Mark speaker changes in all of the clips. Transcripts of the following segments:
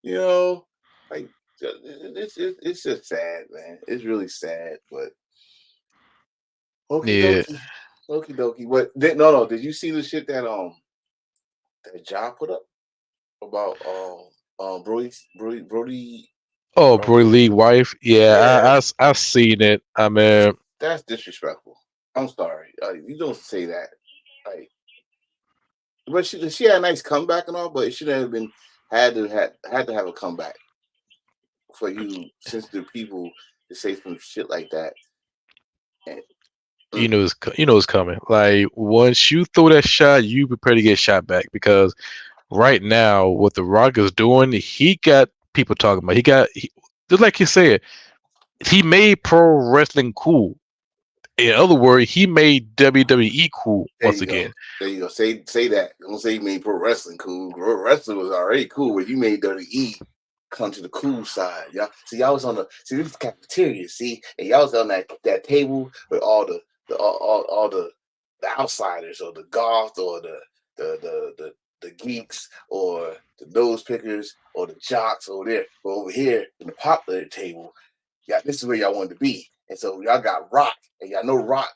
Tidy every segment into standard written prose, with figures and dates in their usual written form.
Speaker 1: You know, like it's just sad, man. It's really sad, but okie
Speaker 2: Yeah.
Speaker 1: dokie, okie dokie. But no. Did you see the shit that Ja put up about Brody
Speaker 2: Oh, Bro Lee wife. Yeah,
Speaker 1: Yeah,
Speaker 2: I've seen it. I mean,
Speaker 1: that's disrespectful. I'm sorry. You don't say that. Like, but she had a nice comeback and all, but it should have been had to have a comeback for you sensitive people to say some shit like that. And,
Speaker 2: you
Speaker 1: mm,
Speaker 2: know it's coming. Like once you throw that shot, you prepare to get shot back because right now what the Rock is doing, he got people talking about. Just like you said, he made pro wrestling cool. In other words, he made WWE cool
Speaker 1: there
Speaker 2: once
Speaker 1: you go.
Speaker 2: again.
Speaker 1: There you go. Say that. Don't say you made pro wrestling cool. Pro wrestling was already cool, but you made WWE come to the cool side. Y'all see, y'all was on the this cafeteria. See, and y'all was on that table with all the outsiders or the goths or the geeks or the nose pickers or the jocks over there. But over here in the popular table, yeah, this is where y'all wanted to be. And so y'all got Rock, and y'all know Rock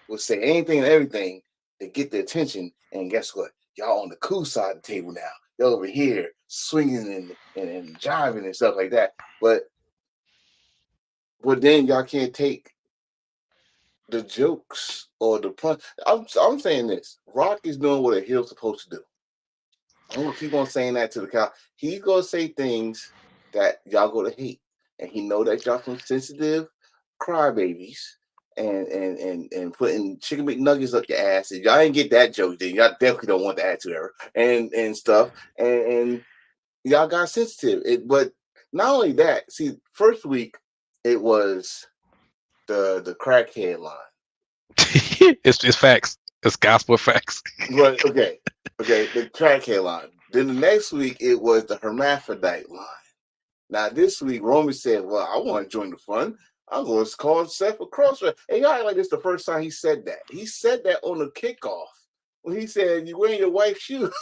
Speaker 1: will say anything and everything to get the attention. And guess what? Y'all on the cool side of the table now. Y'all over here swinging and jiving and stuff like that. But then y'all can't take the jokes or the punch. I'm saying this. Rock is doing what a heel's supposed to do. I'm gonna keep on saying that to the cow. He's gonna say things that y'all gonna hate, and he know that y'all some sensitive crybabies, and putting chicken McNuggets up your ass. If y'all ain't get that joke, then y'all definitely don't want the attitude era and stuff. And y'all got sensitive. But not only that. See, first week it was the crackhead line.
Speaker 2: It's facts. It's gospel facts.
Speaker 1: But okay, the crackhead line. Then the next week it was the hermaphrodite line. Now this week, Roman said, "Well, I want to join the fun. I'm going to call Seth a crossdresser." And y'all act like this the first time he said that. He said that on the kickoff when he said, "You wearing your wife's shoes."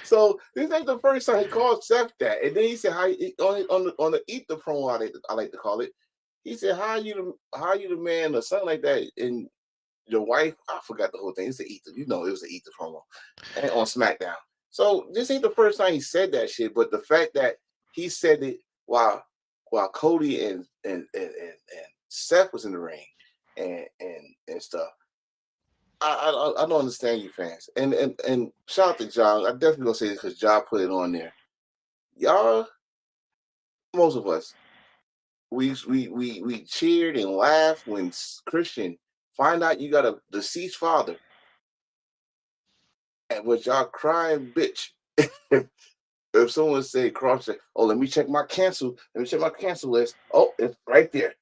Speaker 1: So this ain't the first time he called Seth that. And then he said, "How on the Eat the promo I like to call it." He said, how you the man or something like that?" And your wife, I forgot the whole thing. It's the Ether. You know, it was the Ether promo and on SmackDown. So this ain't the first time he said that shit, but the fact that he said it while Cody and Seth was in the ring and stuff. I don't understand you fans. And shout out to John. I definitely gonna say this because John put it on there. Y'all, most of us, we cheered and laughed when Christian find out you got a deceased father, and was y'all crying bitch if someone say cross check, oh, let me check my cancel list. Oh, it's right there,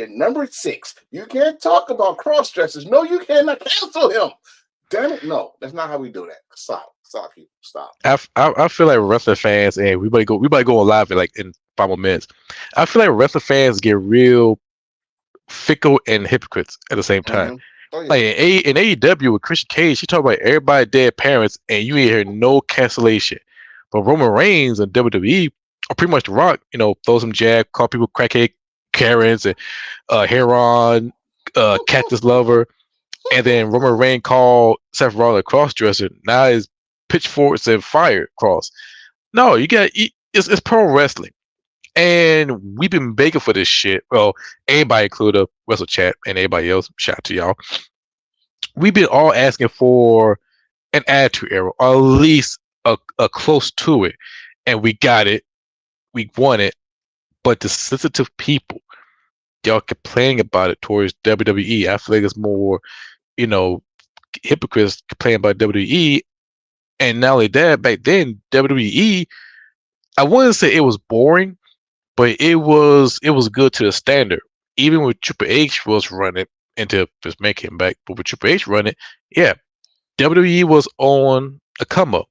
Speaker 1: number 6. You can't talk about cross dressers. No, you cannot cancel him. Damn it, no, that's not how we do that. Stop, people, stop.
Speaker 2: I feel like wrestling fans, and we might go on live in like in 5 more minutes. I feel like wrestling fans get real fickle and hypocrites at the same time.
Speaker 1: Mm-hmm. Oh yeah.
Speaker 2: Like in AEW with Christian Cage, he talk about everybody dead parents, and you ain't hear no cancellation. But Roman Reigns and WWE are pretty much the Rock. You know, throw some jab, call people crackhead Karens and Heron, Cactus Lover, and then Roman Reigns called Seth Rollins a crossdresser. Now it's pitchforks and fire cross. No, it's pro wrestling. And we've been begging for this shit. Well, anybody included Wrestle Chat and everybody else, shout out to y'all. We've been all asking for an attitude era, or at least a close to it. And we got it. We won it. But the sensitive people, y'all complaining about it towards WWE. I feel like it's more, you know, hypocrites complaining about WWE. And not only that, back then, WWE, I wouldn't say it was boring, but it was good to the standard. Even with Triple H was running until just make him back, but with Triple H running, yeah, WWE was on a come up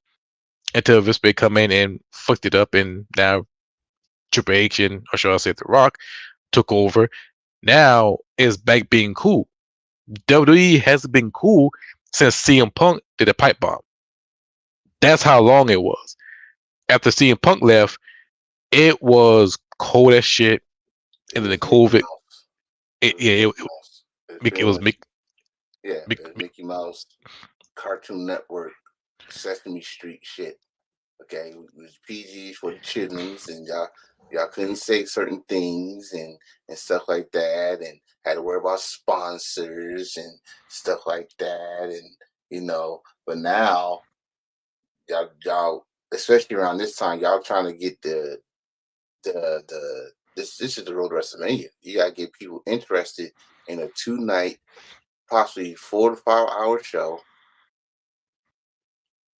Speaker 2: until Vince McMahon come in and fucked it up, and now Triple H and or should I say The Rock took over. Now it's back being cool. WWE hasn't been cool since CM Punk did a pipe bomb. That's how long it was. after CM Punk left, it was cold as shit. And then the COVID, it was Mickey.
Speaker 1: Yeah, Mickey Mouse, Cartoon Network, Sesame Street shit. Okay, it was PG for the childrens, and y'all couldn't say certain things and stuff like that, and had to worry about sponsors and stuff like that, and But now, y'all, especially around this time, y'all trying to get the this is the road to WrestleMania. You gotta get people interested in a 2-night, possibly 4 to 5 hour show.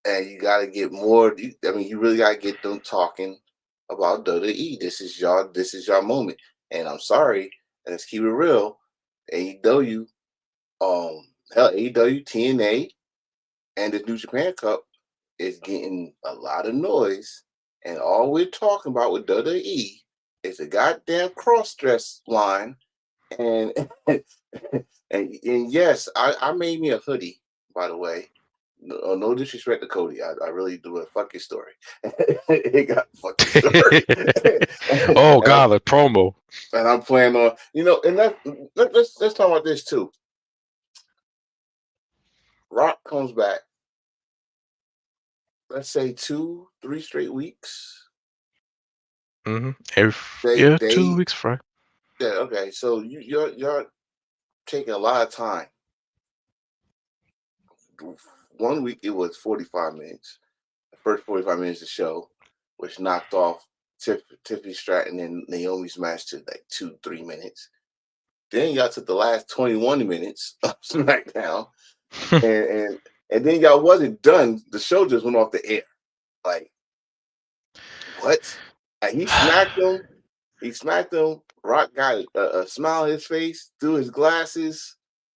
Speaker 1: And you got to get more. You really got to get them talking about WWE. This is your moment. And I'm sorry, and let's keep it real. AEW, AEW, TNA, and the New Japan Cup is getting a lot of noise. And all we're talking about with WWE is a goddamn cross-dress line. And and yes, I made me a hoodie, by the way. No disrespect to Cody. I really do it. Fuck your story. It got fucking story.
Speaker 2: Oh God, the promo.
Speaker 1: And I'm playing on, and let's talk about this too. Rock comes back. Let's say 2-3 straight weeks.
Speaker 2: Mm-hmm. 2 weeks, right?
Speaker 1: Yeah. Okay. So you're taking a lot of time. 1 week it was 45 minutes. The first 45 minutes of the show, which knocked off Tiffany Stratton and Naomi's match to like 2-3 minutes. Then y'all took the last 21 minutes of SmackDown, and then y'all wasn't done. The show just went off the air. Like, what? And he smacked him. Rock got a smile on his face through his glasses.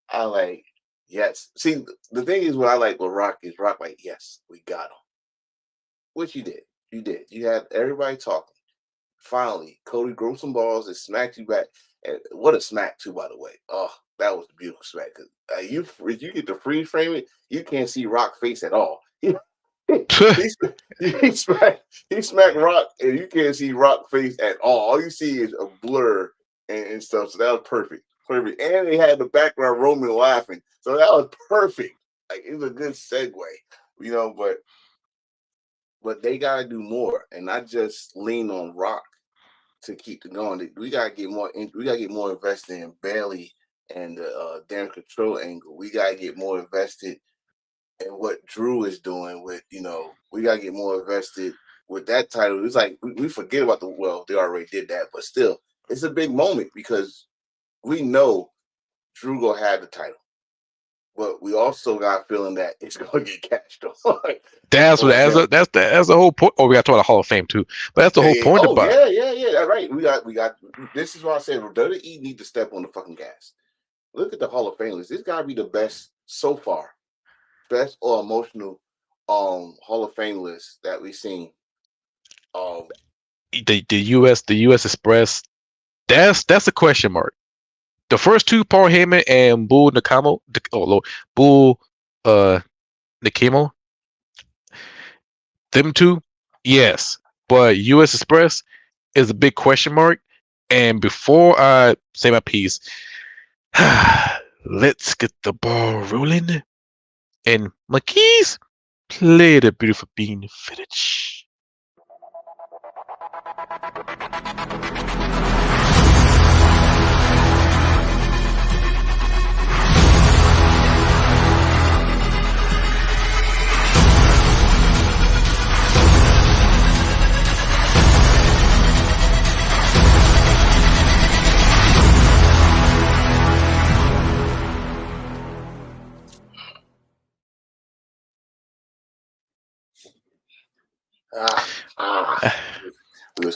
Speaker 1: I like, yes. See, the thing is, what I like with Rock is Rock like, yes, we got him. Which you did. You did. You had everybody talking. Finally, Cody grew some balls and smacked you back. And what a smack, too, by the way. Oh, that was a beautiful smack. Because if you get to freeze frame it, you can't see Rock face at all. He smacked Rock, and you can't see Rock face at all. All you see is a blur and stuff. So that was perfect. Perfect. And they had the background Roman laughing. So that was perfect. Like, it was a good segue, but they gotta do more and not just lean on Rock to keep it going. We gotta get more. We gotta get more invested in Bayley and the damn control angle. We gotta get more invested in what Drew is doing. We gotta get more invested with that title. It's like we forget about they already did that, but still, it's a big moment because we know Drew gonna have the title. But we also got a feeling that it's gonna get cashed on.
Speaker 2: That's the whole point. Oh, we got to talk about the Hall of Fame too. But that's the whole point about it.
Speaker 1: Yeah. That's right. We got. This is why I said WWE need to step on the fucking gas. Look at the Hall of Fame list. This gotta be the best so far, best or emotional Hall of Fame list that we've seen.
Speaker 2: The US Express. That's a question mark. The first two, Paul Heyman and Bull Nakamo. Bull Nakamo. Them two, yes, but US Express is a big question mark. And before I say my piece, let's get the ball rolling. And Marquise, play the beautiful bean footage.
Speaker 1: We was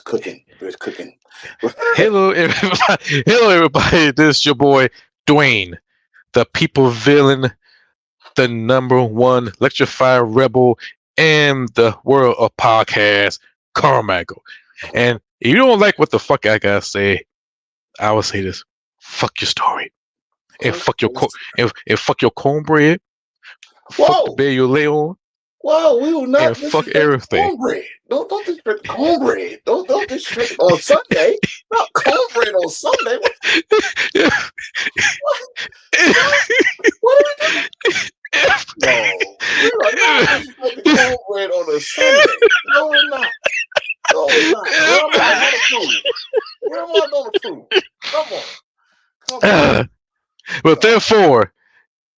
Speaker 1: cooking.
Speaker 2: Hello, everybody. This is your boy Dwayne, the people villain, the #1 electrified rebel in the world of podcast, Carmichael. And if you don't like what the fuck I gotta say, I will say this: fuck your story, and fuck your fuck your cornbread, fuck the bed you lay on,
Speaker 1: Well, we will not
Speaker 2: and fuck
Speaker 1: disrespect
Speaker 2: everything.
Speaker 1: cornbread. Don't disrespect cornbread. Don't disrespect on Sunday. Not cornbread on Sunday. What are we doing? No, we are not disrespecting cornbread on a Sunday. No, we're not. No, we're not. Where am I not approved? Where am I not approved? Come on. Come on.
Speaker 2: But therefore,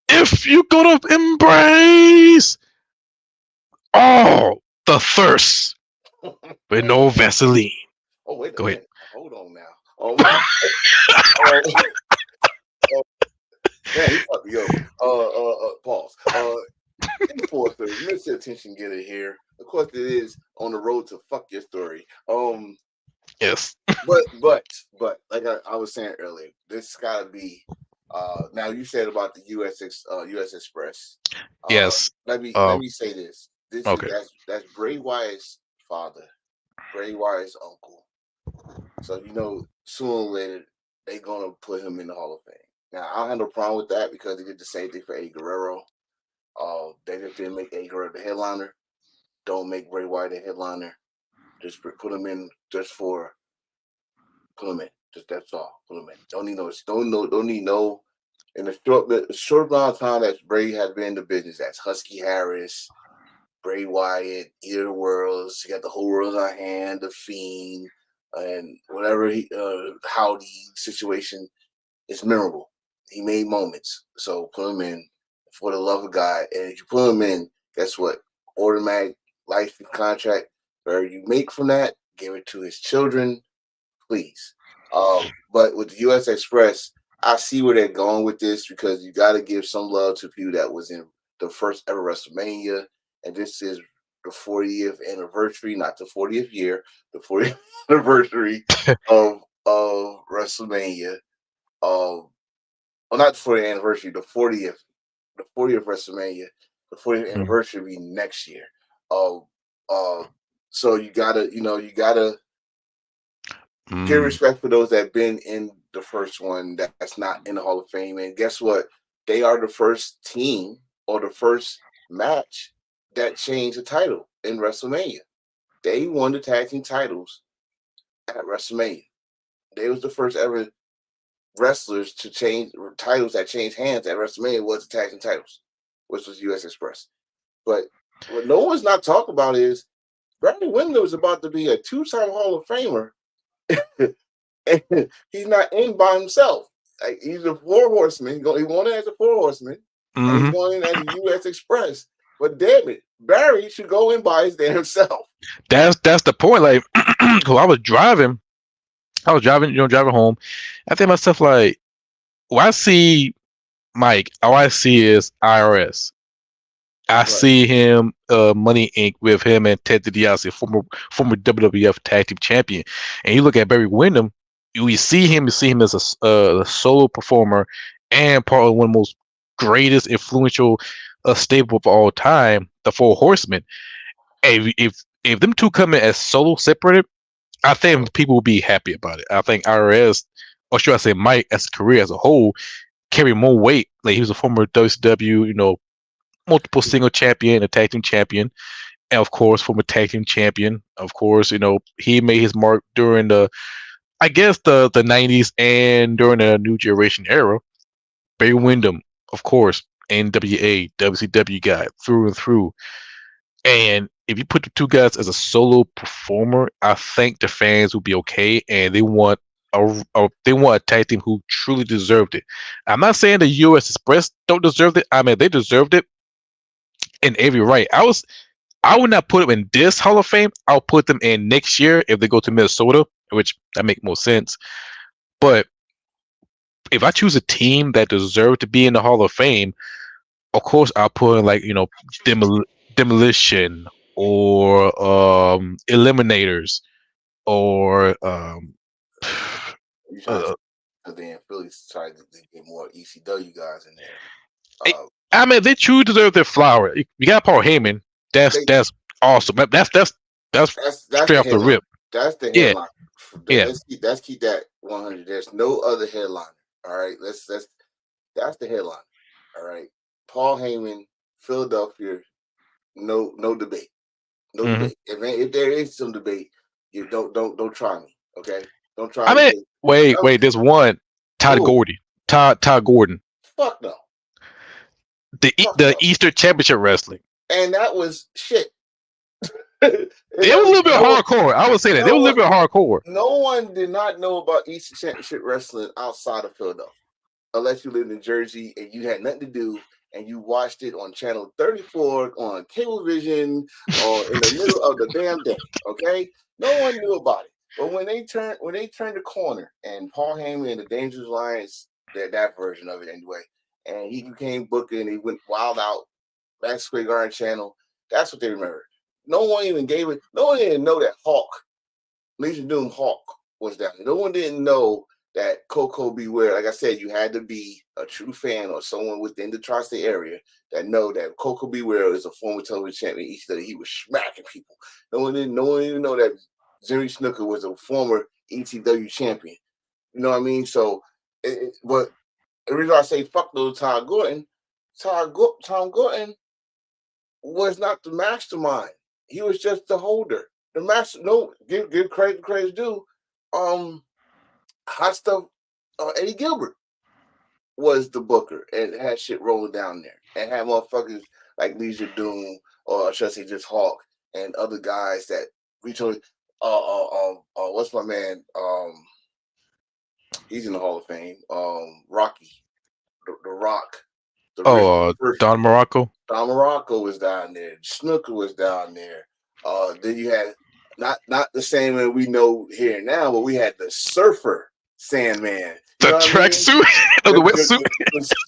Speaker 2: if you're gonna embrace the thirst with no Vaseline.
Speaker 1: Oh, wait a
Speaker 2: Go ahead.
Speaker 1: minute. Hold on now. Oh, man, he fucked me over. Pause. Enforcer, Mr. Attention Getter here. Of course, it is on the road to fuck your story.
Speaker 2: Yes.
Speaker 1: But like I was saying earlier, this gotta be. Now you said about the US Express.
Speaker 2: Yes.
Speaker 1: Let me say this.
Speaker 2: Okay.
Speaker 1: That's Bray Wyatt's father, Bray Wyatt's uncle. So sooner or later they're gonna put him in the Hall of Fame. Now I don't have no problem with that because they did the same thing for Eddie Guerrero. They just didn't make Eddie Guerrero the headliner. Don't make Bray Wyatt the headliner. Just put him in just for put him in. Just that's all. Put him in. Don't need no. In the short amount of time that Bray has been in the business, that's Husky Harris, Bray Wyatt, Ear the Worlds. You got the whole world on hand, the Fiend, and whatever Howdy situation is memorable. He made moments, so put him in for the love of God. And if you put him in, guess what? Automatic life contract. Whatever you make from that, give it to his children, please. But with the US Express, I see where they're going with this because you got to give some love to people that was in the first ever WrestleMania, and this is the 40th anniversary, not the 40th year, the 40th anniversary of WrestleMania. Well, not the 40th anniversary, the 40th WrestleMania, the 40th anniversary will be next year. So you gotta give respect for those that have been in the first one that's not in the Hall of Fame. And guess what? They are the first team or the first match that changed the title in WrestleMania. They won the tag team titles at WrestleMania. They was the first ever wrestlers to change titles that changed hands at WrestleMania was the tag team titles, which was US Express. But what no one's not talking about is Barry Windham is about to be a two-time Hall of Famer. And he's not in by himself. Like, he's a four horseman. He won it as a four horseman, and he's going in as a US Express. But damn it, Barry should go in by his damn self.
Speaker 2: That's the point. Like, I was driving, driving home. I think to myself, like, when I see Mike, all I see is IRS. I see him, Money Inc. with him and Ted DiBiase, former WWF Tag Team Champion. And you look at Barry Windham, you see him as a solo performer and part of one of the most greatest influential stable of all time, the Four Horsemen. And if them two come in as solo separated, I think people will be happy about it. I think IRS, or should I say Mike, as a career as a whole, carry more weight. Like, he was a former WCW, multiple single champion, a tag team champion, and of course, former tag team champion. Of course, he made his mark during the 90s and during the New Generation era. Barry Windham, of course, NWA, WCW guy through and through. And if you put the two guys as a solo performer, I think the fans will be okay, and they want a tag team who truly deserved it. I'm not saying the US Express don't deserve it. I mean, they deserved it in every right. I would not put them in this Hall of Fame. I'll put them in next year if they go to Minnesota, which that makes more sense. But if I choose a team that deserves to be in the Hall of Fame, of course I'll put in, like, Demolition or Eliminators or
Speaker 1: Then Philly's trying to get more ECW guys in there.
Speaker 2: I mean, they truly deserve their flower. You got Paul Heyman. That's awesome. That's straight off the rip.
Speaker 1: That's the headline.
Speaker 2: Yeah.
Speaker 1: Let's keep that 100. There's no other headliner. All right. That's the headline. All right. Paul Heyman, Philadelphia, no debate. No
Speaker 2: Mhm.
Speaker 1: debate. If there is some debate, you don't try me. Okay, don't try
Speaker 2: I
Speaker 1: me.
Speaker 2: mean, wait. There's one. Todd
Speaker 1: Who?
Speaker 2: Gordon. Todd Gordon.
Speaker 1: Fuck no. Fuck
Speaker 2: The
Speaker 1: no.
Speaker 2: Easter Championship Wrestling.
Speaker 1: And that was shit.
Speaker 2: It was a little bit hardcore. I would say that. They were a little bit hardcore.
Speaker 1: No one did not know about Easter Championship Wrestling outside of Philadelphia, unless you lived in Jersey and you had nothing to do and you watched it on channel 34 on Cablevision or in the middle of the damn day. Okay, no one knew about it. But when they turned the corner and Paul Heyman and the Dangerous Alliance, that version of it anyway, and he became Booker and he went wild out, Back Square Garden channel. That's what they remember. No one even gave it. No one didn't know that Legion Doom Hawk was down there. No one didn't know that Coco Beware. Like I said, you had to be a true fan or someone within the tri-state area that know that Coco Beware is a former television champion. He was smacking people. No one even know that Jimmy Snuka was a former ECW champion. You know what I mean? So, but the reason I say fuck those Tom Gordon was not the mastermind. He was just the holder. The master. No, give credit due. Hot stuff. Eddie Gilbert was the booker and had shit rolling down there and had motherfuckers like Leisure Doom or should I say just Hawk and other guys that we told. What's my man? He's in the Hall of Fame. Rocky, the Rock.
Speaker 2: Don Morocco.
Speaker 1: Don Morocco was down there. Snooker was down there. Then you had not the same way we know here now, but we had the Surfer Sandman.
Speaker 2: The tracksuit, the wetsuit,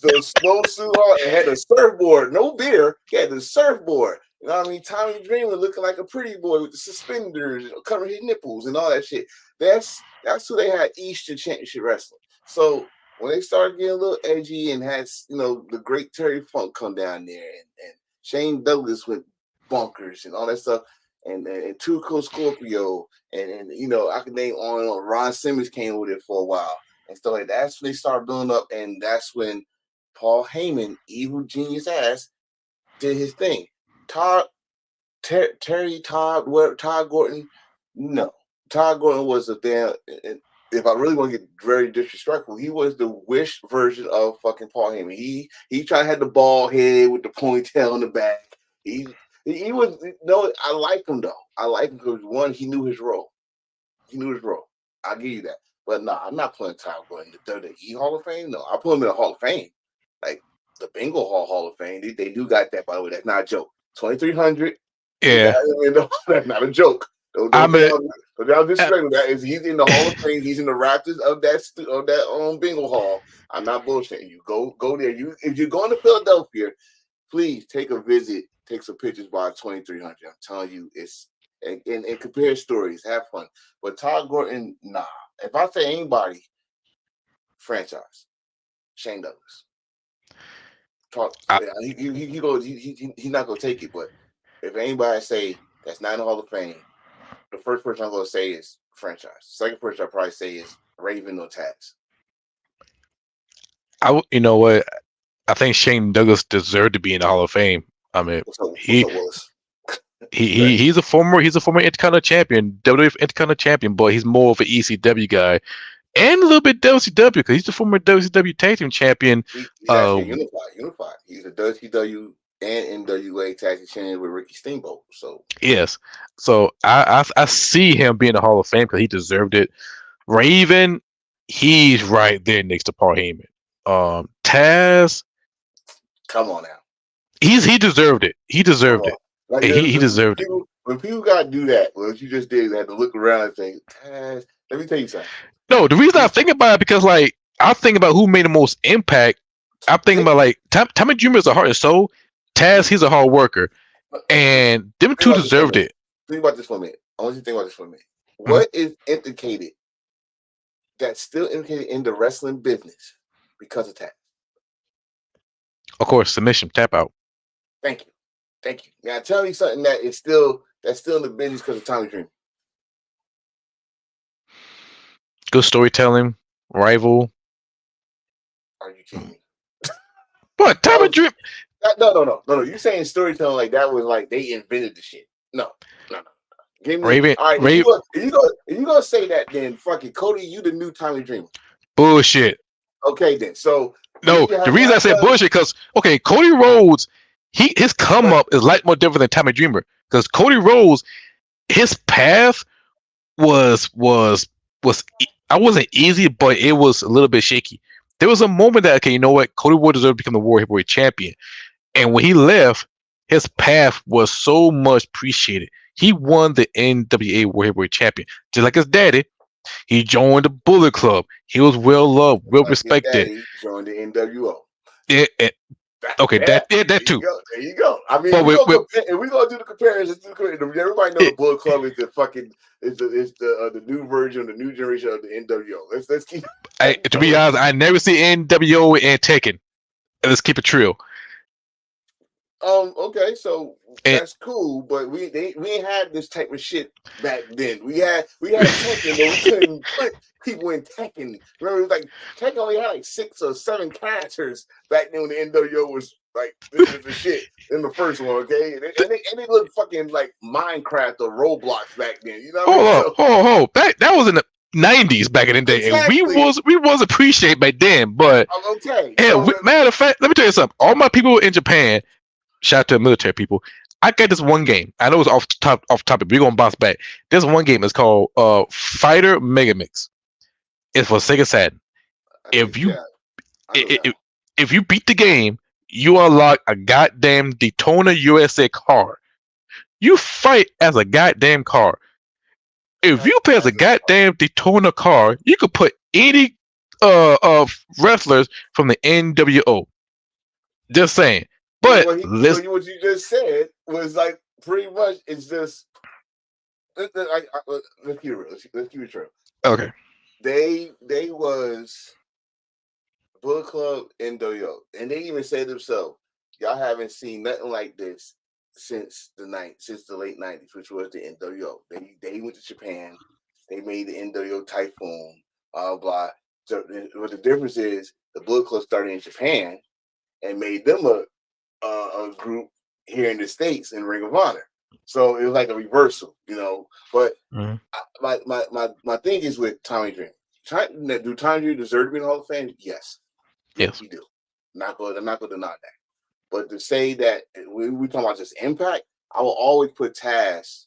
Speaker 1: the slow suit. It had a surfboard, no beer. He had the surfboard. You know what I mean? Tommy Dreamer looking like a pretty boy with the suspenders, covering his nipples and all that shit. That's who they had Easter Championship Wrestling. So when they started getting a little edgy and had, the great Terry Funk come down there and Shane Douglas went bonkers and all that stuff, and Tuco Scorpio and I could name on and on. Ron Simmons came over there for a while and stuff like that. That's when they started building up, and that's when Paul Heyman, evil genius ass, did his thing. Todd Gordon, no. Todd Gordon was a damn. If I really want to get very disrespectful, he was the Wish version of fucking Paul Heyman. He tried to have the bald head with the ponytail in the back. He was I like him though. I like him because one, he knew his role. I'll give you that. But no, I'm not putting Todd Gordon in the WWE Hall of Fame. No, I put him in the Hall of Fame, like the Bingo Hall of Fame. They do got that, by the way. That's not a joke. 2,300.
Speaker 2: Yeah,
Speaker 1: that's not a joke. Don't disrespect that. Is he's in the Hall of Fame? He's in the Raptors of that Bingo Hall. I'm not bullshitting you. Go there. If you're going to Philadelphia, please take a visit. Take some pictures by 2,300. I'm telling you, it's and compare stories. Have fun. But Todd Gordon, nah. If I say anybody, franchise, Shane Douglas. He's not gonna take it. But if anybody say that's not in the Hall of Fame, the first person I'm gonna say is franchise. Second person I'll probably say is Raven or Taz.
Speaker 2: You know what? I think Shane Douglas deserved to be in the Hall of Fame. I mean,
Speaker 1: what's up, Willis?
Speaker 2: He's a former Intercontinental champion, WWF Intercontinental champion, but he's more of an ECW guy and a little bit WCW because he's the former WCW Tag Team champion.
Speaker 1: He's actually unified. He's a WCW and NWA Tag Team champion with Ricky Steamboat. So
Speaker 2: yes, so I see him being in the Hall of Fame because he deserved it. Raven, he's right there next to Paul Heyman. Taz,
Speaker 1: come on now.
Speaker 2: He deserved it. He deserved it. Like, he deserved it.
Speaker 1: When people got to do that, what you just did, they had to look around and think, Taz, let me tell you something.
Speaker 2: No, the reason I think about it because like I think about who made the most impact. I'm thinking about like Tommy Dreamer is a heart and soul. Taz, he's a hard worker, and them two deserved it.
Speaker 1: Think about this for a minute. I want you to think about this for a minute. What is indicated that's still indicated in the wrestling business because of Taz?
Speaker 2: Of course, submission, tap out.
Speaker 1: Thank you. Now tell me something that's still in the business because of Tommy Dreamer.
Speaker 2: Good storytelling, rival.
Speaker 1: Are you kidding me?
Speaker 2: But Tommy Dreamer,
Speaker 1: No. You saying storytelling like that was like they invented the shit? No. Give me
Speaker 2: Raven,
Speaker 1: all right.
Speaker 2: Raven,
Speaker 1: If you gonna say that, then fucking Cody, you the new Tommy Dreamer.
Speaker 2: bullshit.
Speaker 1: Okay, then. So
Speaker 2: No, the reason I said bullshit because Cody Rhodes, his come up is like more different than Tommy Dreamer because Cody Rhodes, his path was I wasn't easy, but it was a little bit shaky. There was a moment that you know what, Cody Rhodes deserved to become the World Heavyweight Champion, and when he left, his path was so much appreciated. He won the NWA World Heavyweight Champion, just like his daddy. He joined the Bullet Club. He was well loved, well respected.
Speaker 1: He joined the NWO.
Speaker 2: That too.
Speaker 1: There you go. I mean,
Speaker 2: but
Speaker 1: if we gonna do the comparison, everybody know the Bullet Club is the fucking the new version, the new generation of the NWO. Let's keep.
Speaker 2: To be honest, I never see NWO and Tekken. Let's keep it true.
Speaker 1: Okay, so that's cool, but we ain't had this type of shit back then. We had Tekken, but we couldn't put people in Tekken. Remember, like Tekken only had like 6 or 7 characters back then when the NWO was like this is the shit in the first one. Okay, and they looked fucking like Minecraft or Roblox back then. You know what I mean?
Speaker 2: That was in the 90s back in the day,
Speaker 1: exactly.
Speaker 2: and we was appreciated back then. But
Speaker 1: okay,
Speaker 2: matter of fact, let me tell you something. All my people in Japan. Shout out to the military people. I got this one game. I know it's off topic. We're gonna bounce back. There's one game. It's called Fighter Megamix. It's for Sega Saturn. If you beat the game, you unlock a goddamn Daytona USA car. You fight as a goddamn car. If you play as a goddamn Daytona car, you could put any wrestlers from the NWO. Just saying. But
Speaker 1: what you just said was like pretty much it's just let's keep it real. Let's keep it true.
Speaker 2: Okay.
Speaker 1: They was Bullet Club NWO, and they even say themselves, y'all haven't seen nothing like this since the late 90s, which was the NWO. They went to Japan, they made the NWO Typhoon, blah. So what the difference is the Bullet Club started in Japan and made them a group here in the States in Ring of Honor. So it was like a reversal, you know. But my thing is with Tommy Dreamer. Do Tommy Dreamer deserve to be in the Hall of Fame? Yes, he do. I'm not going to deny that. But to say that we talking about just impact, I will always put Taz.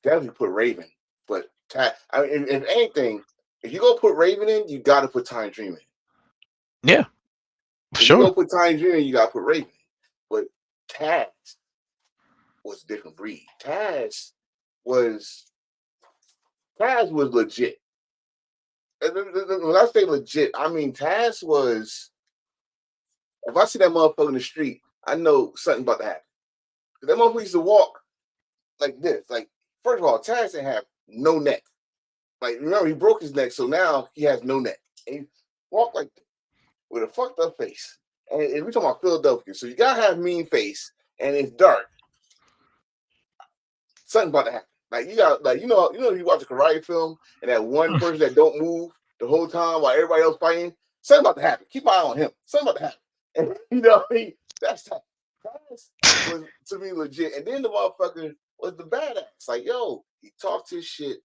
Speaker 1: Definitely put Raven, but Taz. I mean, if anything, if you go put Raven in, you got to put Tommy Dreamer in.
Speaker 2: Yeah. Sure.
Speaker 1: You go put Tommy Dreamer, you got to put Raven. But Taz was a different breed. Taz was legit. When I say legit, I mean Taz was. If I see that motherfucker in the street, I know something about to happen. That motherfucker used to walk like this. Like, first of all, Taz didn't have no neck. Like, remember, he broke his neck, so now he has no neck. And he walked like this, with a fucked up face. And we're talking about Philadelphia, so you gotta have mean face, and it's dark. Something about to happen. Like you got, like you know, you watch a karate film, and that one person that don't move the whole time while everybody else fighting. Something about to happen. Keep an eye on him. Something about to happen. And you know, that's was to me legit. And then the motherfucker was the badass. Like, yo, he talked his shit,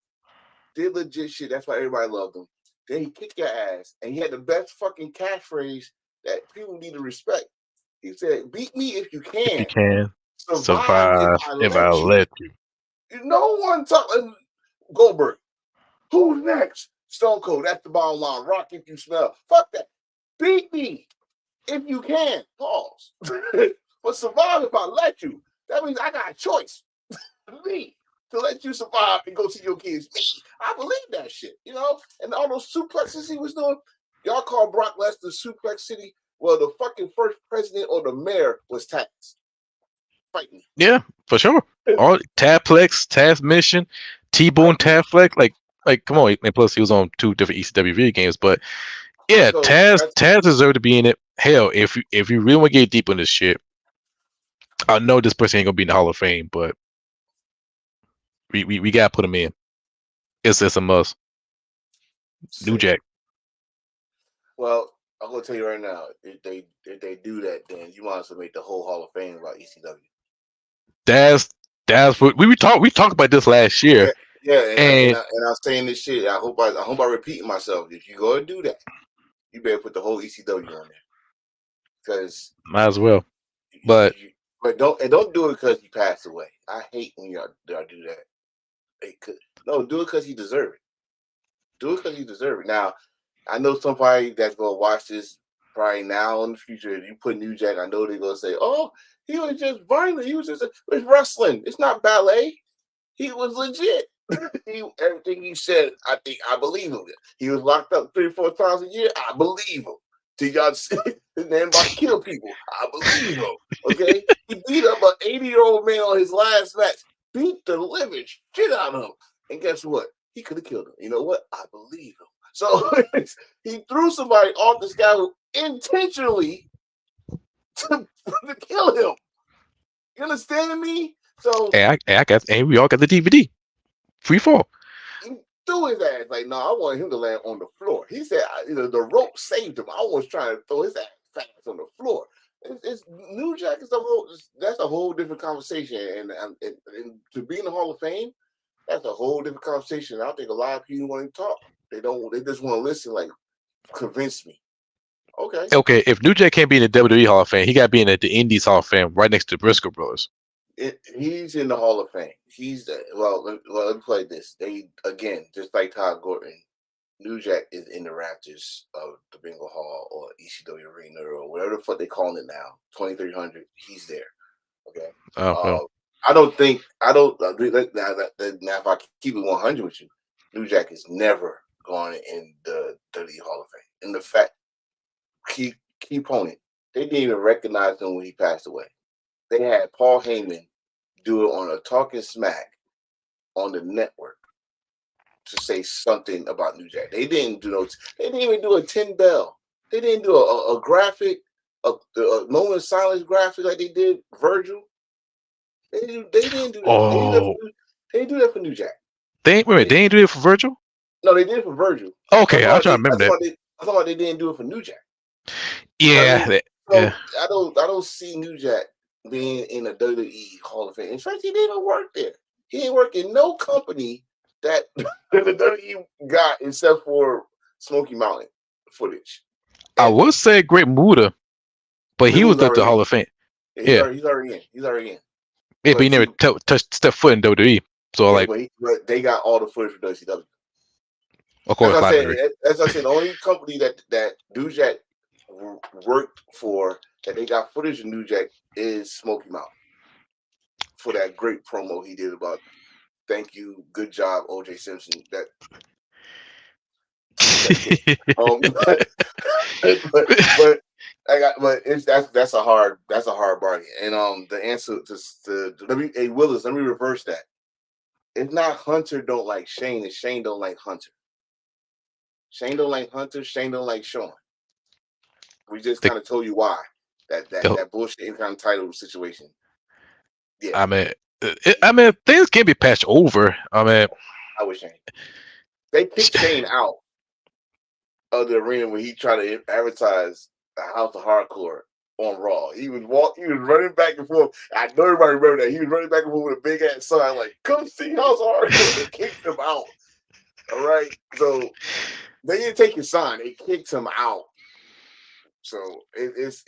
Speaker 1: did legit shit. That's why everybody loved him. Then he kicked your ass, and he had the best fucking catchphrase that people need to respect. He said, "Beat me if you can.
Speaker 2: If you can
Speaker 1: survive if I let you." No one talking Goldberg. Who's next? Stone Cold. That's the bottom line. Rock if you smell. Fuck that. Beat me if you can. Pause. But survive if I let you. That means I got a choice. Me to let you survive and go see your kids. Me. I believe that shit. You know? And all those suplexes he was doing. Y'all call Brock Lesnar Suplex City. Well, the fucking first president or the mayor was Taz. Fighting.
Speaker 2: Yeah, for sure. All Taplex, Taz Mission, T-Bone Taflex, like come on. And plus, he was on 2 different ECW video games. But yeah, so Taz deserved to be in it. Hell, if you really want to get deep on this shit, I know this person ain't gonna be in the Hall of Fame, but we gotta put him in. It's a must. New Jack.
Speaker 1: Well, I'm gonna tell you right now, if they do that, then you might as well make the whole Hall of Fame about ECW.
Speaker 2: That's what we talked about this last year,
Speaker 1: Yeah,
Speaker 2: and
Speaker 1: and I'm saying this shit. I hope I repeat myself. If you go and do that, you better put the whole ECW on there, because
Speaker 2: might as well. But
Speaker 1: don't do it because he passed away. I hate when y'all do that. No, do it because he deserve it. Do it because he deserve it. Now, I know somebody that's gonna watch this probably now in the future. If you put New Jack, I know they're gonna say, "Oh, he was just violent. He was just it's wrestling. It's not ballet. He was legit." Everything he said, I believe him. He was locked up 3 or 4 times a year. I believe him. Till y'all see his man about to kill people. I believe him. Okay, he beat up an 80-year-old man on his last match. Beat the living shit out of him. And guess what? He could have killed him. You know what? I believe him. So he threw somebody off the sky intentionally to kill him. You understand me? So
Speaker 2: and we all got the DVD. Free fall.
Speaker 1: He threw his ass like, no, I wanted him to land on the floor. He said, the rope saved him. I was trying to throw his ass fast on the floor. It's New Jack is that's a whole different conversation, and to be in the Hall of Fame, that's a whole different conversation. I don't think a lot of people want to talk. They don't. They just want to listen. Like, convince me. Okay.
Speaker 2: If New Jack can't be in the WWE Hall of Fame, he got to be in the Indies Hall of Fame, right next to Briscoe Brothers.
Speaker 1: He's in the Hall of Fame. He's let me play this. They again, just like Todd Gordon, New Jack is in the rafters of the Bingo Hall or ECW Arena or whatever the fuck they call it now. 2300. He's there. Okay. I don't. Now if I keep it 100 with you, New Jack is never going in the WWE Hall of Fame. And the fact, key opponent, they didn't even recognize him when he passed away. They had Paul Heyman do it on a Talking Smack on the network to say something about New Jack. They didn't even do a 10 bell. They didn't do a graphic, a moment of silence graphic like they did Virgil. They didn't do that.
Speaker 2: Oh,
Speaker 1: they didn't do that for New Jack.
Speaker 2: They didn't do it for Virgil.
Speaker 1: No, they did it for Virgil.
Speaker 2: Okay, I'm trying to remember that.
Speaker 1: I thought they didn't do it for New Jack.
Speaker 2: Yeah,
Speaker 1: I don't see New Jack being in a WWE Hall of Fame. In fact, he didn't even work there. He ain't work in no company that the WWE got except for Smoky Mountain footage.
Speaker 2: I would say Great Muta, but he was at the Hall of Fame.
Speaker 1: Yeah, he's already in.
Speaker 2: Yeah, but he never stepped foot in WWE. So
Speaker 1: but they got all the footage for WCW.
Speaker 2: Of course,
Speaker 1: as I said, the only company that New Jack worked for that they got footage of New Jack is Smoky Mountain for that great promo he did about thank you, good job, O.J. Simpson. That's a hard bargain. And the answer to Willis, let me reverse that. It's not Hunter don't like Shane, it's Shane don't like Hunter. Shane don't like Hunter, Shane don't like Sean. We just kind of told you why that bullshit kind of title situation. Yeah,
Speaker 2: I mean, things can be patched over. I
Speaker 1: wish Shane. They kicked Shane out of the arena when he tried to advertise the House of Hardcore on Raw. He was running back and forth. I know everybody remember that. He was running back and forth with a big ass sign like, "Come see House of Hardcore." They kicked him out. All right, so they didn't take his sign. They kicked him out. So it is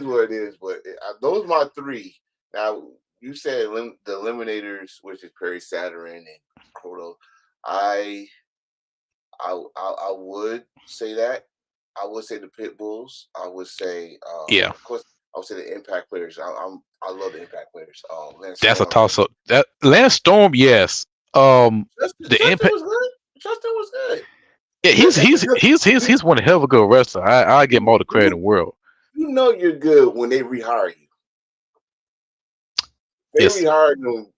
Speaker 1: what it is. But those are my three. Now you said the Eliminators, which is Perry Saturn and Krotos. I would say that. I would say the Pitbulls. I would say of course I would say the Impact players. I love the Impact players.
Speaker 2: That's a toss up. That Lance Storm, yes.
Speaker 1: The Impact was good. Justin was good.
Speaker 2: Yeah, he's one hell of a good wrestler. I give him all the credit in the world.
Speaker 1: You know you're good when they rehire you. They rehired him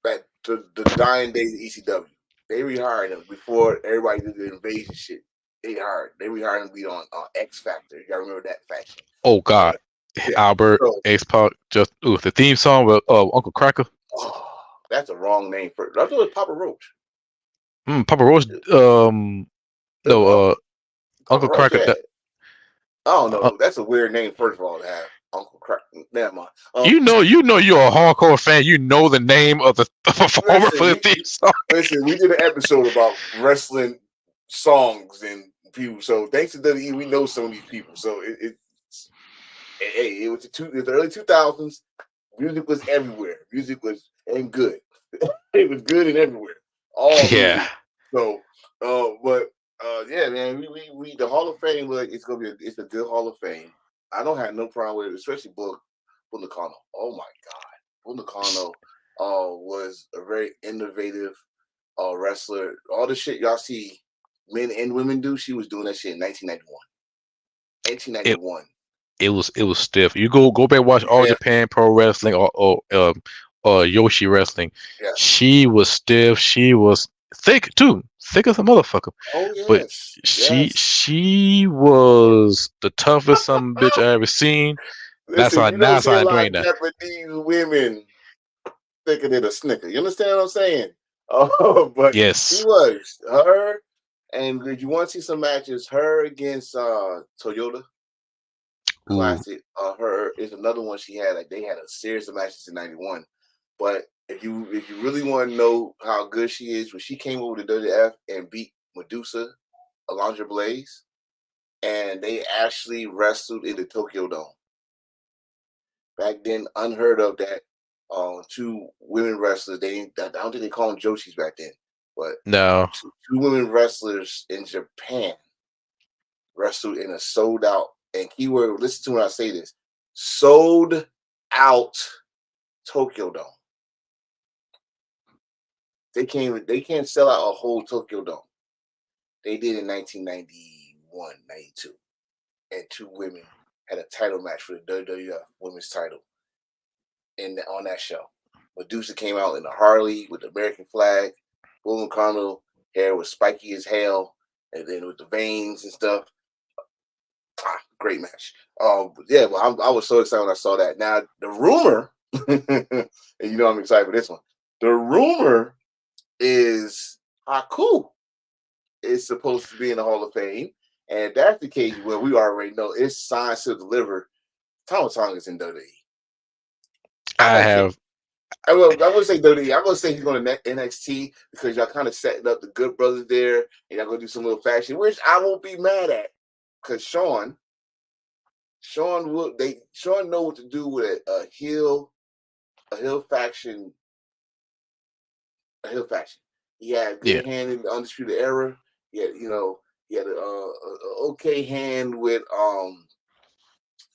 Speaker 1: at the dying days of ECW. They rehired him before everybody did the invasion shit. They rehired him to be on X Factor. You gotta remember that faction.
Speaker 2: Oh God, yeah. Albert, Ace Pac, the theme song with Uncle Cracker.
Speaker 1: Oh, that's a wrong name for it. I thought it was Papa Roach.
Speaker 2: Papa Roach. No, Uncle Cracker.
Speaker 1: I don't know. That's a weird name, first of all, to have Uncle Crack. Never mind.
Speaker 2: You know you're a hardcore fan. You know the name of the performer for the theme song.
Speaker 1: Listen, we did an episode about wrestling songs and people. So thanks to WWE, we know some of these people. So it was the early 2000s. Music was everywhere. Music was and good. It was good and everywhere. All
Speaker 2: Yeah.
Speaker 1: Music. So, yeah, man, we the Hall of Fame. Look, it's a good Hall of Fame. I don't have no problem with it, especially Bull Nakano. Oh my God, Bull Nakano was a very innovative wrestler. All the shit y'all see men and women do, she was doing that shit in 1991. 1991.
Speaker 2: It was stiff. You go back and watch All Japan Pro Wrestling or Yoshi Wrestling.
Speaker 1: Yes.
Speaker 2: She was stiff. She was thick too, thick as a motherfucker.
Speaker 1: Oh yes.
Speaker 2: But she was the toughest some bitch I ever seen.
Speaker 1: Listen,
Speaker 2: that's how I
Speaker 1: like
Speaker 2: that.
Speaker 1: Japanese women thicker than a Snicker. You understand what I'm saying? Oh, but
Speaker 2: yes,
Speaker 1: she was her. And if you want to see some matches, her against Toyota Classic. Her is another one she had. Like they had a series of matches in '91. But if you really want to know how good she is, when she came over to WWF and beat Medusa, Alundra Blaze, and they actually wrestled in the Tokyo Dome. Back then, unheard of that. Two women wrestlers. I don't think they call them Joshis back then, but
Speaker 2: no,
Speaker 1: two women wrestlers in Japan wrestled in a sold out. And keyword, listen to when I say this: sold out Tokyo Dome. They can't sell out a whole Tokyo Dome. They did in 1991, 92, and two women had a title match for the WWF Women's Title. On that show, Medusa came out in a Harley with the American flag. Bull Nakano hair was spiky as hell, and then with the veins and stuff. Great match. Yeah, well, I was so excited when I saw that. Now the rumor, and you know I'm excited for this one. The rumor is Haku is supposed to be in the Hall of Fame, and if that's the case, well, we already know it's signed to deliver. Tama Tonga is in WWE. I would say WWE. I'm gonna say he's going to NXT because y'all kind of setting up the Good Brothers there, and y'all gonna do some little fashion, which I won't be mad at, because Sean know what to do with a heel faction. He had a good hand in the Undisputed Era. He had an okay hand with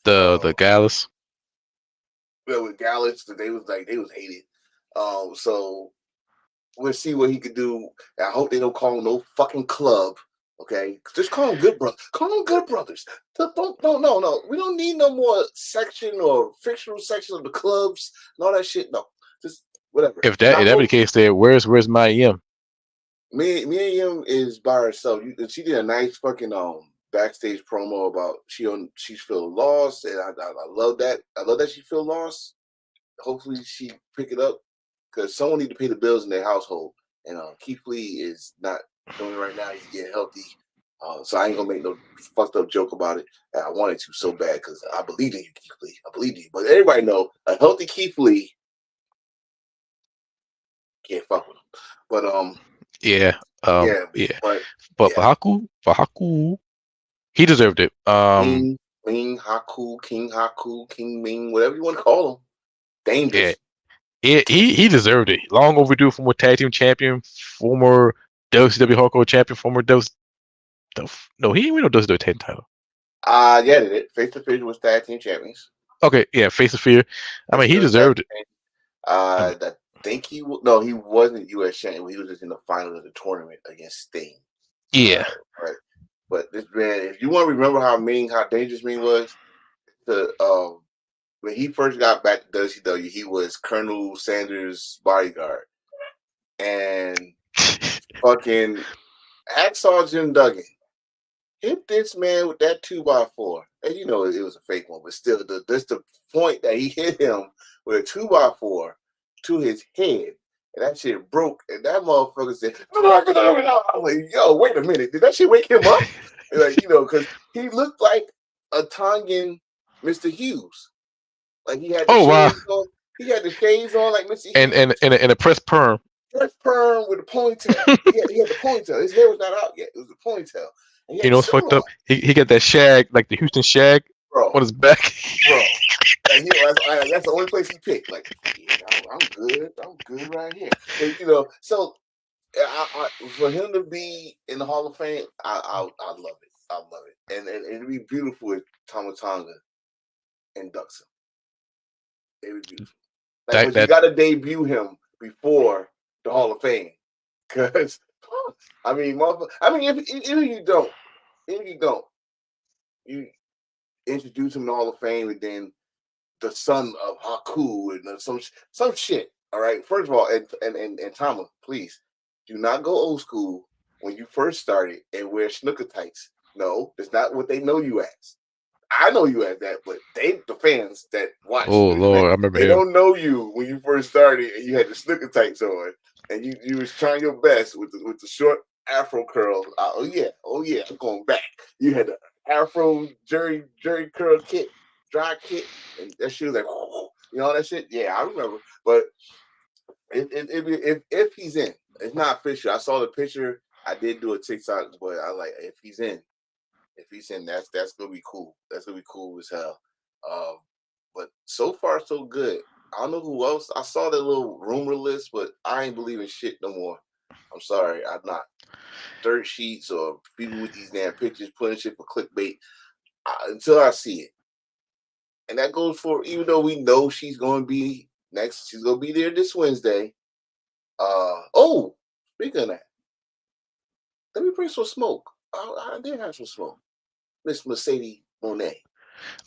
Speaker 2: the Gallus.
Speaker 1: Well, with Gallus, they was hated. So we'll see what he could do. I hope they don't call him no fucking club. Okay, just call them Good Brothers. Call them Good Brothers. No. We don't need no more section or fictional section of the clubs and all that shit. No, just whatever.
Speaker 2: If that be the case, there, where's my EM?
Speaker 1: Me and EM is by herself. She did a nice fucking backstage promo about she feel lost, and I love that. I love that she feel lost. Hopefully she pick it up because someone need to pay the bills in their household, and Keith Lee is not doing it right now. He's getting healthy, so I ain't gonna make no fucked up joke about it. I wanted to so bad because I believe in you, Keith Lee. I believe in you, but everybody know a healthy Keith Lee can't fuck with him. But
Speaker 2: But for Haku, he deserved it.
Speaker 1: King Haku, King Ming, whatever you want to call him. Dangerous.
Speaker 2: Yeah, he deserved it. Long overdue. Former tag team champion, former WCW Hardcore champion, former No, he didn't win no WCW tag team title.
Speaker 1: Yeah, they did. Face to Fear was tag team champions.
Speaker 2: Okay, yeah, Face to Fear. I mean, he deserved it.
Speaker 1: I think he wasn't U.S. champion. He was just in the final of the tournament against Sting.
Speaker 2: Yeah.
Speaker 1: Right. But this man, if you want to remember how dangerous Ming was, when he first got back to WCW, he was Colonel Sanders' bodyguard. And fucking Hacksaw Jim Duggan hit this man with that 2x4. And you know it was a fake one, but still, that's the point that he hit him with a 2x4 to his head. And that shit broke. And that motherfucker said, I was like, yo, wait a minute. Did that shit wake him up? Like, because he looked like a Tongan Mr. Hughes. Like he had the
Speaker 2: Oh wow!
Speaker 1: shades on. He had the shades on like Mr.
Speaker 2: And
Speaker 1: Hughes.
Speaker 2: and a press perm.
Speaker 1: Fresh perm with a ponytail. He had the ponytail. His hair was not out yet. It was a ponytail. And he
Speaker 2: You
Speaker 1: had
Speaker 2: know
Speaker 1: the
Speaker 2: what's
Speaker 1: suit
Speaker 2: fucked
Speaker 1: on,
Speaker 2: up? He got that shag, like the Houston shag,
Speaker 1: bro.
Speaker 2: on his back.
Speaker 1: Bro, like, that's the only place he picked. Like, yeah, I'm good. I'm good right here. But, so for him to be in the Hall of Fame, I love it. I love it, and it'd be beautiful if Tama Tonga inducts him. It would be beautiful. Like, but you got to debut him before the Hall of Fame, because if you don't, you introduce him to the Hall of Fame, and then the son of Haku and some shit. All right. First of all, and Tama, please do not go old school when you first started and wear snooker tights. No, that's not what they know you as. I know you as that, but the fans that watch.
Speaker 2: Oh Lord, I remember
Speaker 1: they
Speaker 2: him.
Speaker 1: don't know you when you first started and you had the snooker tights on and you was trying your best with the short afro curls. Oh yeah, I'm going back. You had the afro jerry curl kit, dry kit, and that shit was like, all that shit. Yeah, I remember. But if he's in, it's not official. I saw the picture. I did do a TikTok, but I like if he's in, that's gonna be cool. That's gonna be cool as hell. But so far so good. I don't know who else. I saw that little rumor list, but I ain't believing shit no more. I'm sorry, I'm not. Dirt sheets or people with these damn pictures putting shit for clickbait until I see it. And that goes for, even though we know she's going to be next, she's going to be there this Wednesday. Speaking of that, let me bring some smoke. I did have some smoke. Miss Mercedes Moné.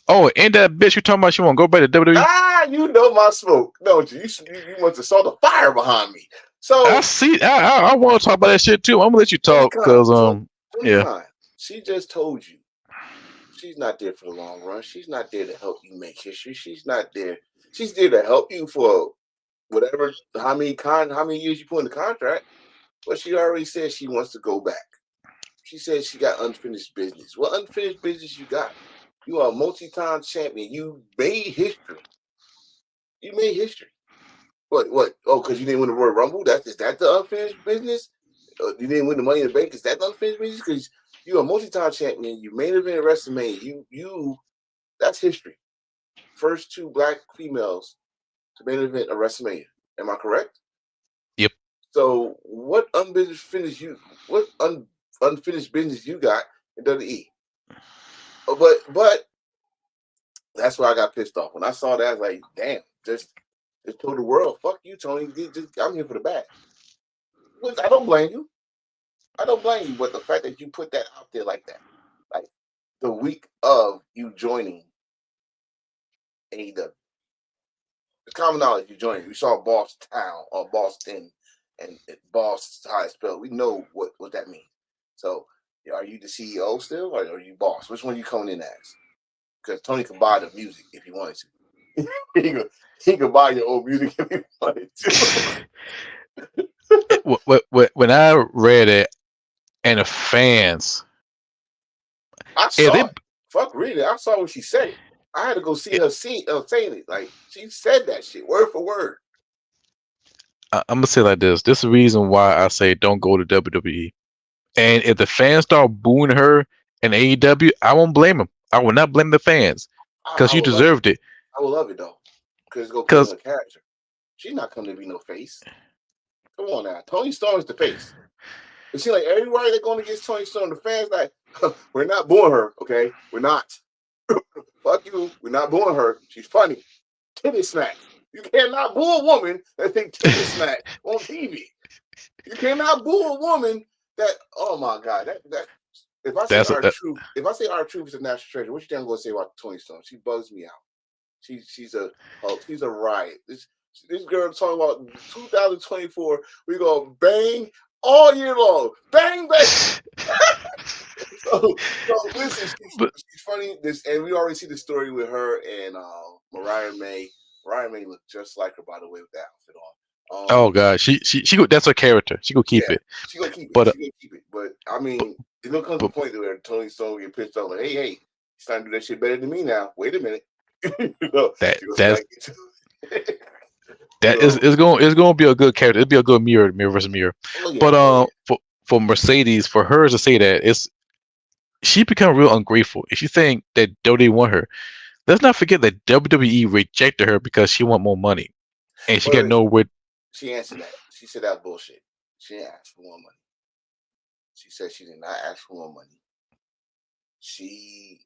Speaker 2: Oh, and that bitch you talking about? She want to go back to WWE?
Speaker 1: You know my smoke, don't you? You want to saw the fire behind me. So
Speaker 2: I see. I want to talk about that shit too. I'm gonna let you talk because
Speaker 1: yeah. She just told you she's not there for the long run. She's not there to help you make history. She's not there. She's there to help you for whatever, how many years you put in the contract. But she already said she wants to go back. She said she got unfinished business. What unfinished business you got? You are a multi-time champion. You made history. What? Oh, because you didn't win the Royal Rumble? Is that the unfinished business? You didn't win the Money in the Bank? Is that the unfinished business? Because you're a multi-time champion. You main event at WrestleMania. That's history. First two black females to main event at WrestleMania. Am I correct?
Speaker 2: Yep.
Speaker 1: So what unfinished business you got in WWE? But that's why I got pissed off. When I saw that, I was like, damn, just told the world, fuck you, Tony. I'm here for the bag. I don't blame you. But the fact that you put that out there like that, like the week of you joining AEW, it's common knowledge you joined. You saw Boston, and Boss how it's spelled. We know what that means. So, are you the CEO still, or are you boss? Which one are you coming in as? Because Tony can buy the music if he wanted to. he could buy your old music if he wanted
Speaker 2: to. When I read it, and the fans,
Speaker 1: I saw it. Fuck reading it. I saw what she said. I had to go see her saying it. Like, she said that shit word for word.
Speaker 2: I'm gonna say like this. This is the reason why I say don't go to WWE. And if the fans start booing her in AEW, I won't blame them. I will not blame the fans because you deserved it.
Speaker 1: I will love it though, because it's gonna play on a character. She's not coming to be no face. Come on now, Toni Storm's the face. It seems like everybody that's going against Toni Storm, the fans like, we're not booing her, okay? We're not. Fuck you. We're not booing her. She's funny. Titty smack. You cannot boo a woman that think titty smack on TV. You cannot boo a woman that. Oh my God. That. If I say R-Truth is a national treasure, what you think I'm going to say about Toni Storm? She bugs me out. She's a riot. This girl talking about 2024. We go bang all year long. Bang, bang. so listen, she's funny. And we already see the story with her and Mariah May. Mariah May looked just like her, by the way, with that outfit on.
Speaker 2: Oh God, she that's her character. She gonna keep it.
Speaker 1: She gonna keep it. But I mean, it gonna come to the point where Toni Storm get pissed off like, hey, She's trying to do that shit better than me now. Wait a minute. You know,
Speaker 2: That
Speaker 1: she goes
Speaker 2: that's
Speaker 1: like,
Speaker 2: that is
Speaker 1: so,
Speaker 2: it's going to be a good character. It'll be a good mirror versus mirror.
Speaker 1: oh yeah,
Speaker 2: But
Speaker 1: oh yeah.
Speaker 2: for Mercedes, for her to say that, it's she become real ungrateful. If you think that WWE want her, let's not forget that WWE rejected her because she want more money, and she got
Speaker 1: But
Speaker 2: nowhere.
Speaker 1: she answered that. She said that was bullshit. She didn't ask for more money. She said she did not ask for more money. She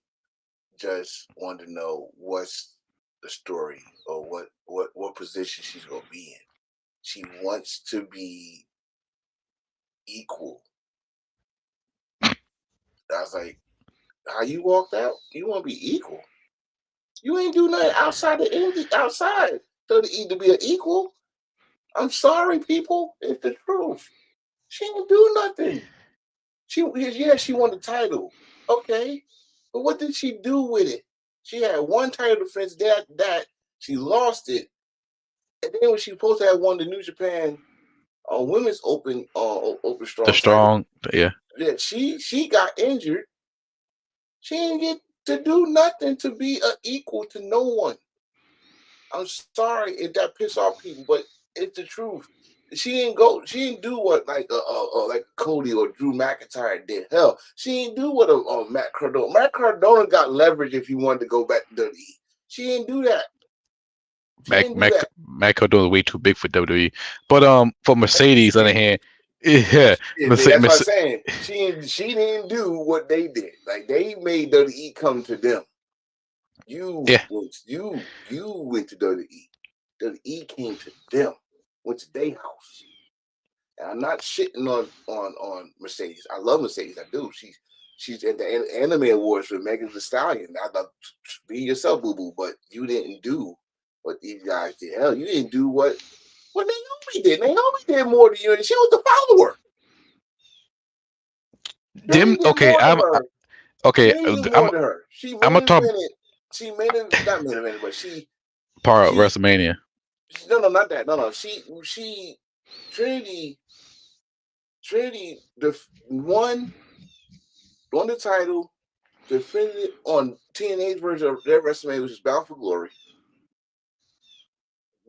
Speaker 1: just wanted to know what's the story or what position she's gonna be in. She wants to be equal. I was like, how you walked out? You want to be equal? You ain't do nothing outside the indie, outside to be an equal. I'm sorry, people. It's the truth. She didn't do nothing. She won the title. Okay. But what did she do with it? She had one title defense that she lost it. And then when she supposed to have won the New Japan women's open
Speaker 2: The
Speaker 1: strong title,
Speaker 2: strong, yeah.
Speaker 1: she got injured. She didn't get to do nothing to be an equal to no one. I'm sorry if that piss off people, but it's the truth. She didn't do what like Cody or Drew McIntyre did. Hell, she didn't do what a Matt Cardona. Matt Cardona got leverage if he wanted to go back to WWE. She didn't do that.
Speaker 2: Mac Cardona is way too big for WWE. But for Mercedes, on the hand, yeah,
Speaker 1: That's what I'm saying. She didn't do what they did. Like they made WWE come to them. You went to WWE. WWE came to them. Went to their house. And I'm not shitting on Mercedes. I love Mercedes. I do. She's at the Anime Awards for Megan Thee Stallion. I love be yourself, boo boo. But you didn't do what these guys did. Hell, you didn't do what Naomi did. Naomi did more than you, and she was the follower.
Speaker 2: Them okay. I'm okay.
Speaker 1: I'm her.
Speaker 2: I'm gonna talk.
Speaker 1: She made it not main event, but she
Speaker 2: part of WrestleMania.
Speaker 1: No, not that. No. She Trinity won the title, defended it on TNA's version of their WrestleMania, which is Bound for Glory.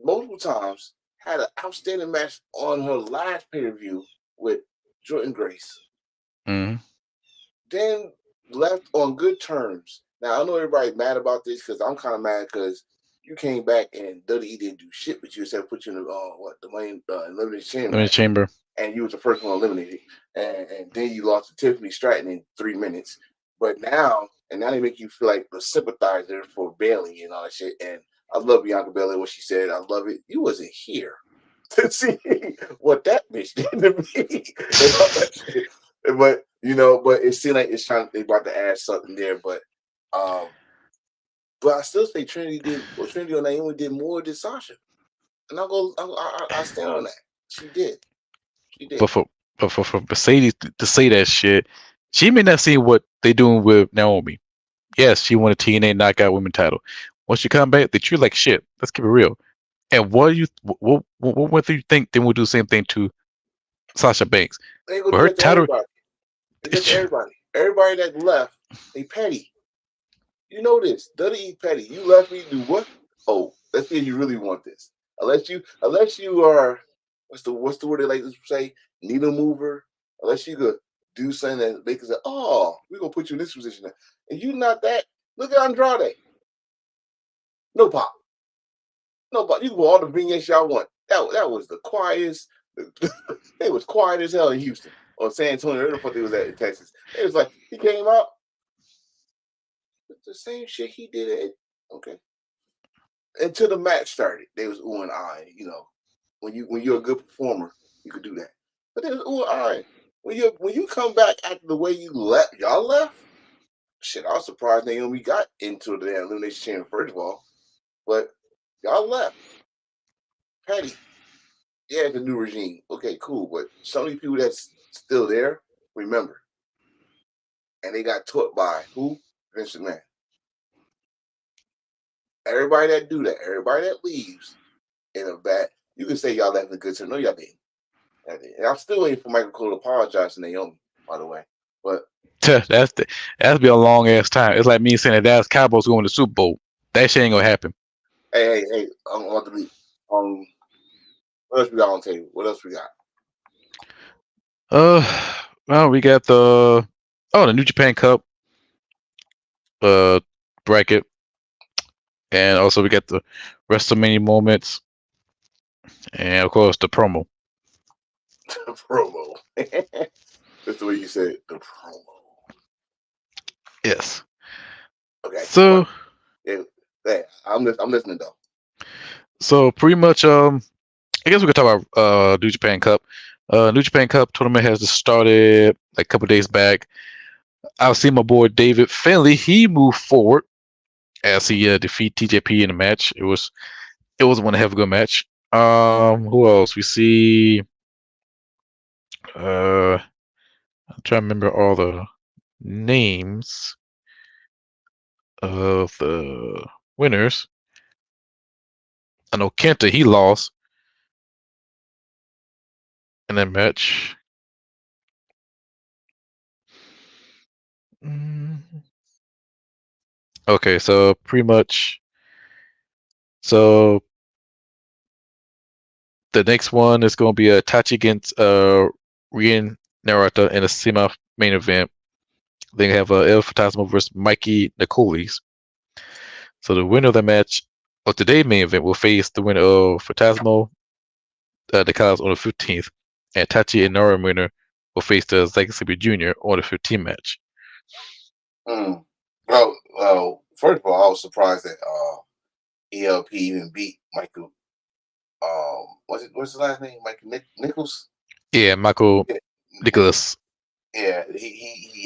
Speaker 1: Multiple times, had an outstanding match on her last pay-per-view with Jordan Grace.
Speaker 2: Mm-hmm.
Speaker 1: Then left on good terms. Now I know everybody's mad about this because I'm kind of mad because you came back and WWE didn't do shit, but you said put you in the main elimination chamber, and you was the first one eliminated, and then you lost to Tiffany Stratton in 3 minutes. But now they make you feel like a sympathizer for Bayley and all that shit. And I love Bianca Belair what she said. I love it. You wasn't here to see what that bitch did to me. But but it seemed like they about to add something there. But I still say Trinity or Naomi did more than Sasha, and I stand on that. She did.
Speaker 2: But for Mercedes to say that shit, she may not see what they doing with Naomi. Yes, she won a TNA Knockout Women title. Once you come back, they treat like shit. Let's keep it real. And what do you think they will do the same thing to Sasha Banks?
Speaker 1: They go her title. Everybody that left, they petty. You know this. WWE petty. You left me to do what? Oh, let's see if you really want this. Unless you are what's the word they like to say? Needle mover. Unless you could do something that they can say, oh, we're gonna put you in this position now. And you not that. Look at Andrade. No pop. No pop. You can go all the vignettes y'all want. That was the quietest. It was quiet as hell in Houston or San Antonio. Where the fuck they was at in Texas. It was like he came out. The same shit he did. Okay. Until the match started, they was ooh and ah. When you're a good performer, you could do that. But they was ooh and ah. When you come back after the way y'all left. Shit, I was surprised Naomi got into the elimination chamber first of all, but y'all left. Petty. Yeah, it's a new regime. Okay, cool. But some of these people that's still there, remember. And they got taught by who? Vince McMahon. Everybody that do that, everybody that leaves in a bad, you can say y'all left in a good time. No, y'all didn't. And I'm still waiting for Michael Cole to apologize to Naomi, by the way. But
Speaker 2: That'd be a long ass time. It's like me saying that Dallas Cowboys going to the Super Bowl. That shit ain't gonna happen.
Speaker 1: hey, I'm on the lead. What else we got on the table? What else we got?
Speaker 2: Well, we got the New Japan Cup bracket, and also we got the WrestleMania moments, and of course the promo.
Speaker 1: The promo. That's the way you said it, the promo.
Speaker 2: Yes.
Speaker 1: Okay.
Speaker 2: So
Speaker 1: yeah, I'm listening though.
Speaker 2: So pretty much, I guess we could talk about New Japan Cup. New Japan Cup tournament has just started like a couple days back. I've seen my boy David Finley. He moved forward as he defeat TJP in the match. It was one hell of a good match. Who else? We see. I'm trying to remember all the names of the winners. I know Kenta, he lost in that match. Okay, so pretty much. So the next one is going to be a Tachi against Ryan Narata in a semi main event. Then you have El Fantasma versus Mikey Nicoles. So the winner of the match of today's main event will face the winner of Fantasmo Nicoles on the 15th, and Tachi and Nara winner will face the Zack Sabre Jr. on the 15th match.
Speaker 1: Well, first of all, I was surprised that ELP even beat Michael. What's his last name? Michael Nichols.
Speaker 2: Yeah, Michael Nicholas.
Speaker 1: Yeah,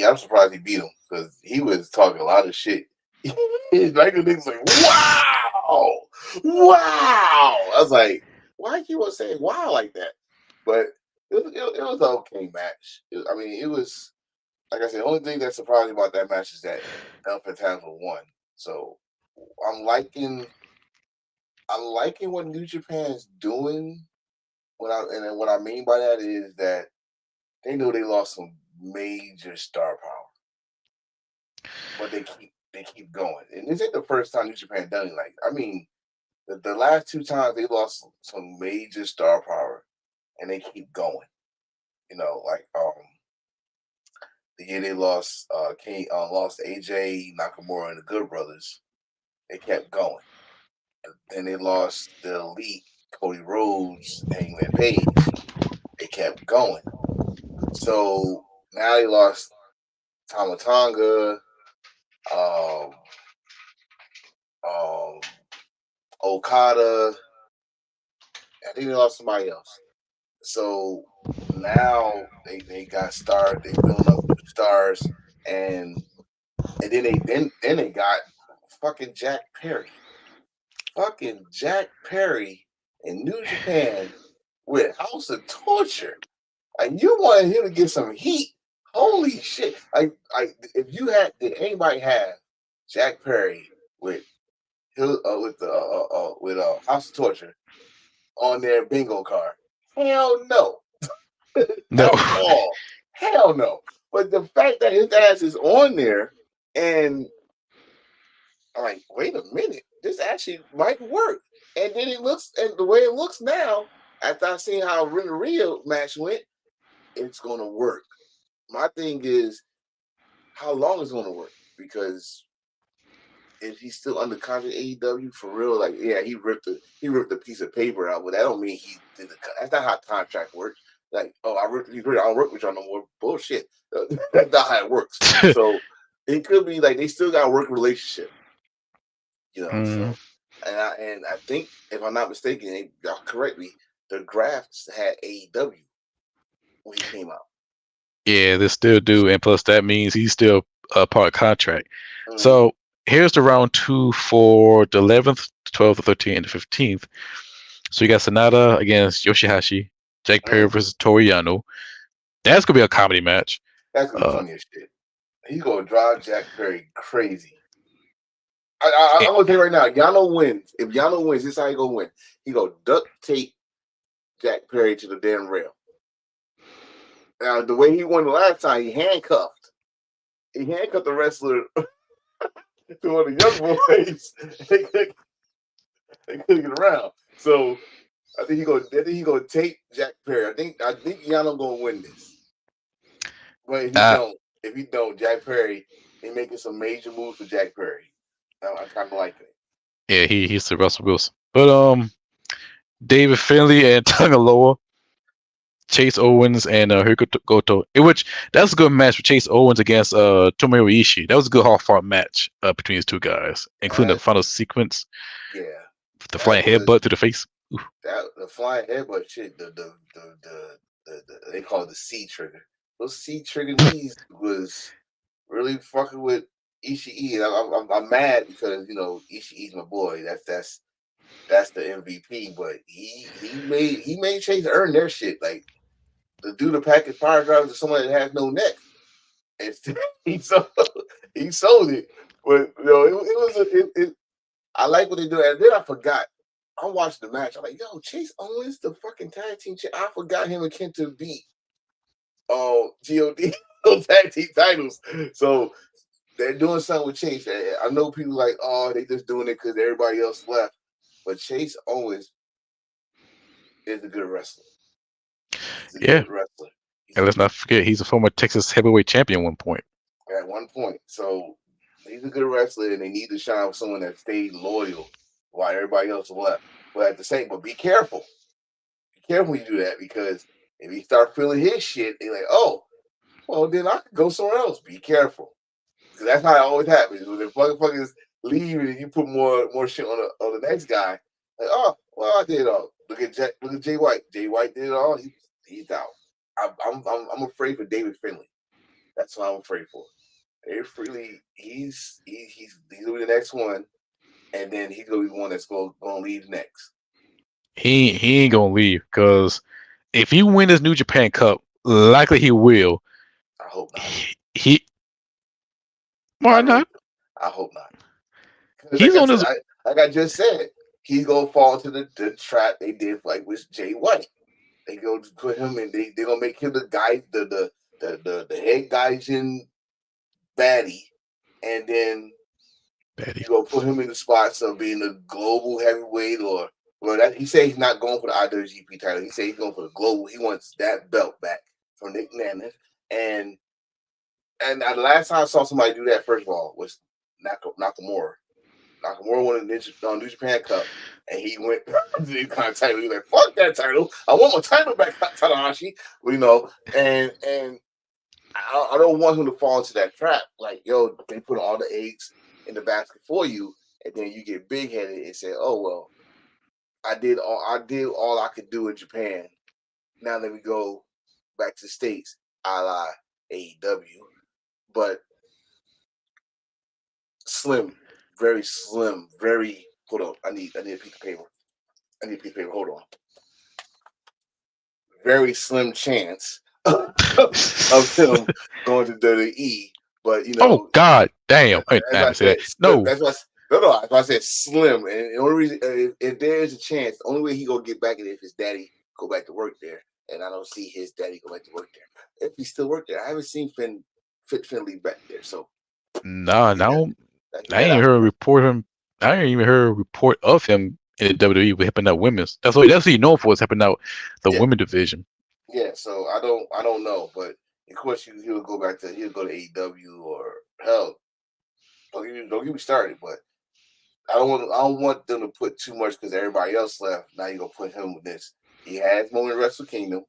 Speaker 1: I'm surprised he beat him because he was talking a lot of shit. Michael Nichols like, wow. I was like, why you want to say wow like that? But it was an okay match. It was, like I said, the only thing that surprised me about that match is that El Fantasma won. So I'm liking what New Japan is doing. What I mean by that is that they know they lost some major star power, but they keep going. And this ain't the first time New Japan done it. Like, the last two times they lost some major star power, and they keep going. Like the year they lost lost AJ Nakamura and the Good Brothers, they kept going. And then they lost the Elite, Cody Rhodes, Hangman Page. They kept going. So now they lost Tama Tonga, Okada. I think they lost somebody else. So now they got stars. They building up the stars, and then they got fucking Jack Perry. Fucking Jack Perry in New Japan with House of Torture. Like, you wanted him to get some heat. Holy shit. Did anybody have Jack Perry with House of Torture on their bingo card? Hell no.
Speaker 2: No.
Speaker 1: At all. Hell no. But the fact that his ass is on there, and I'm like, wait a minute, this actually might work. And then the way it looks now, after I seen how Rio match went, it's gonna work. My thing is, how long is it gonna work? Because if he's still under contract AEW for real, like, yeah, he ripped a piece of paper out, but that don't mean he did the. That's not how contract works. Like, oh, I don't work with y'all no more. Bullshit. That's not how it works. So it could be like they still got a working relationship. So, and I think, if I'm not mistaken, y'all correct me, the Grafts had AEW when he came out.
Speaker 2: Yeah, they still do, and plus that means he's still a part of contract. So here's the round 2 for the 11th, 12th, 13th, and the 15th. So you got Sanada against Yoshihashi, Jack Perry versus Toru Yano. That's gonna be a comedy match.
Speaker 1: That's gonna be funny as shit. He's gonna drive Jack Perry crazy. I'm gonna tell you right now, Yano wins. If Yano wins, this is how he gonna win. He gonna duct tape Jack Perry to the damn rail. Now, the way he won the last time, he handcuffed he handcuffed the wrestler to one of the young boys. They couldn't get around. So I think he gonna tape Jack Perry. I think Yano gonna win this. But if he don't, Jack Perry, they making some major moves for Jack Perry. I kind of like it.
Speaker 2: Yeah, he's the Russell Wilson. But David Finlay and Tangaloa, Chase Owens and Hiroko Goto. Which that's a good match for Chase Owens against Tomohiro Ishii. That was a good hard-fought match between these two guys, including the final sequence.
Speaker 1: Yeah.
Speaker 2: The flying headbutt to the face.
Speaker 1: The flying headbutt shit. They call it the C trigger. Those C trigger knees was really fucking with Ishii. I'm mad because Ishii's my boy. That's the MVP. But he made Chase earn their shit. Like to do the package power drive to someone that has no neck. And he sold it. But I like what they do. And then I forgot. I watched the match. I'm like, yo, Chase Owens, the fucking tag team champ. I forgot him and Kenta beat GOD tag team titles. So they're doing something with Chase. I know people like, oh, they just doing it because everybody else left. But Chase Owens is a good wrestler.
Speaker 2: Good wrestler. And let's not forget, he's a former Texas heavyweight champion at one point.
Speaker 1: At one point. So he's a good wrestler, and they need to shine with someone that stayed loyal while everybody else left. But at the same, be careful. Be careful when you do that, because if you start feeling his shit, they're like, oh, well, then I could go somewhere else. Be careful. Because that's how it always happens. When the motherfuckers leave and you put more shit on the next guy, like, oh, well, I did it all. Look at Jay White. Jay White did it all. He's out. I'm afraid for David Finlay. That's what I'm afraid for. David Finlay, he's gonna be the next one, and then he's gonna be the one that's gonna leave next.
Speaker 2: He ain't gonna leave, because if he win this New Japan Cup, likely he will.
Speaker 1: I hope not.
Speaker 2: Why not?
Speaker 1: I hope not.
Speaker 2: He's on his.
Speaker 1: Like I just said, he's gonna fall into the trap they did like with Jay White. They go to put him in. They're gonna make him the guy, the head Gaijin baddie, and then you gonna put him in the spots of being a global heavyweight, he said he's not going for the IWGP title. He said he's going for the global. He wants that belt back from Nick Nemeth. And the last time I saw somebody do that, first of all, was Nakamura. Nakamura won the New Japan Cup, and he went to the kind of title. He's like, fuck that title. I want my title back, Tanahashi. And I don't want him to fall into that trap. Like, yo, they put all the eggs in the basket for you, and then you get big headed and say, oh, well, I did all I could do in Japan. Now let me go back to the States, a la AEW. But slim, very slim, very. Hold on, I need a piece of paper. Hold on. Very slim chance of him going to WWE, but
Speaker 2: Oh God, damn! No.
Speaker 1: That's why I said slim. And the only reason, if there's a chance, the only way he gonna get back is if his daddy go back to work there, and I don't see his daddy go back to work there. If he still work there, I haven't seen Finlay back there. So
Speaker 2: no. I ain't heard a report of him. I ain't even heard a report of him in the WWE with helping out women's. That's what he's known for, is helping out the women division.
Speaker 1: Yeah, so I don't know, but of course he'll go to AEW, or hell, don't get me started. But I don't want them to put too much, because everybody else left. Now you're gonna put him with this. He has moment in Wrestle Kingdom.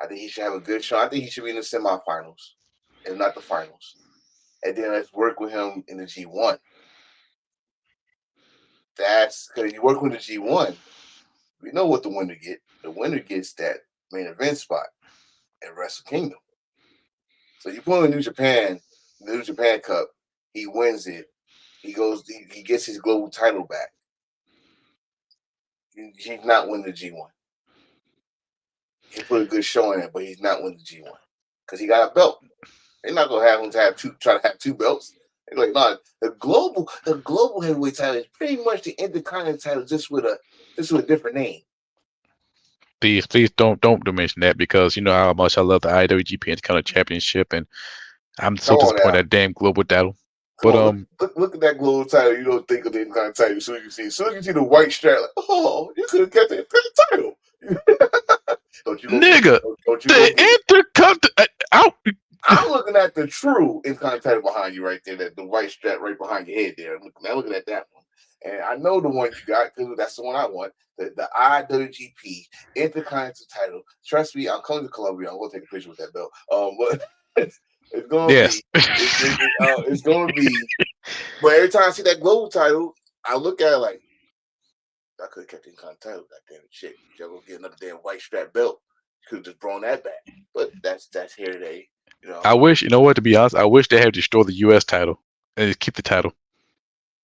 Speaker 1: I think he should have a good shot. I think he should be in the semifinals, if not the finals. And then let's work with him in the G1. That's because you work with the G1. We know what the winner get. The winner gets that main event spot at Wrestle Kingdom. So you put him in New Japan Cup. He wins it. He gets his global title back. He's not winning the G1. He put a good show in it, but he's not winning the G1 because he got a belt. They're not gonna have him try to have two belts. They're like, no, the global heavyweight title is pretty much the Intercontinental title, just with a different name.
Speaker 2: Please don't mention that, because you know how much I love the IWGP Intercontinental Championship, and I'm so
Speaker 1: Come on
Speaker 2: disappointed
Speaker 1: now.
Speaker 2: at damn global title.
Speaker 1: Come
Speaker 2: But
Speaker 1: on, look at that global title. You don't think of the Intercontinental title as soon as you see the white strap, like, oh, you could have kept the Intercontinental title. Don't you go get it?
Speaker 2: nigga,
Speaker 1: Don't you go
Speaker 2: the
Speaker 1: get it?
Speaker 2: Intercontinental out.
Speaker 1: I'm looking at the true Intercontinental title behind you right there, the white strap right behind your head there. I'm looking at that one. And I know the one you got because that's the one I want. The IWGP Intercontinental title. Trust me, I'm coming to Columbia. I'm gonna take a picture with that belt. But it's gonna
Speaker 2: Yes.
Speaker 1: be it's gonna be. But every time I see that global title, I look at it like I could have kept the Intercontinental title. God damn it, shit! You're gonna get another damn white strap belt. You could have just brought that back. But that's here today. You know.
Speaker 2: I wish, you know what, to be honest, I wish they had destroyed the US title and just keep the title.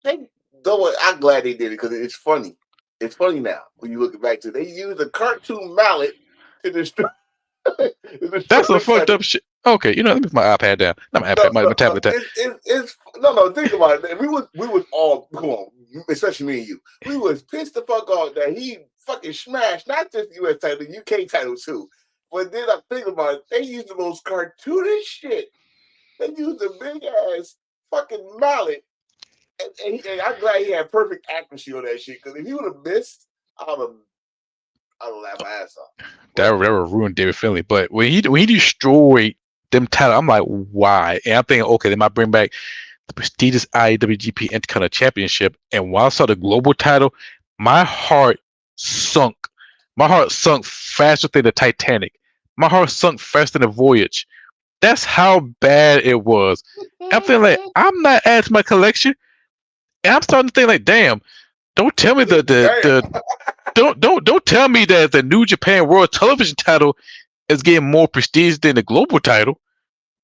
Speaker 1: They though I'm glad they did it because it's funny. It's funny now when you look back to it. They used a cartoon mallet to destroy.
Speaker 2: That's some fucked up shit. Okay, let me put my iPad down. Not my iPad, my tablet down.
Speaker 1: It's no. Think about it. We was all come on, especially me and you. We was pissed the fuck off that he fucking smashed not just the US title, the UK title too. But then I think about it, they used the most cartoonish shit. They used a big ass fucking mallet. And I'm glad he had perfect accuracy on that shit. Because if he would have missed, I'd have laughed my ass off.
Speaker 2: That would ruin David Finlay. But when he destroyed them title, I'm like, why? And I'm thinking, okay, they might bring back the prestigious IWGP Intercontinental Championship. And while I saw the global title, my heart sunk. My heart sunk faster than the Titanic. My heart sunk faster than the Voyage. That's how bad it was. I'm feeling like I'm not adding to my collection. And I'm starting to think like, damn, don't tell me don't tell me that the New Japan World Television title is getting more prestige than the global title.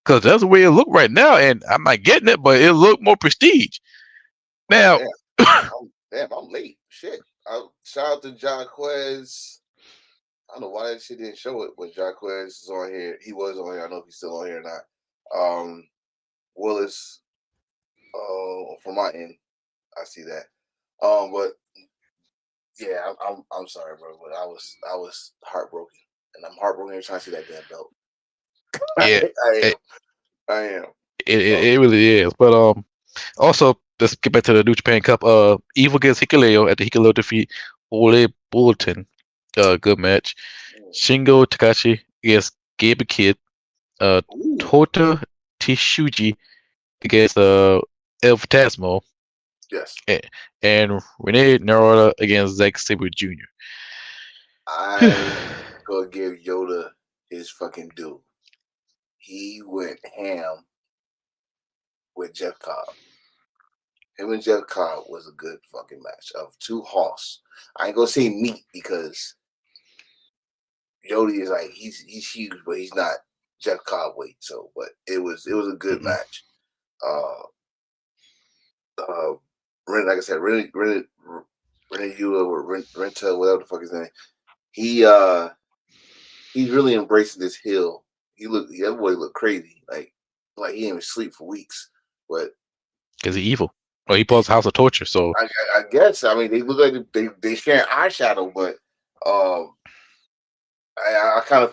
Speaker 2: Because that's the way it look right now, and I'm not getting it, but it look more prestige. Now,
Speaker 1: I'm late. Shit. Shout out to Jaquez. I don't know why that shit didn't show it, but Jaquez is on here. He was on here. I don't know if he's still on here or not. Willis, from my end, I see that. But yeah, I'm sorry, bro, but I was heartbroken, and I'm heartbroken every time I see that damn belt.
Speaker 2: yeah,
Speaker 1: I am.
Speaker 2: It really is. But also let's get back to the New Japan Cup. Evil against Hikuleo at the Hikuleo defeat Ole Bulletin. Good match. Shingo Takashi against Gabe Kid. Tota Tishuji against El Fantasmo.
Speaker 1: Yes.
Speaker 2: And Renee Narada against Zack Sabre Jr.
Speaker 1: I'm gonna give Yoda his fucking due. He went ham with Jeff Cobb. Him and Jeff Cobb was a good fucking match of two Hoss. I ain't gonna say meat because Yoda is like he's huge, but he's not Jeff Cobb weight. So, but it was a good match. Like I said, Renee Eula or Renta, whatever the fuck his name. He's really embracing this heel. That boy looked crazy. Like he didn't even sleep for weeks. But
Speaker 2: because he's evil. Well, he pulls House of Torture, so
Speaker 1: I guess. I mean, they look like they share eyeshadow, but I kind of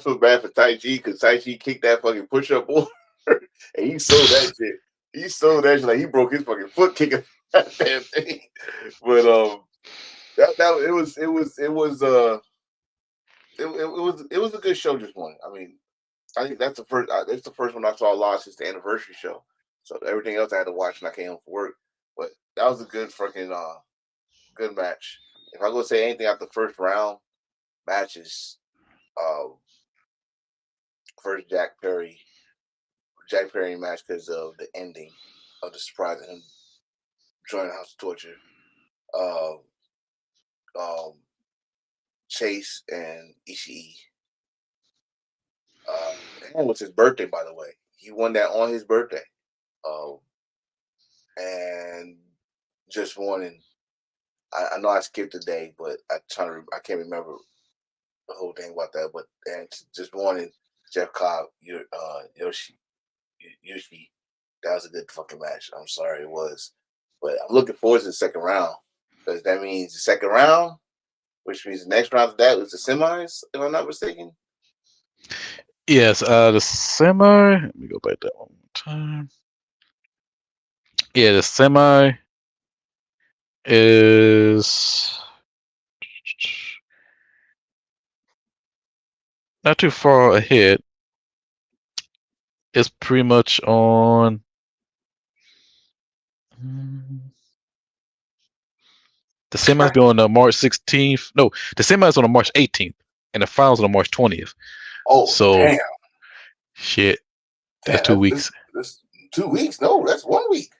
Speaker 1: feel bad for Tai Chi because Tai Chi kicked that fucking push up over, and he sold that shit. He sold that shit like he broke his fucking foot kicking that damn thing. But it was a good show this morning. I mean, I think that's the first one I saw live since the anniversary show. So everything else I had to watch and I came home from work. But that was a good fucking good match. If I go say anything after the first round matches, first Jack Perry match because of the ending of the surprise of him joining House of Torture. Chase and Ishii. And it was his birthday, by the way. He won that on his birthday. And just wanting, I know I skipped a day, but I can't remember the whole thing about that. But and just wanting Jeff Cobb, Yoshi, that was a good fucking match. I'm sorry it was, but I'm looking forward to the second round because that means the second round, which means the next round of that was the semis, if I'm not mistaken.
Speaker 2: Yes, the semi. Let me go back that one more time. Yeah, the semi is not too far ahead. It's pretty much on. The semis be on the March 16th. No, the semis on the March 18th, and the finals on the March 20th.
Speaker 1: Oh,
Speaker 2: So
Speaker 1: damn.
Speaker 2: shit, that's
Speaker 1: Damn,
Speaker 2: 2 weeks.
Speaker 1: that's 2 weeks. No, that's 1 week.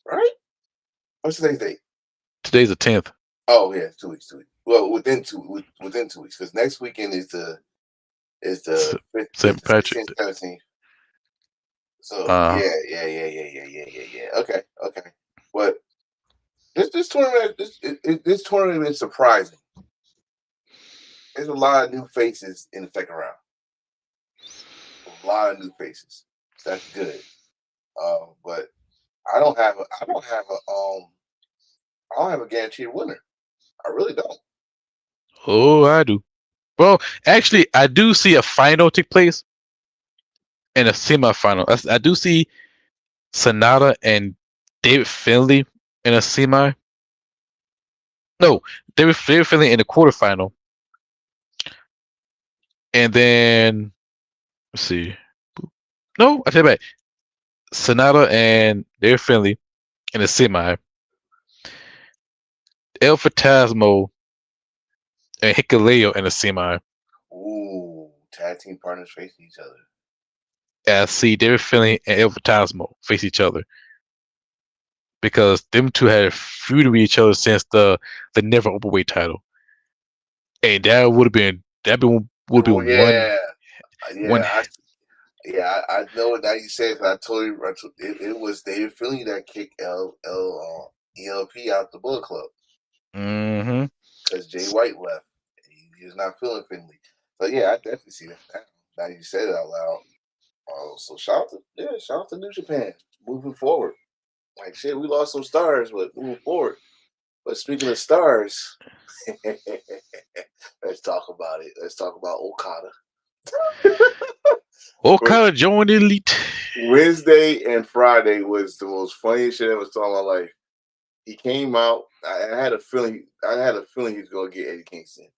Speaker 1: Right? What's today's date?
Speaker 2: Today's the 10th.
Speaker 1: Oh yeah, 2 weeks. 2 weeks. Well, within 2 weeks, because next weekend is the
Speaker 2: St. Patrick.
Speaker 1: 16th, 17th. So
Speaker 2: Uh,
Speaker 1: yeah. Okay. But this tournament this tournament is surprising. There's a lot of new faces in the second round. A lot of new faces. So that's good. But I don't have a guaranteed winner. I really don't.
Speaker 2: oh, I do. Well, actually, I do see a final take place and a semifinal. I do see Sonata and David Finley in a semi. No, David Finley in the quarterfinal, and then let's see. No, I take it back. Sonata and David Finley in the semi. El Fantasmo and Hikaleo in the semi.
Speaker 1: Ooh, tag team partners facing each other.
Speaker 2: I see David Finley and El Fantasmo face each other because them two had feuded with each other since the never openweight title, and that would have been
Speaker 1: Oh
Speaker 2: one one.
Speaker 1: I know it now. You said it, I told you it was David Finley that kicked ELP out the Bullet Club
Speaker 2: Mm-hmm.
Speaker 1: because Jay White left. He was not feeling Finley. So yeah, I definitely see that now. You said it out loud. So shout out to New Japan moving forward. Like shit, we lost some stars, but moving forward. But speaking of stars, let's talk about it. Let's talk about Okada.
Speaker 2: Okada joined the Elite.
Speaker 1: Wednesday and Friday was the most funniest shit I ever saw in my life. He came out. I had a feeling. he was gonna get Eddie Kingston,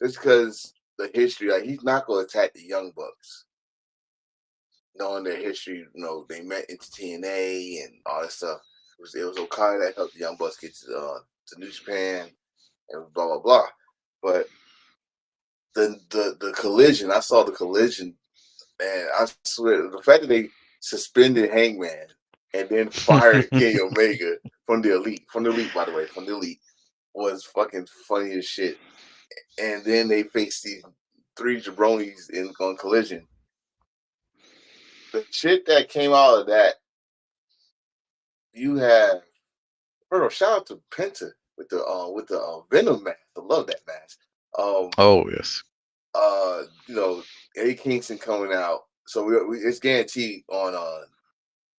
Speaker 1: just because the history. Like he's not gonna attack the Young Bucks, knowing their history. They met into TNA and all that stuff. It was Okada that helped the Young Bucks get to New Japan and blah blah blah. But the collision. I saw the collision. Man, I swear, the fact that they suspended Hangman and then fired Kenny Omega from the Elite, by the way, was fucking funny as shit. And then they faced these three jabronis on Collision. The shit that came out of that, you have, shout out to Penta with the Venom mask. I love that mask.
Speaker 2: Oh yes.
Speaker 1: Eddie Kingston coming out, so it's guaranteed on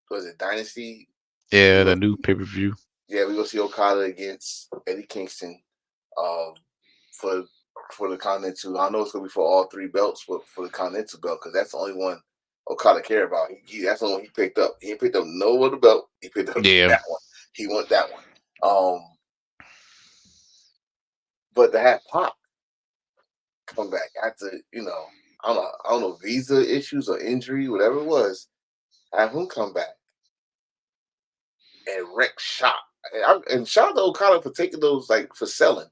Speaker 1: was it Dynasty?
Speaker 2: Yeah, the new pay-per-view.
Speaker 1: Yeah, we gonna see Okada against Eddie Kingston, for the Continental. I know it's gonna be for all three belts, but for the Continental belt, because that's the only one Okada care about. That's the only one he picked up. He ain't picked up no other belt. He picked up that one. He want that one. But to have Pop come back after I don't know visa issues or injury, whatever it was, have him come back and wreck shop. And shout out to Okada for taking those for selling.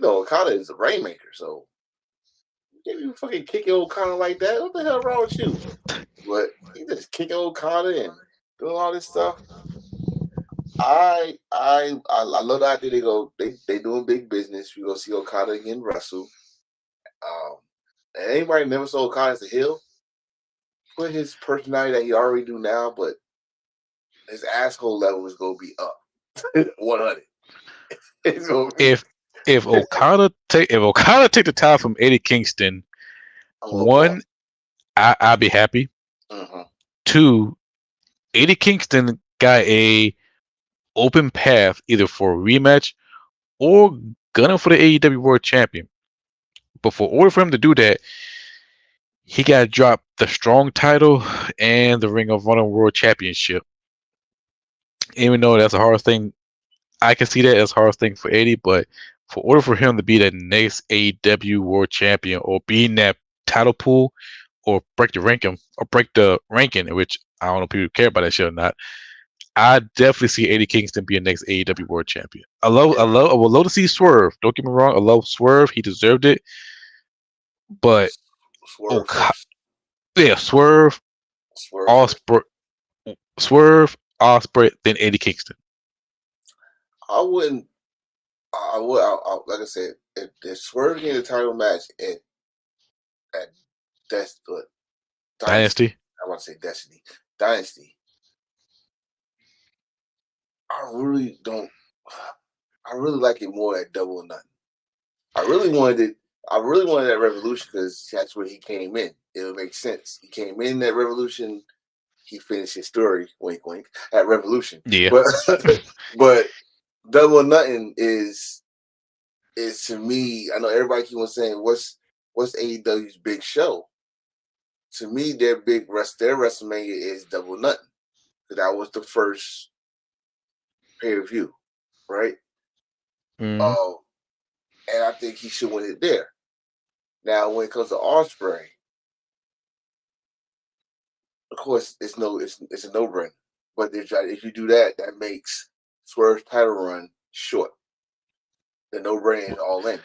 Speaker 1: Okada is a rainmaker, so you fucking kicking Okada like that. What the hell wrong with you? But he just kicking Okada and doing all this stuff. I love the idea. They doing big business. We gonna see Okada again wrestle. And anybody never saw Okada as a heel, put his personality that he already do now, but his asshole level is gonna be up 100.
Speaker 2: If Okada take the title from Eddie Kingston, one, I'll be happy.
Speaker 1: Mm-hmm.
Speaker 2: 2, Eddie Kingston got a open path either for a rematch or gunning for the AEW World Champion. But for order for him to do that, he got dropped the Strong title and the Ring of Honor World Championship. Even though that's a hard thing, I can see that as a hard thing for Eddie, but for order for him to be the next AEW World Champion or be in that title pool or break the ranking, which I don't know if people care about that shit or not. I definitely see Eddie Kingston being next AEW World Champion. I would love to see Swerve. Don't get me wrong, I love Swerve. He deserved it. But
Speaker 1: Swerve first.
Speaker 2: yeah, Swerve, Ospreay, then Eddie Kingston.
Speaker 1: I wouldn't. I would. Like I said, if Swerve getting the title match at that's what
Speaker 2: Dynasty.
Speaker 1: I want to say Dynasty. I really don't. I really like it more at Double or Nothing. I really wanted that Revolution because that's where he came in. It would make sense. He came in that Revolution. He finished his story, wink, wink, at Revolution.
Speaker 2: Yeah.
Speaker 1: But Double or Nothing is to me. I know everybody keeps on saying what's AEW's big show. To me, their WrestleMania is Double or Nothing because that was the first pay-per-view, right?
Speaker 2: Mm-hmm.
Speaker 1: And I think he should win it there. Now, when it comes to Ospreay, of course, it's a no-brainer. But if you do that, that makes Swerve's title run short. The no-brainer is all in.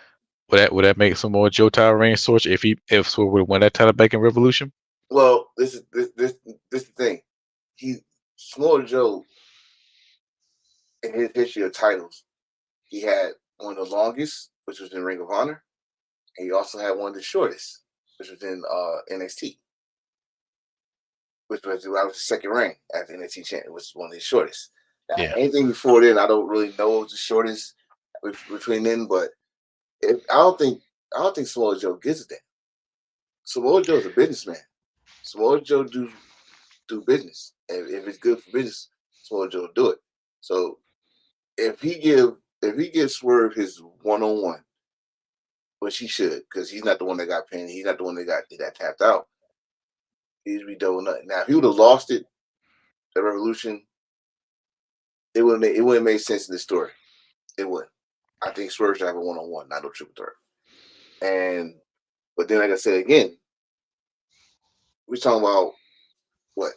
Speaker 2: Would that make some more Joe title reign sorts if Swerve would win that title back in Revolution?
Speaker 1: Well, this is the thing. Samoa Joe in his history of titles, he had one of the longest, which was in Ring of Honor, and he also had one of the shortest, which was in NXT, which was the second reign as the NXT champion, which was one of his shortest. Now, anything before then, I don't really know what was the shortest between then, but I don't think Samoa Joe gives a damn. Samoa Joe's a businessman. Samoa Joe do business, and if it's good for business, Samoa Joe will do it. So if he gives Swerve his one-on-one, which he should, because he's not the one that got pinned, he's not the one that got tapped out. He'd be Double Nothing. Now, if he would have lost it, the Revolution, it wouldn't have made sense in the story. It wouldn't. I think Swerve should have a one-on-one, not no triple threat. But then, like I said again, we're talking about what,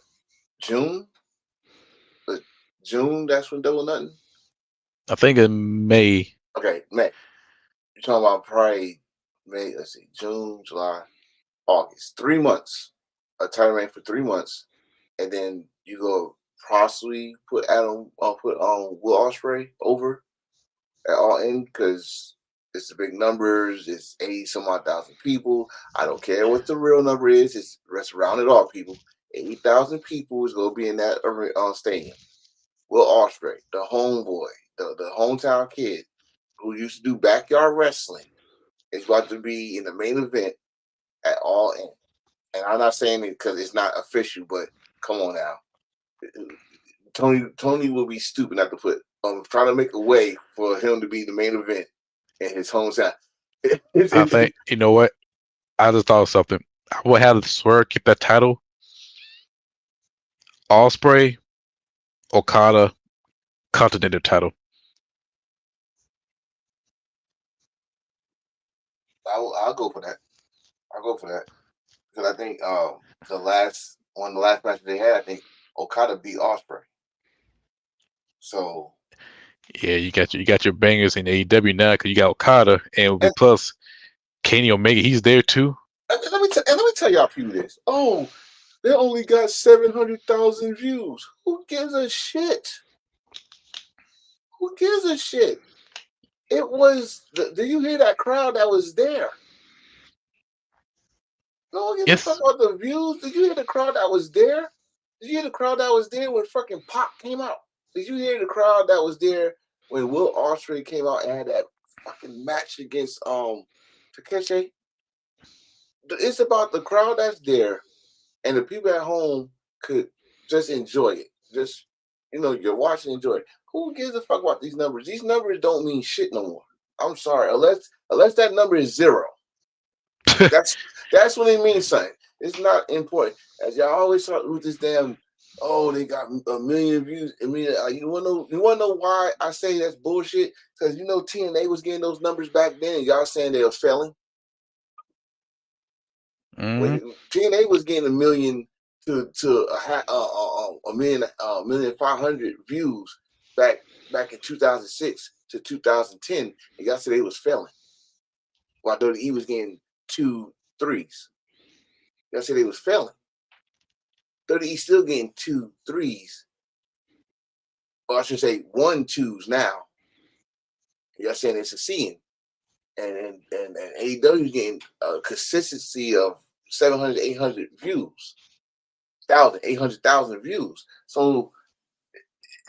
Speaker 1: June? June, that's when Double Nothing?
Speaker 2: I think in May.
Speaker 1: Okay, May. You're talking about probably May, let's see, June, July, August. 3 months. A title reign for 3 months. And then you go possibly put Will Ospreay over at All In because it's the big numbers. It's 80-some-odd thousand people. I don't care what the real number is. It's rounded off, people. 80,000 people is going to be in that stadium. Will Ospreay, the homeboy, the hometown kid who used to do backyard wrestling, is about to be in the main event at All In. And I'm not saying it because it's not official, but come on now. Tony will be stupid not to put trying to make a way for him to be the main event in his hometown.
Speaker 2: I think, you know what? I just thought of something. I would have Swerve keep that title. Ospreay, Okada, Continental title.
Speaker 1: I'll go for that. Because I think the last match they had, I think Okada beat Ospreay. So
Speaker 2: yeah, you got your bangers in AEW now because you got Okada and plus Kenny Omega, he's there too.
Speaker 1: Let me tell y'all people this. Oh, they only got 700,000 views. Who gives a shit? Who gives a shit? It was. Do you hear that crowd that was there? No one gives a fuck about the views. Did you hear the crowd that was there? Did you hear the crowd that was there when fucking Pac came out? Did you hear the crowd that was there when Will Ospreay came out and had that fucking match against Takeshi? It's about the crowd that's there, and the people at home could just enjoy it. Just you're watching, enjoy it. Who gives a fuck about these numbers? These numbers don't mean shit no more. I'm sorry, unless that number is 0. That's when it means something. It's not important. As y'all always talk with this damn. Oh, they got a million views. I mean, you wanna know why I say that's bullshit? Because TNA was getting those numbers back then, and y'all saying they was failing. When TNA was getting 1 million to a million 500 views back in 2006 to 2010, and y'all said they was failing. While WWE was getting 2 3s. Y'all said they was failing. WWE still getting 2 3s. Or I should say 1 2s now. Y'all saying it's succeeding. And AEW is getting a consistency of 700, 800 views. 800,000 views. So,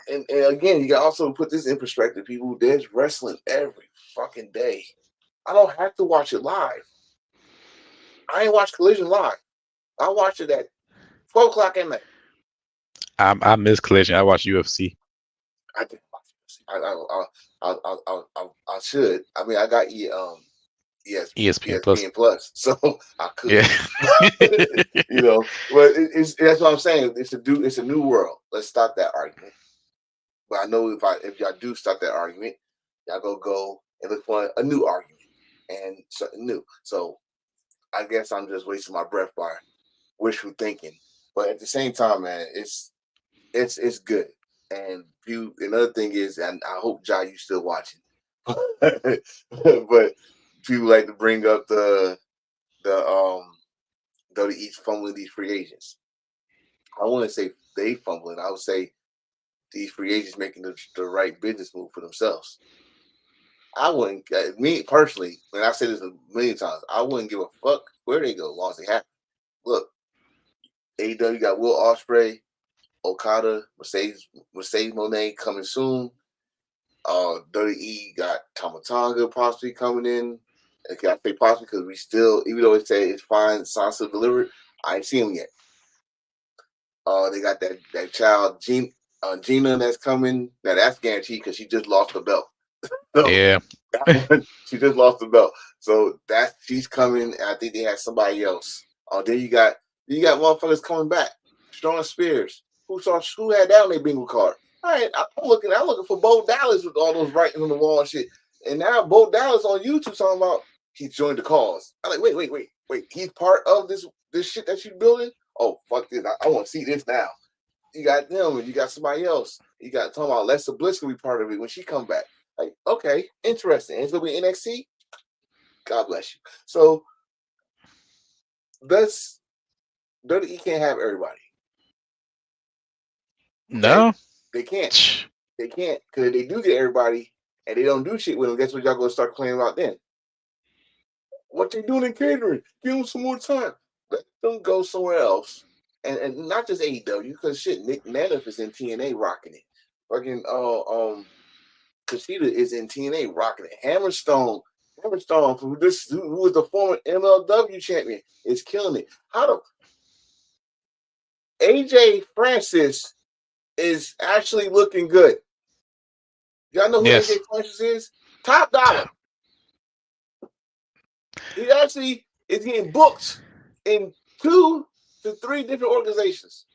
Speaker 1: and again, you got to also put this in perspective, people. There's wrestling every fucking day. I don't have to watch it live. I ain't watch Collision live. I watch it at 12 o'clock at night.
Speaker 2: I miss Collision. I watch UFC.
Speaker 1: I did watch UFC. I should. I mean, I got ESPN Plus, so I could.
Speaker 2: Yeah.
Speaker 1: But that's what I'm saying. It's a new world. Let's stop that argument. But I know if y'all do stop that argument, y'all go and look for a new argument and something new. So I guess I'm just wasting my breath by wishful thinking. But at the same time, man, it's good. And another thing is, and I hope Jai, you still watching. But people like to bring up the WWE fumbling these free agents. I wouldn't say they fumbling. I would say these free agents making the right business move for themselves. I wouldn't, me personally, and I've said this a million times, I wouldn't give a fuck where they go as long as they happen. Look, AEW got Will Ospreay, Okada, Mercedes Moné coming soon. WWE got Tama Tonga possibly coming in. Okay, I say possibly because we still, even though they say it's fine, Sansa delivered, I ain't seen him yet. They got that child Gina that's coming. Now that's guaranteed because she just lost the belt. So,
Speaker 2: yeah,
Speaker 1: she just lost the belt. So she's coming. And I think they had somebody else. Then you got motherfuckers coming back. Shawn Spears. Who had that on their bingo card? All right, I'm looking for Bo Dallas with all those writings on the wall and shit. And now Bo Dallas on YouTube talking about he joined the cause. I'm like, wait. He's part of this shit that you're building? Oh, fuck this. I want to see this now. You got them and you got somebody else. You got talking about Alexa Bliss will be part of it when she come back. Like, okay, interesting. It's gonna be NXT. God bless you. So WWE can't have everybody. Okay?
Speaker 2: No,
Speaker 1: they can't. They can't, because if they do get everybody and they don't do shit with them, guess what y'all gonna start complaining about then? What they doing in catering? Give them some more time. Let them go somewhere else. And not just AEW, because shit, Nick Nanoff is in TNA rocking it. Fucking Kushida is in TNA rocking it. Hammerstone, who was the former MLW champion, is killing it. How the AJ Francis is actually looking good. Y'all know who AJ Francis is? Top dollar. He actually is getting booked in 2 to 3 different organizations.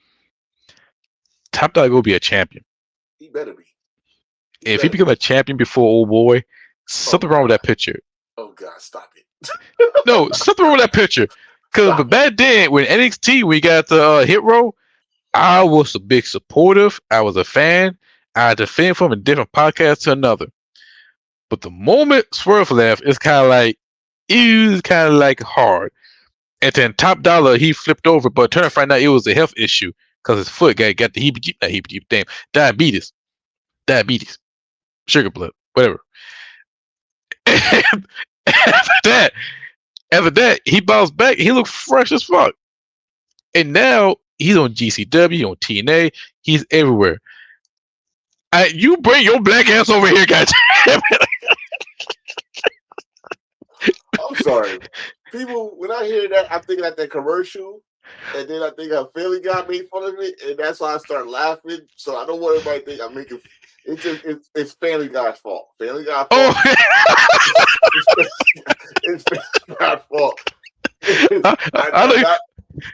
Speaker 2: Top Dog will be a champion.
Speaker 1: He better be.
Speaker 2: If he become a champion before old boy, something wrong with that picture.
Speaker 1: Oh God, stop it.
Speaker 2: No, something wrong with that picture. Because back then, when NXT, we got the hit row, I was a big supportive. I was a fan. I defended from a different podcast to another. But the moment Swerve left, it's kind of like, hard. And then Top Dollar, he flipped over, but turned to find out it was a health issue because his foot got the diabetes, sugar blood, whatever. And after that, he bounced back. He looked fresh as fuck. And now he's on GCW, on TNA. He's everywhere. You bring your black ass over here, guys.
Speaker 1: I'm sorry. People, when I hear that, I'm thinking of that commercial, and then I think Family Guy made fun of it, and that's why I start laughing. So I don't want everybody to think I'm making. It's Family Guy's fault. Family Guy's fault.
Speaker 2: Oh.
Speaker 1: It's Family Guy's fault.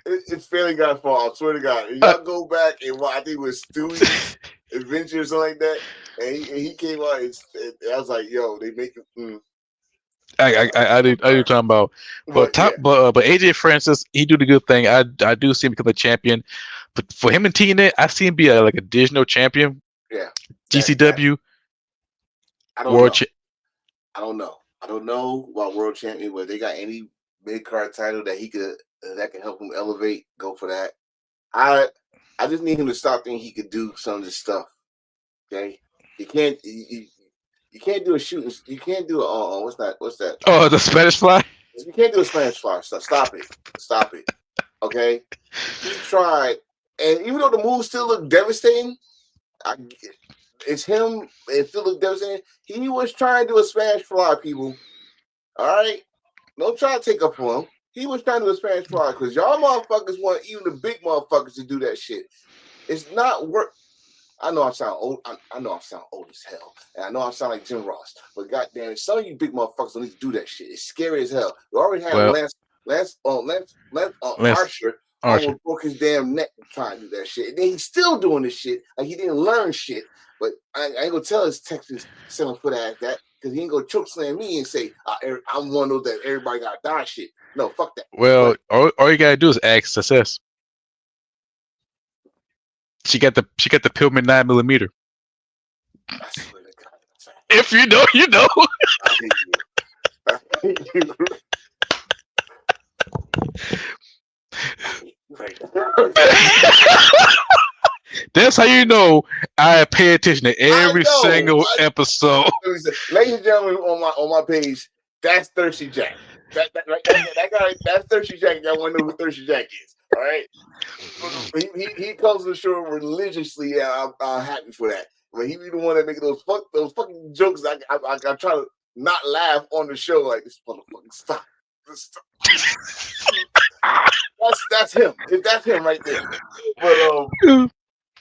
Speaker 1: It's Family Guy's fault. I swear to God. If y'all go back and I think it was Stewie's Adventure or something like that, and he came out. I was like, yo, they make it.
Speaker 2: I do talking about, but
Speaker 1: But yeah,
Speaker 2: but AJ Francis, he do the good thing. I do see him become a champion, but for him and TNA, I see him be like a divisional champion.
Speaker 1: yeah.
Speaker 2: GCW.
Speaker 1: I don't know. I don't know about world champion, but they got any mid card title that that can help him elevate. Go for that. I just need him to stop thinking he could do some of this stuff. Okay, you can't do a shooting. You can't do a what's that?
Speaker 2: Oh, the Spanish Fly.
Speaker 1: You can't do a Spanish Fly. Stop it. Okay, he tried, and even though the moves still look devastating, it's him. It still look devastating. He was trying to do a Spanish Fly, people. All right, don't try to take up for him. He was trying to do a Spanish Fly because y'all motherfuckers want even the big motherfuckers to do that shit. It's not work. I know I sound old. I know I sound old as hell, and I know I sound like Jim Ross. But goddamn it, some of you big motherfuckers don't need to do that shit. It's scary as hell. We already had Lance Archer. Almost broke his damn neck trying to do that shit. And then he's still doing this shit. Like he didn't learn shit. But I ain't gonna tell his Texas 7-foot ass that because he ain't gonna choke slam me and say I'm one of those that everybody gotta die shit. No, fuck that.
Speaker 2: Well, all you gotta do is ask Success. She got the Pillman 9mm. If you know, you know.
Speaker 1: I hate you.
Speaker 2: That's how you know I pay attention to every single episode.
Speaker 1: Ladies and gentlemen, on my page, that's Thirsty Jack. That guy, that's Thirsty Jack. Y'all want to know who Thirsty Jack is? All right. He comes to the show religiously, and I'm happy for that. But he be the one that make those fucking jokes. I try to not laugh on the show like this motherfucking stop. That's him. That's him right there.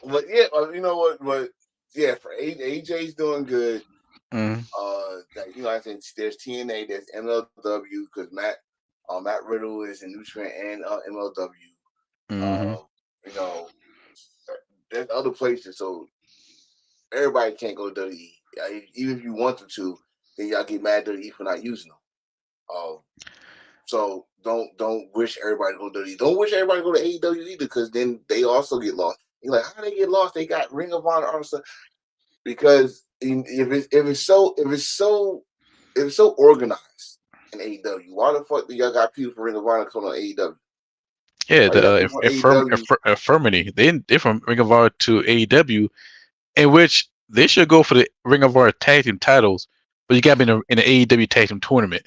Speaker 1: But yeah, you know what? But yeah, for AJ's doing good. I think there's TNA, there's MLW because Matt Riddle is a nutrient and MLW. There's other places, so everybody can't go to WWE. Even if you wanted to, then y'all get mad at WWE for not using them. So don't wish everybody to go to WWE. Don't wish everybody to go to AEW either, because then they also get lost. You're like, how do they get lost? They got Ring of Honor on stuff. Because if it's so organized in AEW, why the fuck do y'all got people from Ring of Honor coming on AEW?
Speaker 2: Yeah, the Infirmity. They're from Ring of Honor to AEW, in which they should go for the Ring of Honor tag team titles, but you got to be in the AEW tag team tournament.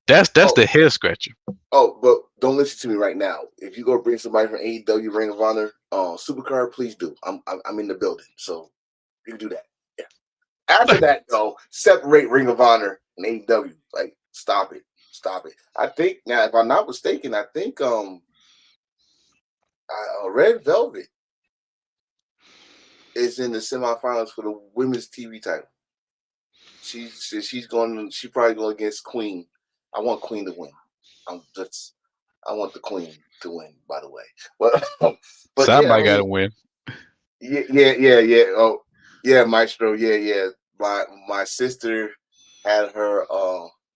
Speaker 2: That's the head scratcher.
Speaker 1: Oh, but don't listen to me right now. If you go bring somebody from AEW Ring of Honor, Supercard, please do. I'm in the building, so you can do that. Yeah. After that, though, separate Ring of Honor and AEW. Like, stop it. I think now, if I'm not mistaken, I think Red Velvet is in the semifinals for the women's TV title. She's probably going against Queen. I want Queen to win. I want the Queen to win, by the way. But
Speaker 2: somebody got to win.
Speaker 1: Yeah. Oh, yeah, Maestro. Yeah. My sister had her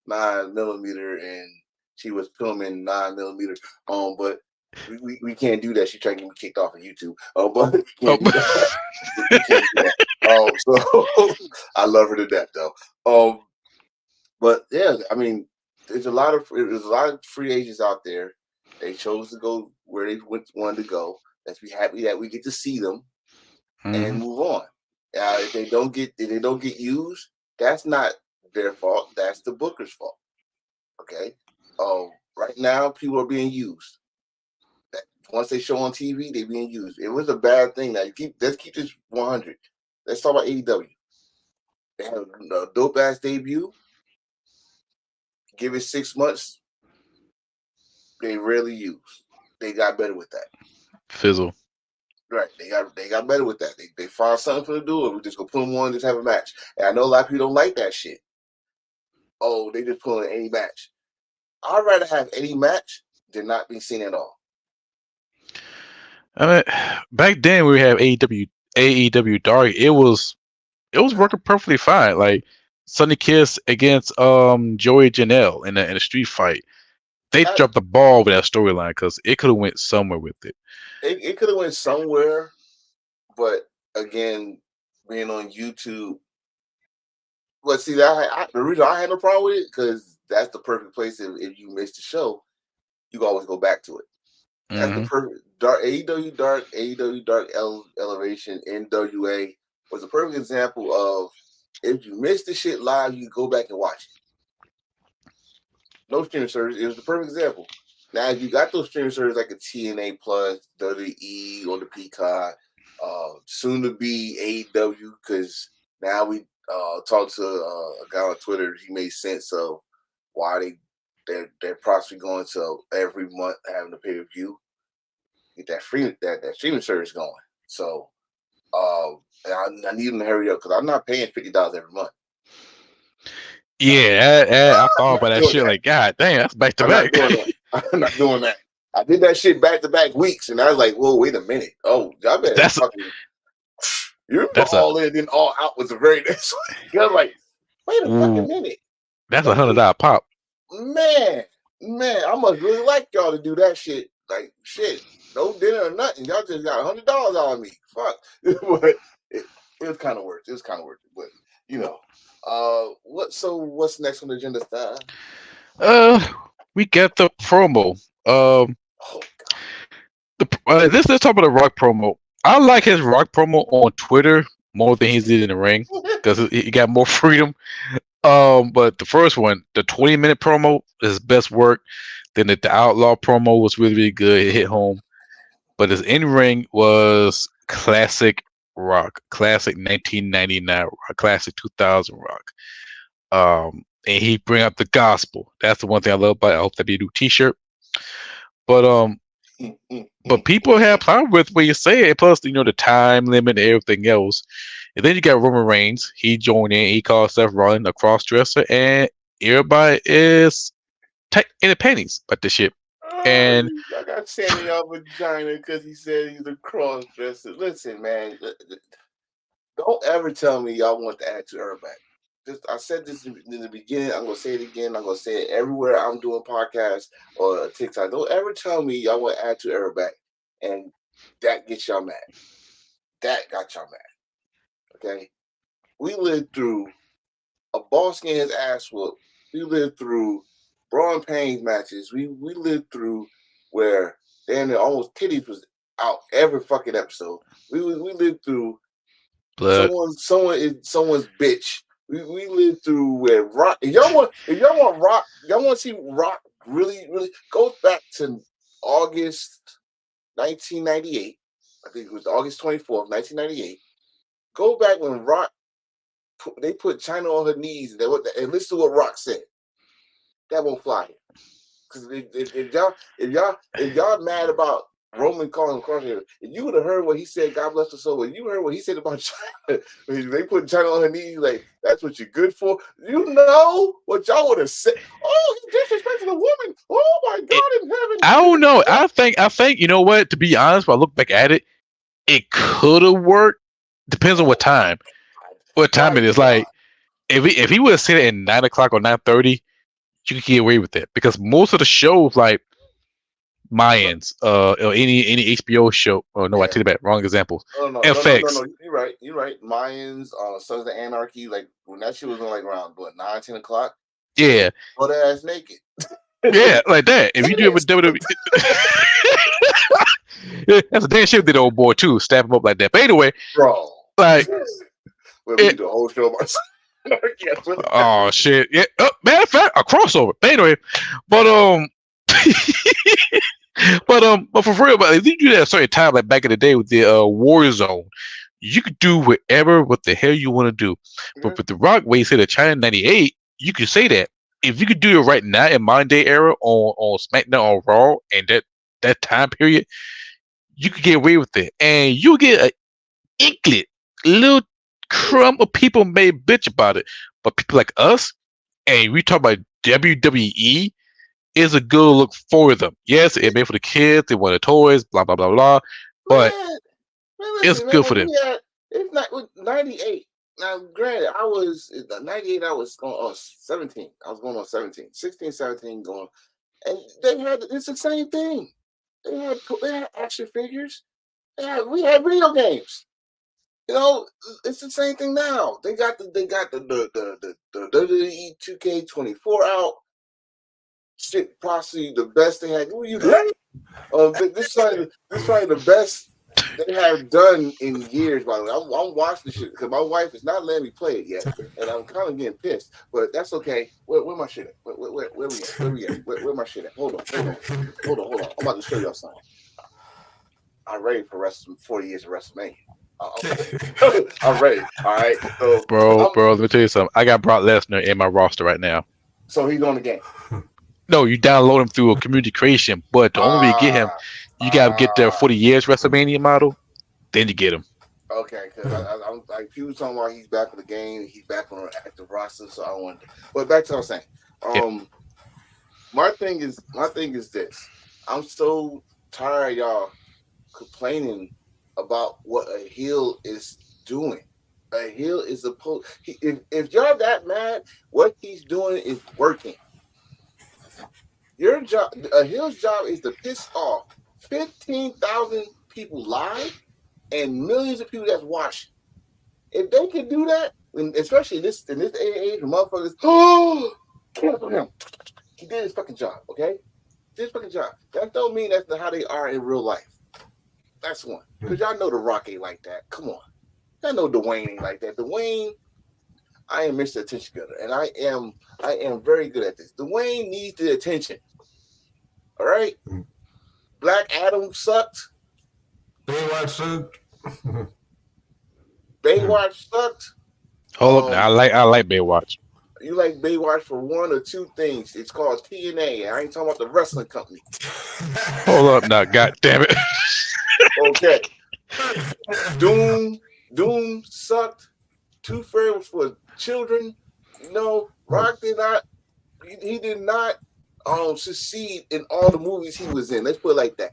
Speaker 1: 9mm, and she was filming 9mm. But we can't do that. She tried to get me kicked off of YouTube. But we can't do that. We can't do that. So I love her to death, though. But yeah, I mean, there's a lot of free agents out there. They chose to go where they wanted to go. Let's be happy that we get to see them and move on. If they don't get used, that's not their fault. That's the booker's fault. Okay. Right now, people are being used. Once they show on TV, they're being used. It was a bad thing. Now let's keep this 100. Let's talk about AEW. They have a dope ass debut. Give it 6 months. They rarely use. They got better with that.
Speaker 2: Fizzle.
Speaker 1: Right. They got better with that. They find something for to do, or we just go put them on and just have a match. And I know a lot of people don't like that shit. Oh, they just put on any match. I'd rather have any match than not be seen at all.
Speaker 2: I mean, back then we had AEW Dark. It was working perfectly fine. Like Sunny Kiss against Joey Janelle in a street fight. They
Speaker 1: I,
Speaker 2: dropped the ball with that storyline because it could have went somewhere with it.
Speaker 1: it could have went somewhere, but again, being on YouTube. But see, the reason I had no problem with it because that's the perfect place. If you miss the show, you can always go back to it. That's the perfect AEW Dark Elevation NWA was a perfect example of if you miss the shit live, you go back and watch it. No streaming service. It was the perfect example. Now, if you got those streaming services like a TNA Plus, WWE on the Peacock, soon to be AEW, because now we talked to a guy on Twitter. He made sense of why they're possibly going to every month having a pay per view. Get that streaming service going. So I need them to hurry up because I'm not paying $50 every month.
Speaker 2: Yeah, I thought about that shit. Like, God damn, that's back to back.
Speaker 1: I'm not doing that. I did that shit back to back weeks, and I was like, "Whoa, wait a minute! Oh, y'all better fucking." You remember All In, then All Out was the very next one. I was like, "Wait a fucking minute!"
Speaker 2: That's $100 pop.
Speaker 1: Man, I must really like y'all to do that shit. Like, shit, no dinner or nothing. Y'all just got $100 on me. Fuck, but it was kind of worth. It was kind of worth it, but you know. What's next on the agenda, Star?
Speaker 2: We get the promo. Let's talk about the Rock promo. I like his Rock promo on Twitter more than he did in the ring because he got more freedom. But the first one, the 20-minute promo, is his best work. Then the Outlaw promo was really, really good. It hit home. But his in-ring was classic Rock, classic 1999 Rock, classic 2000 Rock. And he bring up the gospel. That's the one thing I love about it. I hope that be a new T-shirt. But people have problem with what you say. Plus, the time limit and everything else. And then you got Roman Reigns. He joined in. He called Seth Rollins a cross-dresser, and everybody is in the panties about this shit. And
Speaker 1: I got Sammy out vagina because he said he's a cross-dresser. Listen, man, don't ever tell me y'all want the Attitude Era back. I said this in the beginning. I'm gonna say it again. I'm gonna say it everywhere I'm doing podcasts or TikTok. Don't ever tell me y'all want Attitude Era back, and that gets y'all mad. That got y'all mad. Okay, we lived through a boss getting his ass whooped. We lived through Braun Payne's matches. We lived through where then almost titties was out every fucking episode. We lived through
Speaker 2: blood.
Speaker 1: someone's bitch. We lived through where Rock. If y'all want Rock, y'all want to see Rock really goes back to August 1998. I think it was August 24th, 1998. Go back when Rock they put China on her knees and listen to what Rock said. That won't fly here. Because if y'all mad about Roman calling him crosshair, if you would have heard what he said, God bless her soul, if you heard what he said about China, they put China on her knees, like, that's what you're good for. You know what y'all would have said? Oh, he disrespected a woman. Oh my God in heaven.
Speaker 2: I don't know. I think you know what? To be honest, when I look back at it, it could have worked. Depends on what time. What time it is. Like, if he would have said it at 9 o'clock or 9:30, you could get away with it because most of the shows, like Mayans, or any HBO show. Oh no, I take it back. Wrong example.
Speaker 1: No,
Speaker 2: FX.
Speaker 1: No, you're right. Mayans, Sons of Anarchy, like when that shit was on like around 9, 10 o'clock.
Speaker 2: Yeah.
Speaker 1: Butt ass naked.
Speaker 2: Yeah, like that. If you do it with WWE, that's a damn shit with the old boy too. Stab him up like that. But anyway,
Speaker 1: bro,
Speaker 2: like
Speaker 1: we do the whole show about.
Speaker 2: Oh shit! Yeah, matter of fact, a crossover. But anyway, but for real, but if you do that at a certain time, like back in the day with the Warzone, you could do whatever what the hell you want to do. Mm-hmm. But with the Rock, where you say the China '98, you could say that. If you could do it right now in modern day era on SmackDown or Raw and that time period, you could get away with it, and you get an inklet, little crumb of people may bitch about it, but people like us, and we talk about WWE, is a good look for them. Yes, it made for the kids, they want the toys, blah blah blah blah. But
Speaker 1: Man,
Speaker 2: it's
Speaker 1: listen, man.
Speaker 2: good for them.
Speaker 1: It's not with 98. Now, granted, I was 98. I was going on 17. I was going on 17, 16, 17 going, and it's the same thing. They had action figures. We had video games. You know, it's the same thing now. They got the WWE 2K24 out. Shit, possibly the best they had. What are you doing? This is probably the best they have done in years. By the way, I'm watching this shit because my wife is not letting me play it yet, and I'm kind of getting pissed. But that's okay. Where my shit at? Where we at? Where my shit at? Hold on. I'm about to show y'all something. I'm ready for 40 years of WrestleMania. I'm ready. All right. So,
Speaker 2: Bro, let me tell you something. I got Brock Lesnar in my roster right now.
Speaker 1: So he's on the game.
Speaker 2: No, you download him through a community creation, but the only way you get him, you gotta get the 40 years WrestleMania model, then you get him.
Speaker 1: Okay, because I'm like you were talking about he's back in the game, he's back on an active roster, so I wanted. But back to what I was saying. My thing is this. I'm so tired of y'all complaining about what a heel is doing. A heel is supposed. If y'all that mad, what he's doing is working. Your job, a heel's job, is to piss off 15,000 people live and millions of people that's watching. If they can do that, and especially in this age, motherfuckers, cancel him. He did his fucking job, okay? Did his fucking job. That don't mean that's how they are in real life. That's one. Because y'all know The Rock ain't like that. Come on. Y'all know Dwayne ain't like that. Dwayne, I am Mr. Attention Getter, and I am very good at this. Dwayne needs the attention. All right? Black Adam sucked.
Speaker 3: Baywatch sucked.
Speaker 1: Baywatch sucked.
Speaker 2: Hold up, now I like Baywatch.
Speaker 1: You like Baywatch for one or two things. It's called TNA. I ain't talking about the wrestling company.
Speaker 2: Hold up now, god damn it.
Speaker 1: Okay. Doom sucked. Too Fair was for children. You know, Rock did not. He did not succeed in all the movies he was in. Let's put it like that.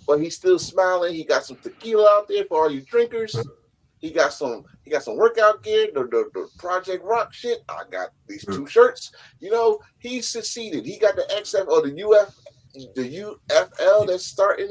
Speaker 1: But he's still smiling. He got some tequila out there for all you drinkers. He got some workout gear, the Project Rock shit. I got these two shirts. You know, he succeeded. He got the XF or the UFL that's starting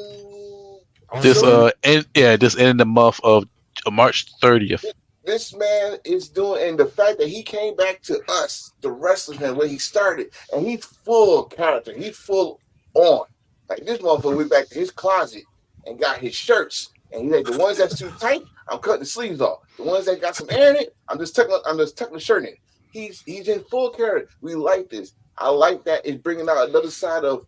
Speaker 2: this end the month of March 30th.
Speaker 1: This man is doing, and the fact that he came back to us, the wrestling fan, where he started, and he's full of character. He's full on. Like this motherfucker went back to his closet and got his shirts. And he's like, the ones that's too tight, I'm cutting the sleeves off. The ones that got some air in it, I'm just tucking the shirt in. He's in full character. We like this. I like that. It's bringing out another side of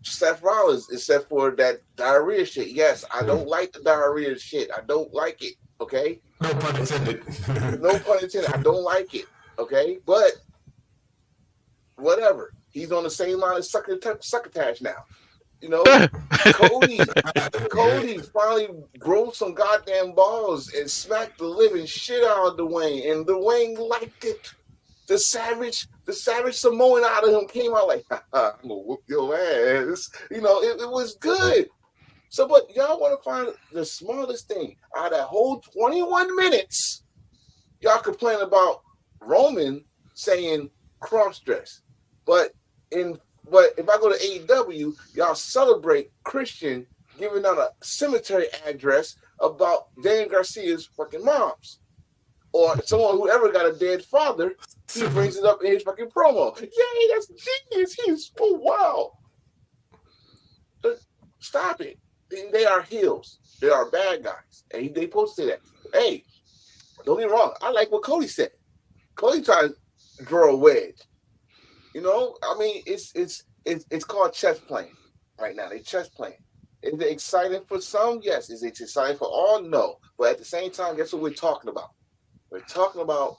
Speaker 1: Seth Rollins, except for that diarrhea shit. Yes, I don't like the diarrhea shit. I don't like it. Okay.
Speaker 3: No pun intended.
Speaker 1: No pun intended. I don't like it. Okay, but whatever. He's on the same line as Succotash now. You know, Cody finally grew some goddamn balls and smacked the living shit out of Dwayne, and Dwayne liked it. The savage Samoan out of him came out like, I'm gonna whoop your ass. You know, it was good. So, but y'all want to find the smallest thing out of that whole 21 minutes. Y'all complain about Roman saying cross dress, but if I go to AEW, y'all celebrate Christian giving out a cemetery address about Dan Garcia's fucking moms. Or someone who ever got a dead father, he brings it up in his fucking promo. Yay, that's genius. He's wow. Stop it. They are heels. They are bad guys. And they posted that. Hey, don't get me wrong. I like what Cody said. Cody tried to draw a wedge. You know, I mean, it's called chess playing right now. They chess playing. Is it exciting for some? Yes. Is it exciting for all? No. But at the same time, guess what we're talking about? We're talking about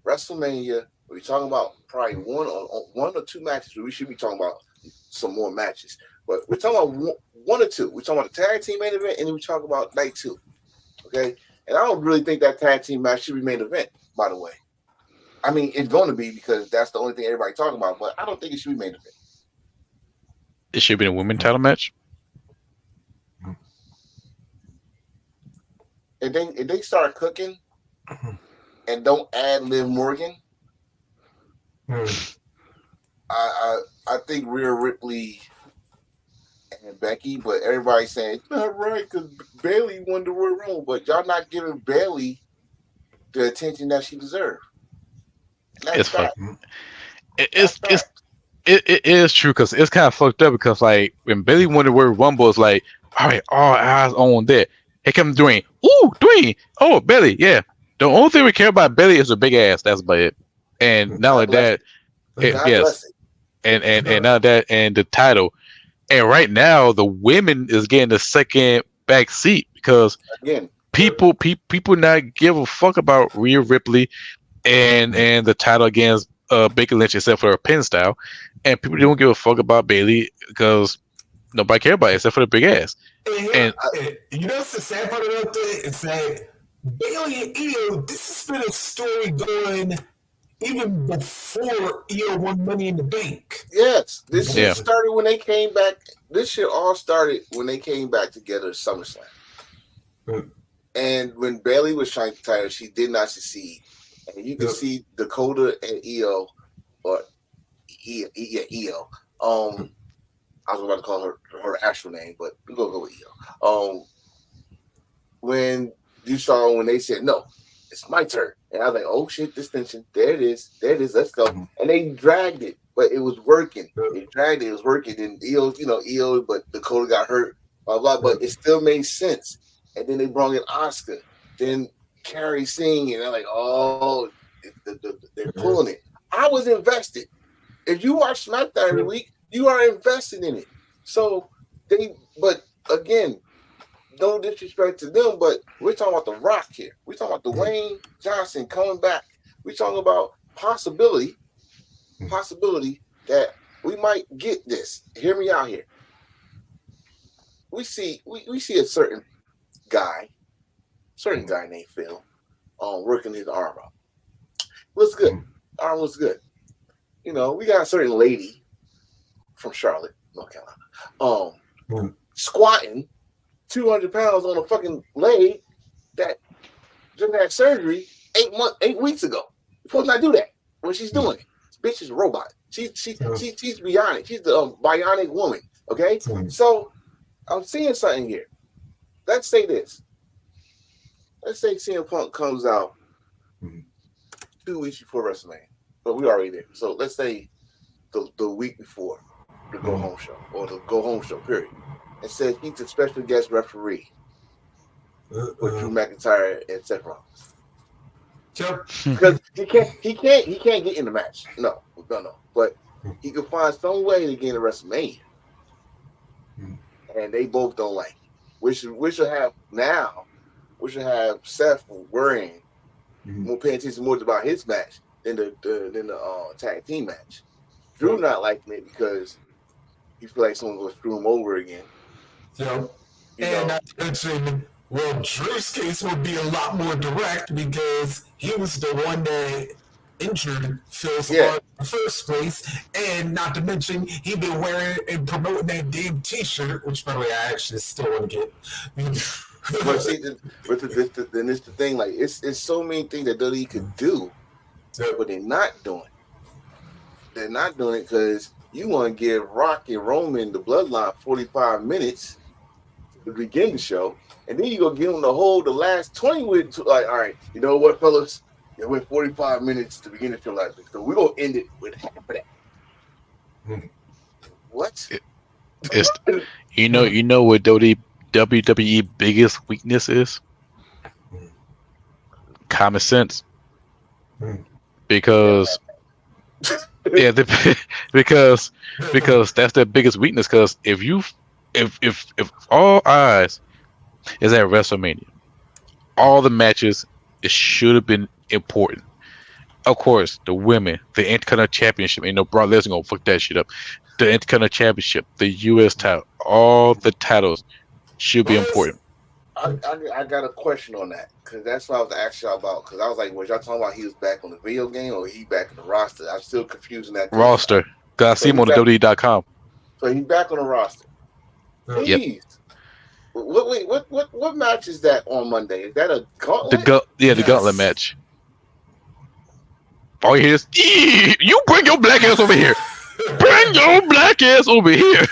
Speaker 1: WrestleMania. We're talking about probably one or two matches. We should be talking about some more matches. But we're talking about one or two. We're talking about the tag team main event, and then we talk about night two. Okay? And I don't really think that tag team match should be main event, by the way. I mean, it's going to be because that's the only thing everybody's talking about, but I don't think it should be main event.
Speaker 2: It should be a women's title match.
Speaker 1: if they start cooking and don't add Liv Morgan, I think Rhea Ripley and Becky, but everybody's saying it's not right because Bailey won the Royal Rumble, but y'all not giving Bailey the attention that she deserves.
Speaker 2: It's fact. It is true because it's kind of fucked up because like when Bailey won the Royal Rumble, it's like all right, all eyes on that. Here comes Dwayne. Ooh, Dwayne. Oh, Bailey. Yeah. The only thing we care about Bailey is her big ass. That's about it. And not like that. Yes. And now that and the title. And right now the women is getting the second back seat because
Speaker 1: again,
Speaker 2: people not give a fuck about Rhea Ripley and the title against Becky Lynch except for her pin style, and people don't give a fuck about Bailey because nobody care about it except for the big ass.
Speaker 3: And you know what's the sad part about that? It's that Bailey and Io, this has been a story going even before Io won Money in the Bank.
Speaker 1: Yes, this shit started when they came back. This shit all started when they came back together at SummerSlam. And when Bailey was trying to retire, she did not succeed. And you can see Dakota and Io, or Io. I was about to call her actual name, but we're gonna go with Io. When you saw when they said no, it's my turn, and I was like, oh shit, this tension. There it is, let's go. And they dragged it, but it was working. They dragged it, it was working. And Io, but Dakota got hurt, blah blah. But it still made sense. And then they brought in Asuka, then Carrie Singh, and they're like, oh, they're pulling it. I was invested. If you watch SmackDown every week, you are invested in it. So but again, no disrespect to them, but we're talking about The Rock here. We're talking about Dwayne Johnson coming back. We're talking about possibility that we might get this. Hear me out here. We see a certain guy named Phil working his arm out. Looks good. Arm looks good. We got a certain lady from Charlotte, North Carolina, squatting 200 pounds on a fucking leg that just had surgery 8 weeks ago. You're supposed not do that when she's doing it. This bitch is a robot. She's bionic. She's the bionic woman. Okay, so I'm seeing something here. Let's say this. Let's say CM Punk comes out 2 weeks before WrestleMania, but we already there. So let's say the week before the Go Home show or the Go Home show period, and says he's a special guest referee with Drew McIntyre and Seth Rollins.
Speaker 3: Sure.
Speaker 1: Because he can't get in the match. No. But he can find some way to get in WrestleMania, and they both don't like it. We should have Seth worrying, more paying attention more about his match than the tag team match. Drew not liking it because he feel like someone's gonna screw him over again.
Speaker 3: Well, Drew's case would be a lot more direct because he was the one that injured Phil's arm in the first place, and not to mention he'd been wearing and promoting that damn T-shirt, which by the way I actually still want to get.
Speaker 1: But see, then it's the thing. Like it's so many things that WWE could do, but they're not doing. They're not doing it because you want to give Rock and Roman the Bloodline 45 minutes to begin the show, and then you go give them the last 20 with like, all right, you know what, fellas, it went 45 minutes to begin the show last week, so we're gonna end it with half of that. What?
Speaker 2: It's you know what WWE biggest weakness is? Common sense. Because because that's their biggest weakness. Because if all eyes is at WrestleMania, all the matches it should have been important. Of course, the women, the Intercontinental Championship, Brock Lesnar gonna fuck that shit up. The Intercontinental Championship, the U.S. title, all the titles should be important.
Speaker 1: I got a question on that because that's what I was asking y'all about. Because I was like, was y'all talking about he was back on the video game or he back in the roster? I'm still confused in that
Speaker 2: roster. Cause I see him on the WWE.com.
Speaker 1: So he's back on the roster. Please, What match is that on Monday? Is that a gauntlet?
Speaker 2: The gauntlet match. All you hear is, you bring your black ass over here. Bring your black ass over here.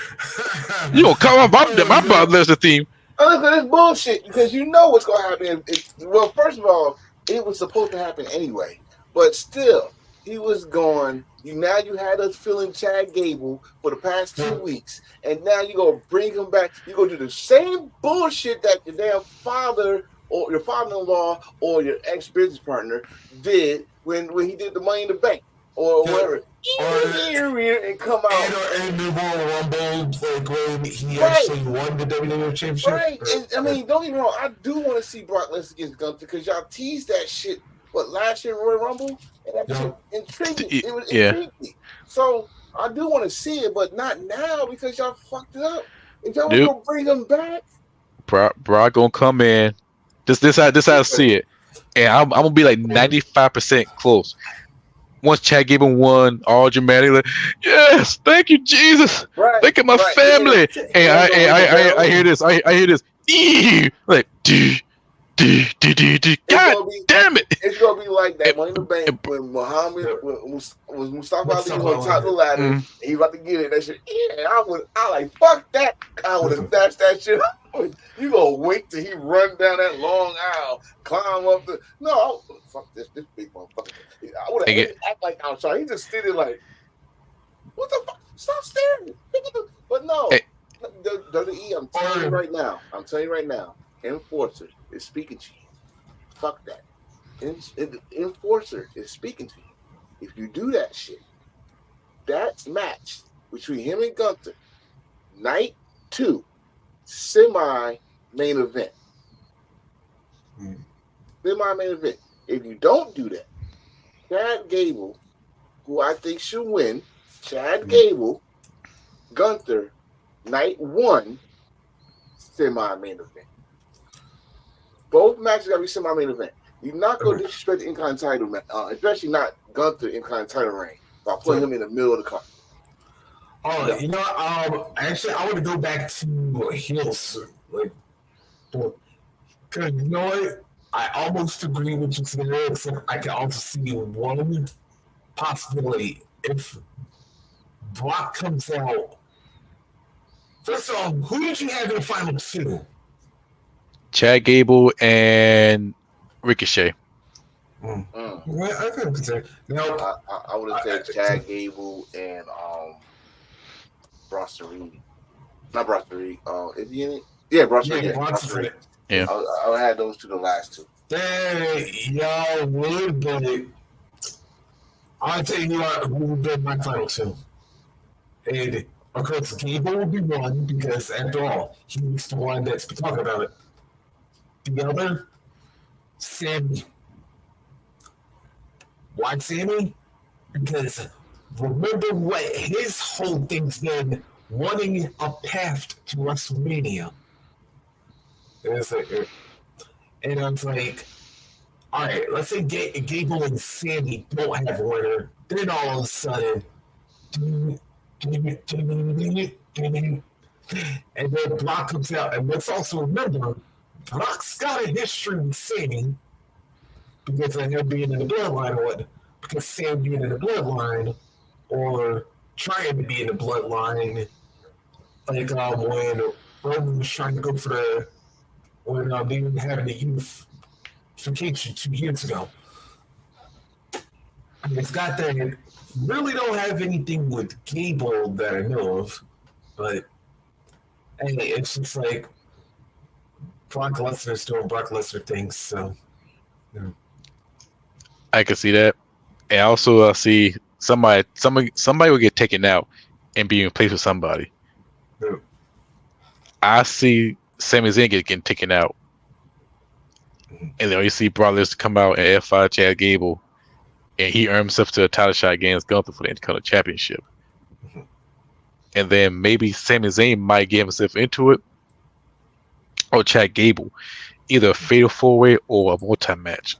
Speaker 2: You gonna come up my Brock Lesnar theme.
Speaker 1: Look at this bullshit because you know what's gonna happen. Well, first of all, it was supposed to happen anyway, but still, he was gone. Now you had us feeling Chad Gable for the past 2 weeks, and now you gonna bring him back. You gonna do the same bullshit that your damn father or your father-in-law or your ex-business partner did when he did the Money in the Bank or whatever. And come out
Speaker 3: and the Royal Rumble, like when he actually won the WWE Championship.
Speaker 1: Right. And, I mean, don't get me wrong. I do want to see Brock Lesnar against Gunther because y'all teased that shit. Last year Royal Rumble, and that shit intrigued me. It was intrigued me. So I do want to see it, but not now because y'all fucked it up. If y'all gonna bring him back,
Speaker 2: Brock gonna come in. This how I see it, and I'm gonna be like 95% close. Once Chad Gable won, all dramatic, like, yes, thank you, Jesus.
Speaker 1: Right,
Speaker 2: thank you, my family. And I hear this. I hear this. Like, God damn it!
Speaker 1: It's gonna be like that Money in the Bank when Muhammad was Mustafa Ali on top of the ladder. And he about to get it. That shit. Yeah, I like fuck that. I would have snatched that shit. You gonna wait till he run down that long aisle, climb up the fuck this big motherfucker. I would have act like I was trying. He just stood there like, what the fuck? Stop staring. But no, WWE. I'm telling you right now. Enforcer is speaking to you. Fuck that. Enforcer is speaking to you. If you do that shit, that match between him and Gunther, night 2, semi-main event. Semi-main event. If you don't do that, Chad Gable, who I think should win, Gable, Gunther, night 1, semi-main event. Both matches gotta be semi-main event. You're not gonna disrespect the Intercontinental, especially not Gunther Intercontinental reign by putting him in the middle of the card.
Speaker 3: Oh, you know, actually, I want to go back to heels, because you know what? I almost agree with you saying, except I can also see one possibility if Brock comes out. First of all, who did you have in the final 2?
Speaker 2: Chad Gable and Ricochet.
Speaker 3: Well, I could say no.
Speaker 1: I would have said Chad Gable and Bronson Reed. Not Bronson Reed. Is he in it? Yeah, Bronson Reed. Bronson Reed.
Speaker 2: Yeah.
Speaker 1: I would have those 2 the last 2.
Speaker 3: Y'all would, but I'll tell you what, who would be my final 2. And of course, Gable will be one because after all, he's the one that's been talking about it. The other, Sammy. Why Sammy? Because remember what his whole thing's been, wanting a path to WrestleMania. And I was like, all right, let's say Gable and Sammy don't have a winner. Then all of a sudden, and then Brock comes out. And let's also remember, Brock's got a history with Sammy because of him being in the bloodline, or because Sam being in the bloodline, or trying to be in the bloodline, like when Roman was trying to go for when they were having the unification 2 years ago. It's got that. Really don't have anything with Gable that I know of, but hey, it's just like Brock Lesnar's doing Brock Lesnar things, so. Yeah.
Speaker 2: I can see that, and also I see somebody will get taken out and be replaced with somebody.
Speaker 3: Yeah.
Speaker 2: I see Sami Zayn getting taken out, and then you see Brock Lesnar come out and F5 Chad Gable, and he earned himself to a title shot against Gunther for the Intercontinental Championship. And then maybe Sami Zayn might get himself into it, or Chad Gable, either a fatal 4-way or a multi-match.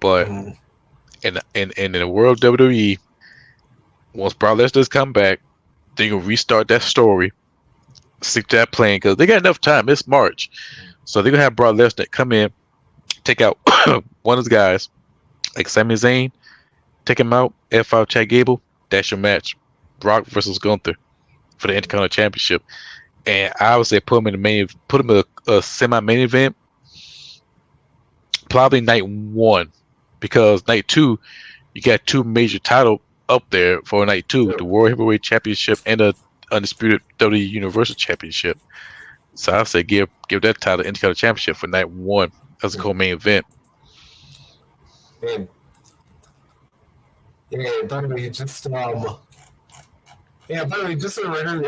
Speaker 2: But in the world of WWE, once Brock Lesnar's come back, they're gonna restart that story, stick to that plan because they got enough time. It's March, so they're gonna have Brock Lesnar come in, take out one of the guys, like Sami Zayn, take him out. F5 Chad Gable. That's your match. Brock versus Gunther for the Intercontinental Championship, and I would say put him in the main, put him in a semi-main event. Probably night 1, because night 2, you got 2 major title up there for night 2, the World Heavyweight Championship and the Undisputed WWE Universal Championship. So I say give that title Intercontinental Championship for night 1 as a co-main event.
Speaker 3: And by the way, just by the way, just a record,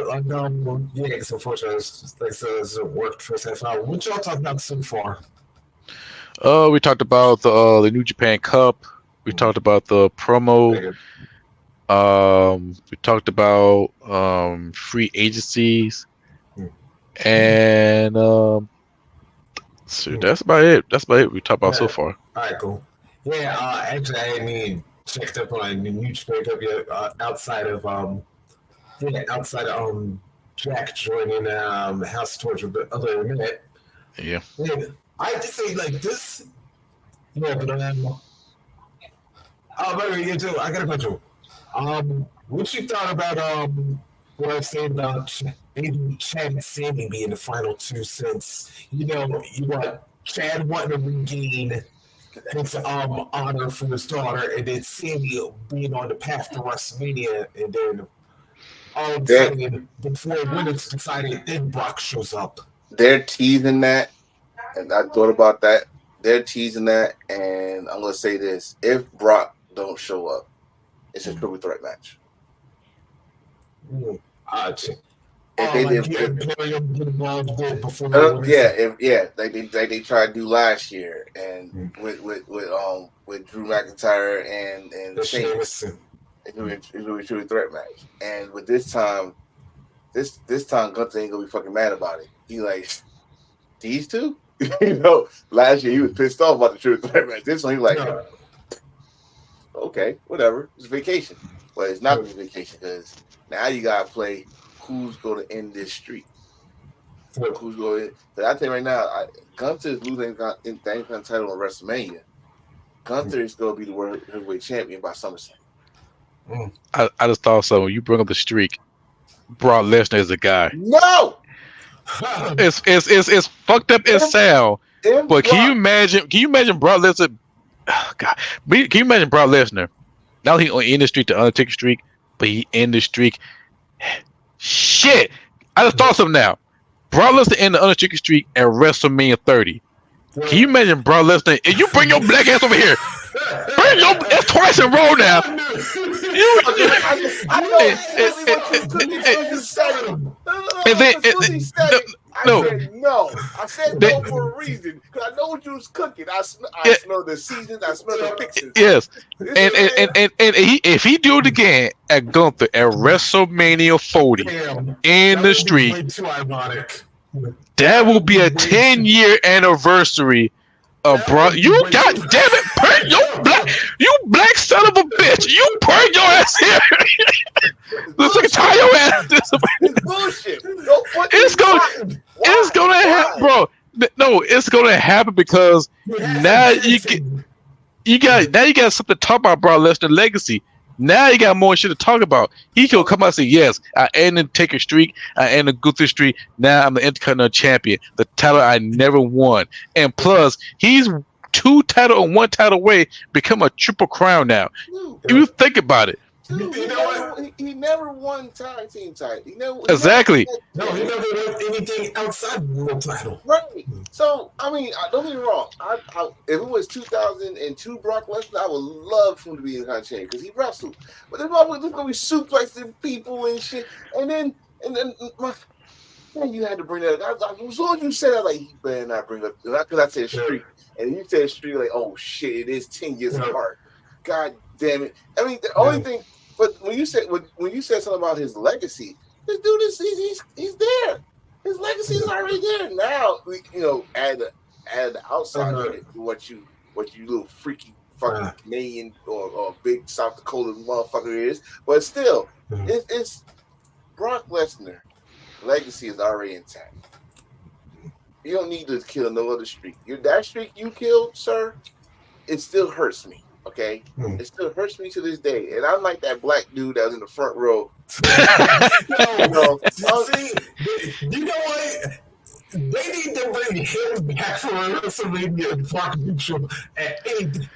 Speaker 3: it's unfortunate. It's like it worked first half hour. What y'all talking about so far?
Speaker 2: We talked about the New Japan Cup. We talked about the promo. We talked about free agencies, and so that's about it. That's about it we talked about so far.
Speaker 3: All right, cool. Yeah, actually, I hadn't even checked up on the New Japan Cup yet. Outside of Jack joining House of Torture, but other than that,
Speaker 2: yeah.
Speaker 3: I just say like this. Yeah, but by the way, I got a question. What you thought about what I was saying about maybe Chad and Sammy being the final 2, since you want Chad wanting to regain his honor for his daughter, and then Sammy being on the path to WrestleMania, and then all of a sudden before Winners decided, then Brock shows up.
Speaker 1: They're teasing that, and I thought about that. They're teasing that, and I'm gonna say this: if Brock don't show up, it's a triple threat match. If they did, they tried to do last year, and with Drew McIntyre and Sheamus, it was a triple threat match. And with this time Gunther ain't gonna be fucking mad about it. He like these two. Last year he was pissed off about the triple threat match. This one he like, okay, whatever. It's vacation, but it's not a vacation because now you gotta play who's going to end this streak. Who's going? But I tell you right now, Gunther is losing the Intercontinental title on WrestleMania. Gunther is going to be the World Heavyweight Champion by SummerSlam.
Speaker 2: I just thought so. When you bring up the streak, Brock Lesnar is the guy.
Speaker 1: No.
Speaker 2: It's fucked up as sound. But can you imagine Brock Lesnar? Oh, God, can you imagine Brock Lesnar? Now he on the streak, the Undertaker streak, but he in the streak. Shit, I just thought something now. Brock Lesnar in the Undertaker streak at WrestleMania 30. Can you imagine Brock Lesnar? If you bring your black ass over here, it's twice in a row now.
Speaker 1: I said no for a reason because I know what you was cooking. I smell the seasons. I smell the fixings.
Speaker 2: Yes, and if he do it again at Gunther at WrestleMania 40 in the streak,
Speaker 3: too ironic.
Speaker 2: That will be a 10-year anniversary of Brock. You god damn it, Pert, you black son of a bitch. You put your ass here. Let's take tie your ass.
Speaker 1: It's bullshit.
Speaker 2: It's gonna happen, bro. No, it's gonna happen because now you got something to talk about Brock Lesnar legacy. Now you got more shit to talk about. He can come out and say, yes, I ended the Taker streak. I ended the Gunther streak. Now I'm the Intercontinental Champion. The title I never won. And plus, he's 2 title and 1 title away become a triple crown now. If you think about it.
Speaker 1: He never won tag team title. He never
Speaker 2: exactly.
Speaker 3: He never won anything outside the world title.
Speaker 1: Right. So, I mean, don't get me wrong. If it was 2002 Brock Lesnar, I would love for him to be in the champion because he wrestled. But there's going to be suplexing people and shit. And then you had to bring that up. As soon as you said that, like, you better not bring up, because I said streak. And you said streak, like, oh shit, it is 10 years apart. God damn it. I mean, the only thing, but when you said something about his legacy, this dude he's there. His legacy is already there. Now, add the outside of it, what you little freaky fucking Canadian or big South Dakota motherfucker is. But still, it's Brock Lesnar legacy is already intact. You don't need to kill no other streak. That streak you killed, sir, it still hurts me. Okay, it still hurts me to this day. And I'm like that black dude that was in the front row.
Speaker 3: You know what? They need to bring him back for a WrestleMania partnership at any.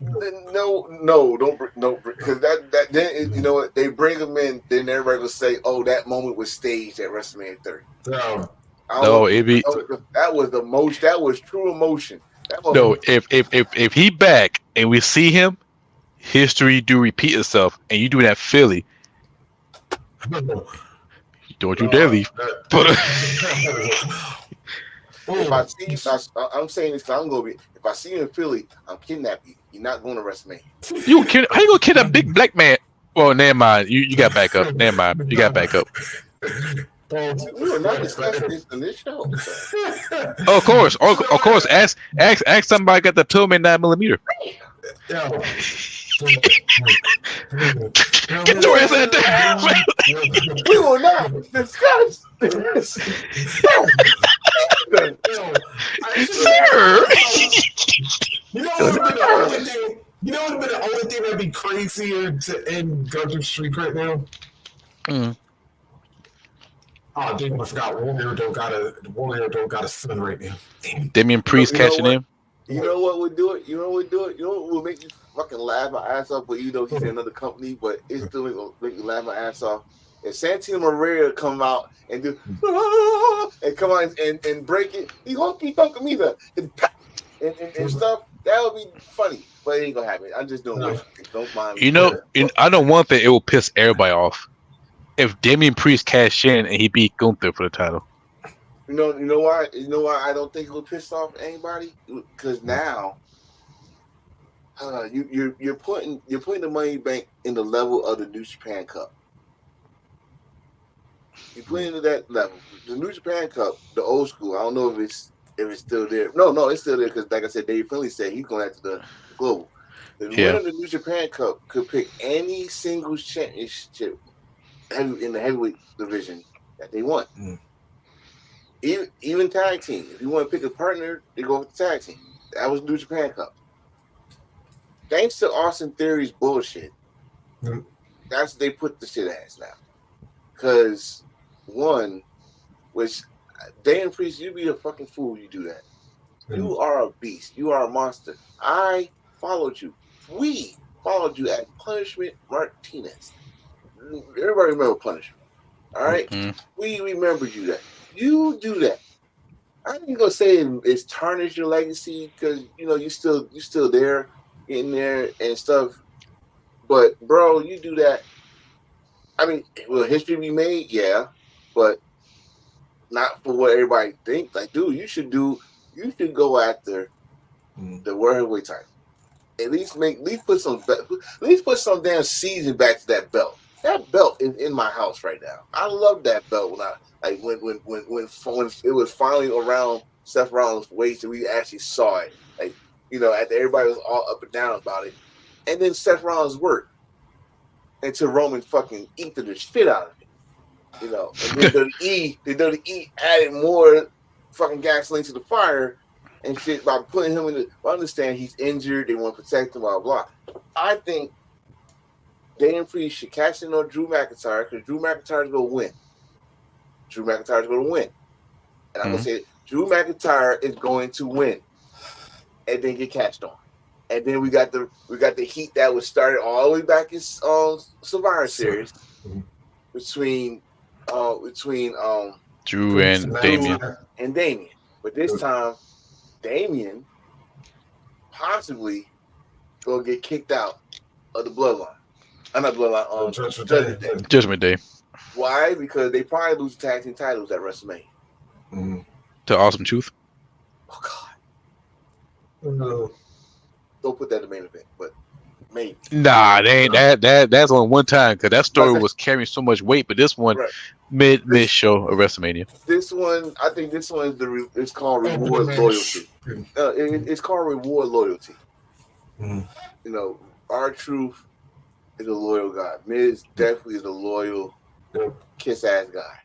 Speaker 1: No, don't because that then you know what, they bring him in, then everybody will say, "Oh, that moment was staged at WrestleMania 30."
Speaker 2: No, it be
Speaker 1: that was the most. That was true emotion.
Speaker 2: No, if he back and we see him, history do repeat itself, and you do that Philly. Don't you dare leave.
Speaker 1: If I see, I'm saying this because I'm gonna be. If I see you in Philly, I'm kidnapping you. You're not going to WrestleMania.
Speaker 2: How you gonna kidnap a big black man? Well, never mind. You got back up. Never mind. You got back up.
Speaker 1: We were not discussing this in this show.
Speaker 2: Oh, of course. Of course. Ask somebody got the Pillman 9mm. Get your ass out there.
Speaker 1: We will not discuss this.
Speaker 2: Sir.
Speaker 3: You know what would be the only thing that'd be crazier to end Gunther Streak right now? Oh, damn, I forgot. Warrior don't got a son right now.
Speaker 2: Damian Priest catching him.
Speaker 1: You know what would do it? You know what will make you fucking laugh my ass off? But you know he's in another company, but it's still gonna make you laugh my ass off. If Santino Marella come out and do and come out and break it, he won't be talking either and stuff. That would be funny, but it ain't gonna happen. I'm just doing it. Don't mind me.
Speaker 2: You know, I know one thing. It will piss everybody off if Damian Priest cash in and he beat Gunther for the title.
Speaker 1: You know why? You know why I don't think it will piss off anybody? Because now, you're putting the Money Bank in the level of the New Japan Cup. You put into that level. The New Japan Cup, the old school. I don't know if it's still there. No, it's still there because, like I said, Dave Finlay said he's going after the global. The winner of the New Japan Cup could pick any singles championship in the heavyweight division that they want. Even tag team. If you want to pick a partner, they go with the tag team. That was New Japan Cup. Thanks to Austin Theory's bullshit, that's what they put the shit as now. Because one, which Damian Priest, you be a fucking fool. You do that. You are a beast. You are a monster. I followed you. We followed you at Punishment Martinez. Everybody remember Punishment. All right? We remember you that. You do that. I ain't gonna say it's tarnished your legacy because you still there, getting there and stuff. But bro, you do that. I mean, will history be made? Yeah, but not for what everybody thinks. Like, dude, you should go after the world heavyweight title. At least put some damn season back to that belt. That belt is in my house right now. I love that belt when it was finally around Seth Rollins' waist and we actually saw it. Like, after everybody was all up and down about it. And then Seth Rollins worked until Roman fucking eat the shit out of it. And the WWE added more fucking gasoline to the fire and shit by putting him in the. I understand he's injured, they want to protect him, blah blah. I think Damian Priest should cash in on Drew McIntyre because Drew McIntyre is going to win. Drew McIntyre is going to win. And I'm going to say Drew McIntyre is going to win and then get cashed on. And then we got the heat that was started all the way back in Survivor Series between
Speaker 2: Drew and
Speaker 1: Damian. But this time, Damian possibly going to get kicked out of the bloodline. I'm not bloodline.
Speaker 2: Judgment Day.
Speaker 1: Why? Because they probably lose the tag team titles at WrestleMania.
Speaker 2: To Awesome Truth.
Speaker 1: Oh God. Don't put that in the main event, but maybe.
Speaker 2: Nah, they ain't that's on one time because that story was carrying so much weight. But this one, mid show of WrestleMania.
Speaker 1: This one, I think this one is it's called Reward Loyalty. It's called Reward Loyalty. R-Truth is a loyal guy. Miz definitely is a loyal kiss ass guy.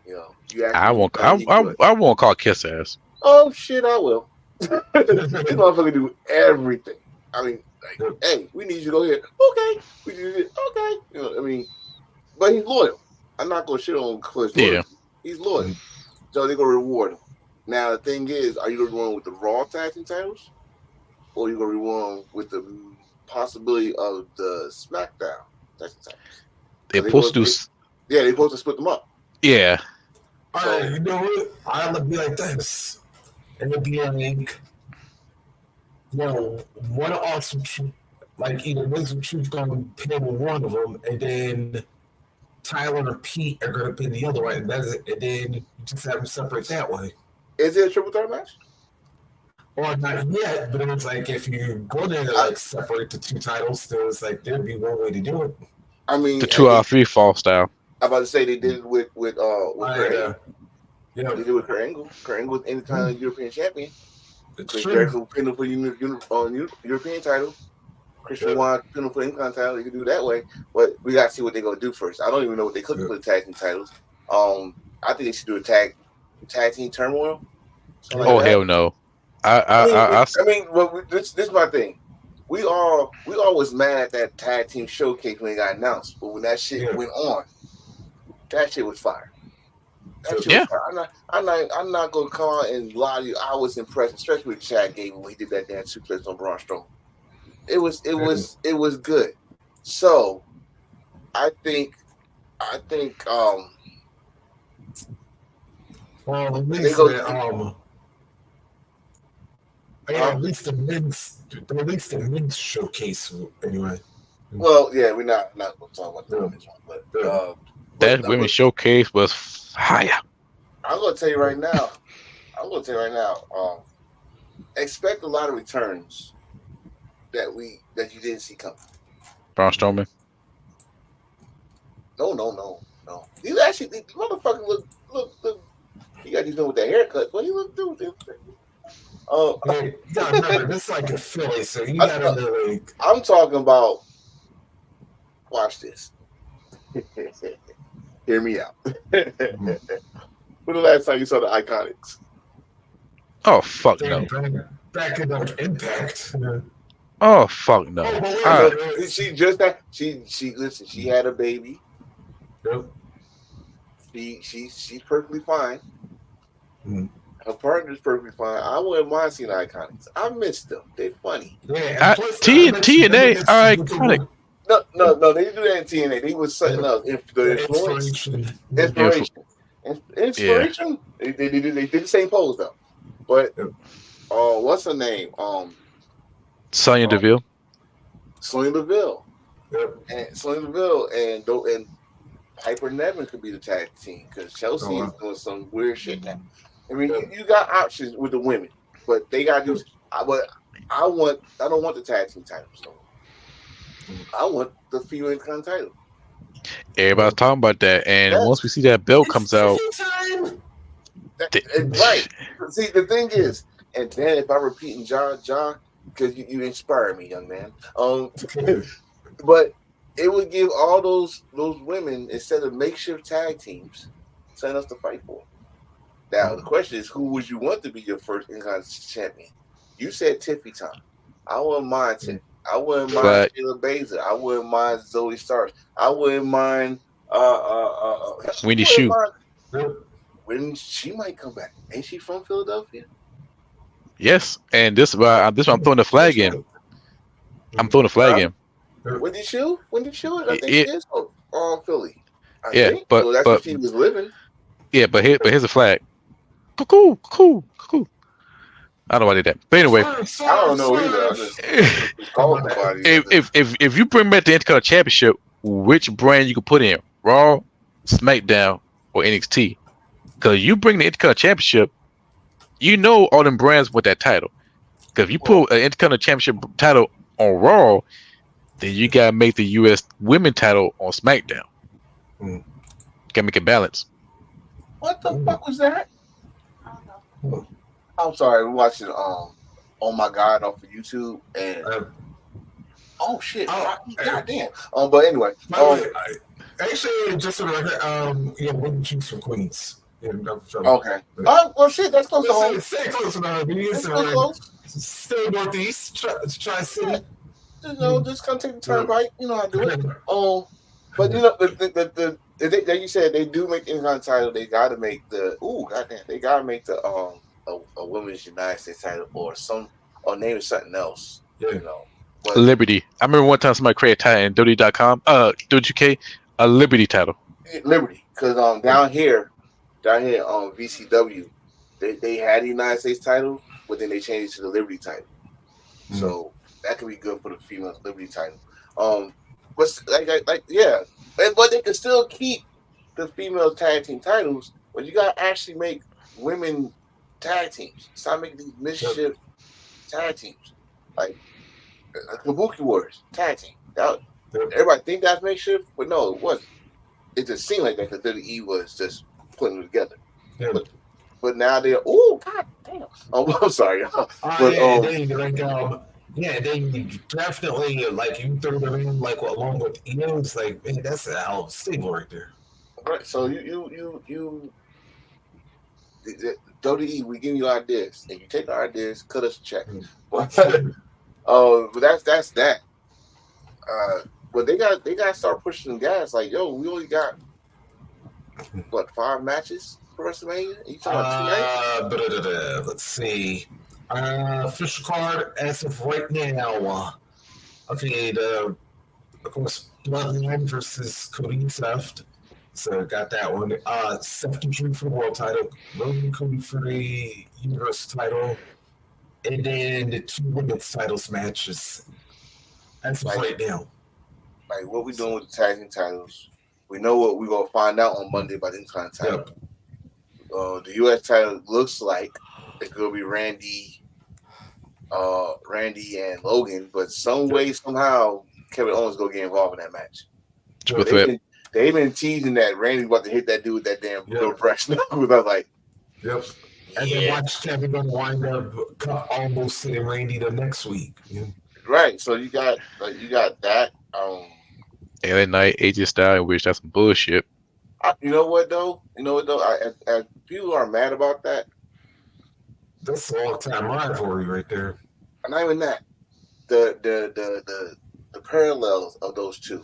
Speaker 1: You know, you
Speaker 2: I
Speaker 1: actually
Speaker 2: won't.
Speaker 1: done, he good.
Speaker 2: I won't call Kiss ass.
Speaker 1: Oh shit, I will. This motherfucker do everything. I mean, like, hey, we need you to go here. Okay, we need it. Okay, you know, I mean, but he's loyal. I'm not gonna shit on Cliff's loyalty.
Speaker 2: Yeah.
Speaker 1: He's loyal, so they're gonna reward him. Now the thing is, are you gonna reward him with the Raw tag team titles, or are you gonna reward him with the possibility of the SmackDown tag team titles?
Speaker 2: They're supposed to do.
Speaker 1: Yeah, they're supposed to split them up.
Speaker 2: Yeah.
Speaker 3: All right, you know what? I'll be like this. And it'd be like, one awesome truth, like either Wisdom Truth going to pin one of them, and then Tyler or Pete are going to pin the other one, and that's it. And then you just have them separate that way.
Speaker 1: Is it a triple threat match?
Speaker 3: Or not yet, but it's like if you go there to like separate the two titles, there's like there'd be one way to do it.
Speaker 1: I mean,
Speaker 2: The 2 out of 3 fall style.
Speaker 1: I'm about to say they did it with Kurt Angle.
Speaker 3: Yeah,
Speaker 1: They did it with Kurt Angle. Kurt Angle was anytime European champion.
Speaker 3: it's
Speaker 1: Chris Jericho pinned him for European title. Christian Juan pinned him for Intercontinental title. You can do it that way, but we got to see what they're gonna do first. I don't even know what they could do for the tag team titles. I think they should do a tag team turmoil.
Speaker 2: Oh hell no!
Speaker 1: I mean, well, this is my thing. We all was mad at that tag team showcase when it got announced, but when that shit went on, that shit was fire. That shit was fire. I'm not gonna come out and lie to you. I was impressed, especially with Chad Gable when he did that damn suplex on Braun Strowman. It was good. So I think
Speaker 3: well, at least the men's showcase anyway.
Speaker 1: Well, yeah, we're not gonna talk about the women's one, but
Speaker 2: that women's showcase was fire.
Speaker 1: I'm gonna tell you right now. Expect a lot of returns that you didn't see coming.
Speaker 2: Braun Strowman.
Speaker 1: No. These actually, the motherfucker look. He got these done with that haircut, but he looked dude.
Speaker 3: You gotta remember, this is like a Philly, so you gotta like.
Speaker 1: I'm talking about. Watch this. Hear me out. When the last time you saw the Iconics?
Speaker 2: Oh fuck no!
Speaker 3: Back in Impact.
Speaker 2: Oh fuck no!
Speaker 1: She just had. She listen. She had a baby.
Speaker 3: Yep.
Speaker 1: She's perfectly fine.
Speaker 2: Mm.
Speaker 1: Her partner's perfectly fine. I wouldn't mind seeing the Iconics. I miss them. They're funny.
Speaker 3: Yeah.
Speaker 2: TNA are iconic.
Speaker 1: No, they didn't do that in TNA. They was setting up inspiration. They did the same pose though. But what's her name?
Speaker 2: Sonya Deville.
Speaker 1: Sonya Deville. Yep. And Sonya Deville and Piper Niven could be the tag team because Chelsea is doing some weird shit now. I mean, you got options with the women, but they got to do. But I don't want the tag team titles. So I want the female Intercontinental title.
Speaker 2: Everybody's talking about that, and once we see that belt comes out,
Speaker 1: right? See, the thing is, and then if I'm repeating John, because you inspire me, young man. But it would give all those women, instead of makeshift tag teams, something else to fight for. Now the question is, who would you want to be your first Intercontinental champion? You said Tiffy Tom. I wouldn't mind Tiffy. I wouldn't mind Shayna Baszler. I wouldn't mind Zoe Starks. I wouldn't mind
Speaker 2: Wendy Shue.
Speaker 1: When she might come back. Ain't she from Philadelphia?
Speaker 2: Yes, and this I'm throwing the flag in. I'm throwing the flag in.
Speaker 1: Wendy Shue? I think she is from Philly.
Speaker 2: But
Speaker 1: where she was living.
Speaker 2: Yeah, but here's a flag. Cool. I don't know why I did that. But anyway,
Speaker 1: I don't know either.
Speaker 2: If you bring back the Intercontinental Championship, which brand you can put in? Raw, SmackDown, or NXT? Because you bring the Intercontinental Championship, you know all them brands with that title. Because if you put an Intercontinental Championship title on Raw, then you gotta make the U.S. Women title on SmackDown. Gotta make it balance.
Speaker 1: What the fuck was that? I don't know. I'm sorry, we're watching Oh My God off of YouTube and oh shit. God damn. But anyway.
Speaker 3: Actually, just for the record, Wooden Juice from Queens. Yeah,
Speaker 1: Okay. Oh well, shit. That's close to home.
Speaker 3: Stay close to home.
Speaker 1: It's still close.
Speaker 3: Still northeast, Tri-City.
Speaker 1: Just come take the turnpike. You know how to do it. But like you said, they do make the Intercontinental title. They got to make they got to make the a women's United States title or name it something else.
Speaker 3: Yeah.
Speaker 1: You know. But,
Speaker 2: Liberty. I remember one time somebody created a title in WWE.com, WWE, a Liberty title.
Speaker 1: Liberty, because down here on VCW, they had the United States title, but then they changed it to the Liberty title. Mm-hmm. So that could be good for the female Liberty title. But but they can still keep the female tag team titles, but you gotta actually make women tag teams. Stop making these midship tag teams like Kabuki Warriors tag team. Everybody think that's makeshift, but no, it wasn't. It just seemed like that because WWE was just putting them together. Yeah. But now they're god damn. I'm sorry.
Speaker 3: They definitely you throw them in along with Enos, man, that's a hell of a stable right there.
Speaker 1: Right. So you WWE, we give you ideas, and you take our ideas, cut us a check. But that's that. But they got to start pushing the guys we only got 5 matches for WrestleMania? You talking about 2 nights?
Speaker 3: Let's see. Official card as of right now. Okay, of course, Bloodline versus Cody and Seth. So got that one. Seth and Drew for the world title. Logan Cody for the Universal title. And then the 2 women's titles matches. As of right now.
Speaker 1: What we doing with the tag team titles? We know what we're gonna find out on Monday about the Intercontinental title. The U.S. title looks like it's gonna be Randy and Logan, but some way somehow Kevin Owens gonna get involved in that match. They've been teasing that Randy about to hit that dude with that damn little brass knuckles. I was like,
Speaker 3: yep. And then watch Kevin gonna wind up almost hitting Randy the next week. Yeah.
Speaker 1: Right. So you got that.
Speaker 2: LA Knight, AJ Styles, which that's some bullshit.
Speaker 1: You know what though? As people are mad about that.
Speaker 3: That's a all-time rivalry right there.
Speaker 1: Not even that. The parallels of those two,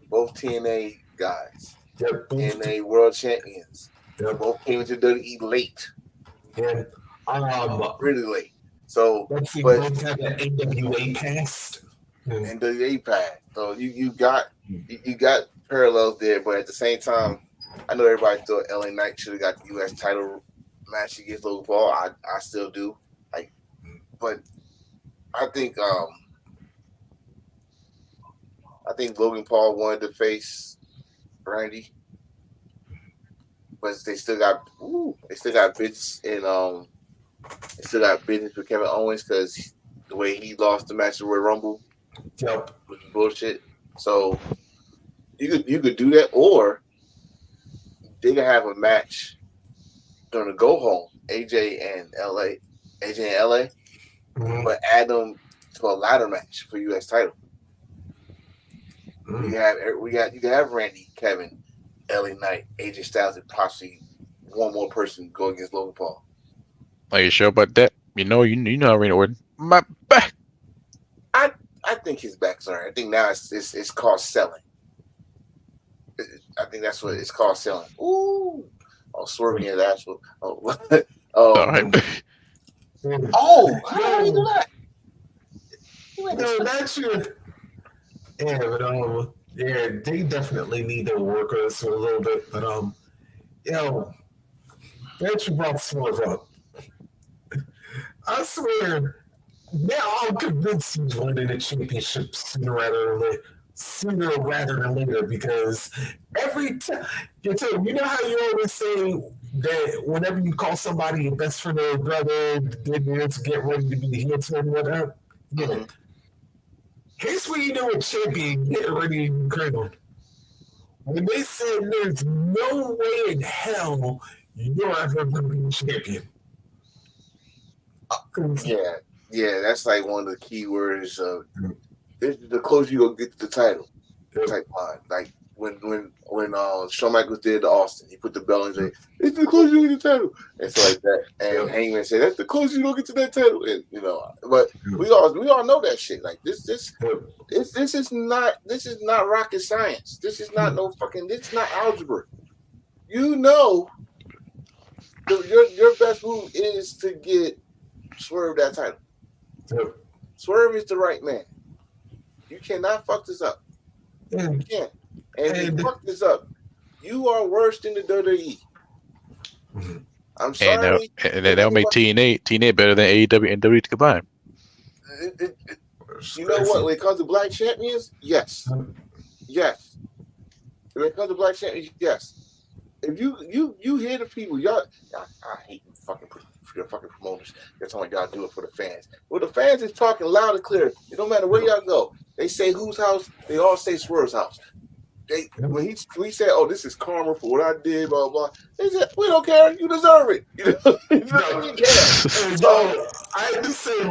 Speaker 1: both TNA guys, TNA world champions. They both came into WWE late.
Speaker 3: And
Speaker 1: really late. So,
Speaker 3: both have the NWA past.
Speaker 1: NWA past. So you got parallels there, but at the same time, I know everybody thought LA Knight should have got the U.S. title match against Logan Paul. I still do. But I think Logan Paul wanted to face Randy, but they still got bits in they still got business with Kevin Owens because the way he lost the match at Royal Rumble.
Speaker 3: Yep.
Speaker 1: Was bullshit. So you could do that, or they could have a match during the go home, AJ and LA, but add them to a ladder match for U.S. title. You can have Randy, Kevin, LA Knight, AJ Styles, and possibly one more person go against Logan Paul.
Speaker 2: Are you sure about that? You know Randy Orton. My back.
Speaker 1: I think his back's all right. I think now it's called selling. I think that's what it's called, selling. Ooh. Oh, swerving his ass. All right. How did he do that?
Speaker 3: No, that's your. Yeah, but they definitely need to work on this a little bit. But that you brought Swerve up. I swear, now I'm convinced he's winning the championship sooner rather than later, because every time you know how you always say that whenever you call somebody your best friend or brother, they're there to get ready to be the heel turn, whatever. Yeah. Here's what you know a champion getting ready to be crowned. When they said there's no way in hell you're ever going to be champion.
Speaker 1: Yeah, that's like one of the key words of the closer you go get to the title type line. Like Shawn Michaels did to Austin, he put the belt and said, "It's the closest you get the title," and so like that. And Hangman said, "That's the closest you don't get to that title." And but we all know that shit. Like this is not rocket science. This is not this is not algebra. Your best move is to get Swerve that title. Swerve is the right man. You cannot fuck this up. You can't. And if you fuck this up, you are worse than the WWE. I'm sorry.
Speaker 2: And that'll make TNA better than AEW and WWE combined.
Speaker 1: You know what? When it comes to black champions, yes. Yes. When it comes to black champions, yes. If you hear the people, I hate fucking promoters. They're talking y'all do it for the fans. Well, the fans is talking loud and clear. It don't matter where y'all go. They say whose house, they all say Swerve's house. When we said, "Oh, this is karma for what I did," blah blah. They said, "We don't care. You deserve it." You know,
Speaker 3: so I just say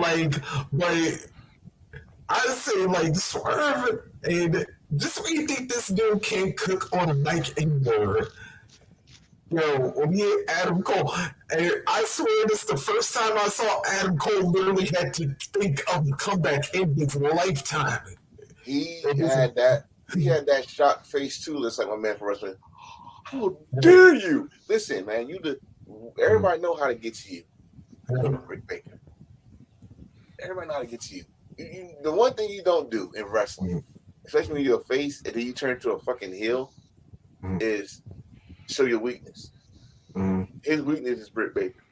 Speaker 3: Swerve, and just when you think this dude can't cook on a mic anymore. When he hit Adam Cole, and I swear this is the first time I saw Adam Cole literally had to think of a comeback in his lifetime.
Speaker 1: He had that shocked face too. Looks like my man from wrestling. How dare you? Listen, man, everybody know how to get to you. Rick Baker. Everybody know how to get to you. The one thing you don't do in wrestling, especially when you're a face and then you turn to a fucking heel, is show your weakness. His weakness is Britt Baker.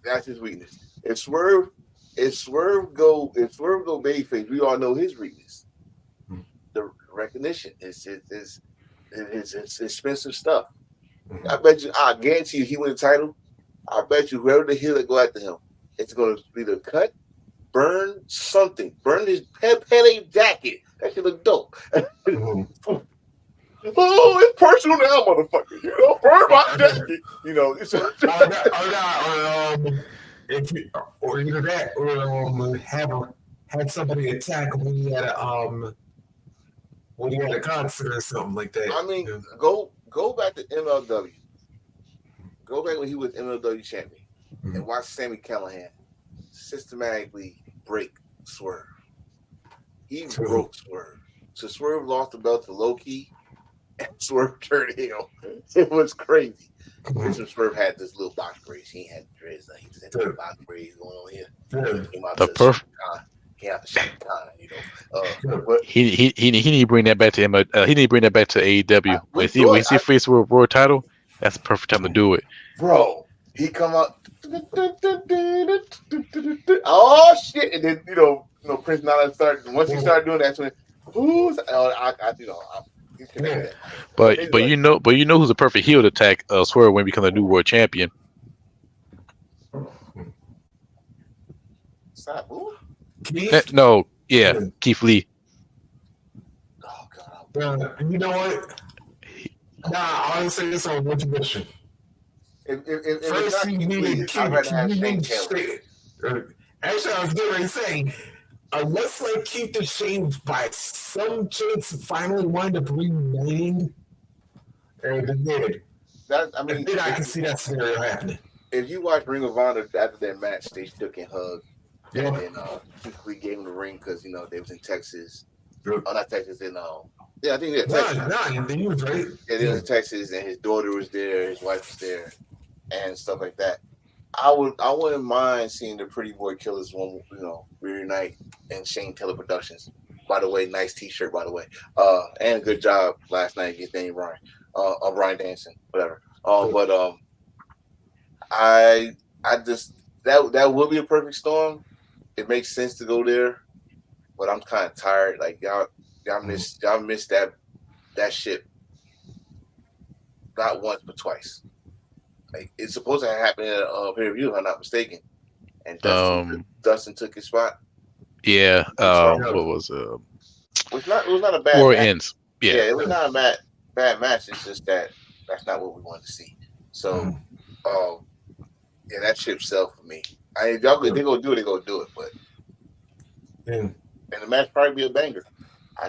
Speaker 1: That's his weakness. If Swerve go babyface, we all know his weakness. The recognition is expensive stuff. I guarantee you, he win the title. I bet you whoever the heel that go after him, it's going to be the cut, burn something, burn his Pele jacket. That should look dope. Oh, it's personal now, motherfucker. Burn my jacket. It's
Speaker 3: either that, or have somebody attack when he had a concert or something like that.
Speaker 1: I mean, go back to MLW. Go back when he was MLW champion and watch Sami Callihan systematically break Swerve. He broke Swerve. So Swerve lost the belt to Loki. Swerve turned heel. It was crazy. So Swerve had this little box braids. He had dreads. He just had little box braids going on here. Came out the but
Speaker 2: he need to bring that back to him. He need to bring that back to AEW. When he face World title, that's the perfect time to do it.
Speaker 1: Bro, he come out. Oh shit! And then Prince Nana started. Once he started doing that,
Speaker 2: But you know who's a perfect heel to attack Swerve when he becomes a new world champion.
Speaker 1: Sabu?
Speaker 2: No, yeah, Keith Lee.
Speaker 1: Oh god!
Speaker 3: You know what? I want to say this on one condition. First, you need to actually, I was getting ready to say, unless Keith and Shane by some chance finally wind up reuniting, and then I can see that scenario happening.
Speaker 1: If you watch Ring of Honor after that match, they shook and hugged. Yeah. And then Keith Lee gave him the ring because they was in Texas. Oh, not Texas, I think they're Texas.
Speaker 3: He was right.
Speaker 1: Yeah, they was in Texas, and his daughter was there, his wife was there, and stuff like that. I wouldn't mind seeing the Pretty Boy Killers reunite and Shane Taylor Productions. By the way, nice T-shirt. By the way, and good job last night against Danny Bryan, Bryan Danielson, whatever. But I just that would be a perfect storm. It makes sense to go there, but I'm kind of tired. Like y'all missed that shit not once but twice. Like it's supposed to happen at a pay-per-view, if I'm not mistaken. And Dustin took his spot.
Speaker 2: Yeah. What was
Speaker 1: it was not a bad
Speaker 2: War
Speaker 1: match.
Speaker 2: Ends. Yeah,
Speaker 1: it was not a bad match. It's just that's not what we wanted to see. So that ship sell for me. If they gonna do it, they gonna do it. But and the match probably be a banger.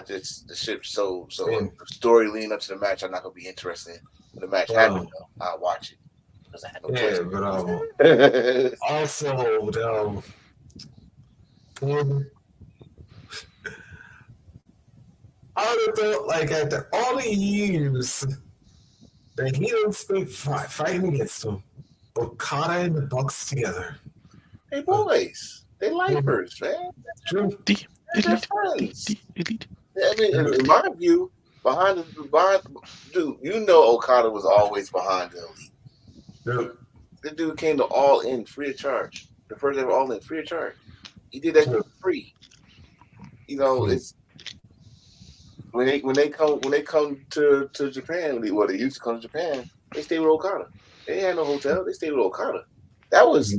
Speaker 1: the ship so the story leading up to the match, I'm not gonna be interested. When the match happened, though, I'll watch it because I have no choice.
Speaker 3: But also, I would have thought like after all the years that he done spent fighting against him, Okada and the Bucks together.
Speaker 1: Hey boys, they lifers, man.
Speaker 3: True.
Speaker 1: They're friends. I mean, in my view, behind dude, you know Okada was always behind the Elite.
Speaker 3: Yep.
Speaker 1: The dude came to All In free of charge. The first ever All In free of charge. He did that for free. You know, it's when they come to Japan, they used to come to Japan, they stay with Okada. They had no hotel, they stayed with Okada. That was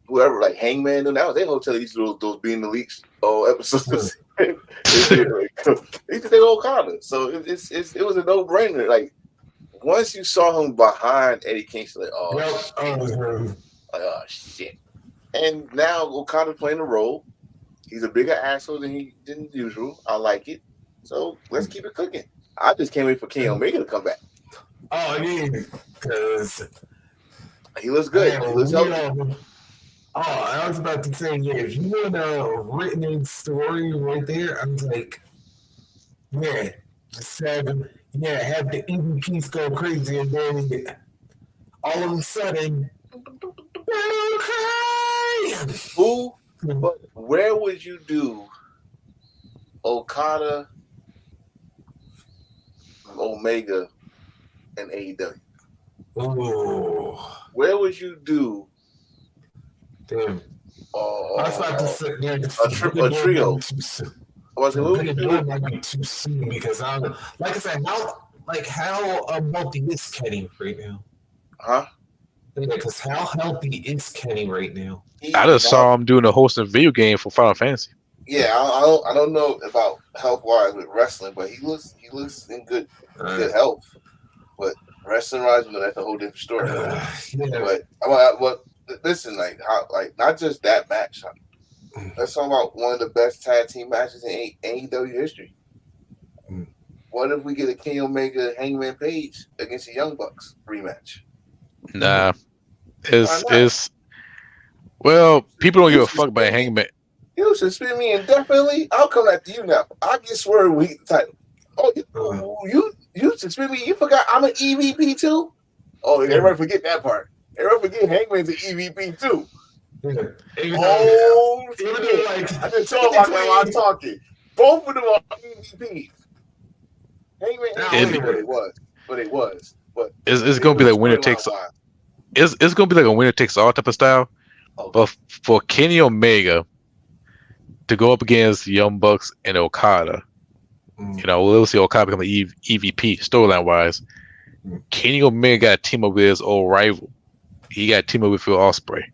Speaker 1: whoever, like Hangman, and that was their hotel. They used to do those Being the Leaks episodes. They used to stay with Okada. So it was a no-brainer. Like once you saw him behind Eddie Kingston, oh shit. And now Okada playing the role. He's a bigger asshole than usual. I like it. So let's keep it cooking. I just can't wait for Kenny Omega to come back.
Speaker 3: Oh, I mean, because
Speaker 1: he looks good. He looks healthy.
Speaker 3: I was about to say, yeah, if you want a written in story right there, I was like, yeah, just have the EVPs go crazy, and then all of a sudden,
Speaker 1: who? But where would you do Okada, Omega, and AEW?
Speaker 3: Oh,
Speaker 1: where would you do?
Speaker 3: Damn. I was about to say
Speaker 1: a trio.
Speaker 3: Might be too soon because like I said, how healthy is Kenny right now?
Speaker 1: Huh?
Speaker 3: Because how healthy is Kenny right now?
Speaker 2: I just saw him doing a hosting video game for Final Fantasy.
Speaker 1: Yeah, I don't know about health wise with wrestling, but he looks in good health. But wrestling wise, that's a whole different story. But listen, not just that match. Let's talk about one of the best tag team matches in AEW history. What if we get a Kenny Omega Hangman Page against the Young Bucks rematch?
Speaker 2: Nah, it's well, people don't give a fuck about Hangman.
Speaker 1: You suspend me indefinitely. I'll come after you now. I get swerved when he the title. Oh, you suspend me? You forgot I'm an EVP too? Oh, everybody forget that part. Everybody forget Hangman's an EVP too. Oh, I just told my man while I'm talking. Both of them are EVPs. Hangman, but it was. But
Speaker 2: it's gonna be like winner takes. It's gonna be like a winner takes all type of style. Okay. But for Kenny Omega to go up against Young Bucks and Okada, we'll see Okada become the EVP storyline wise. Kenny Omega got a team up with his old rival. He got a team up with Phil Ospreay.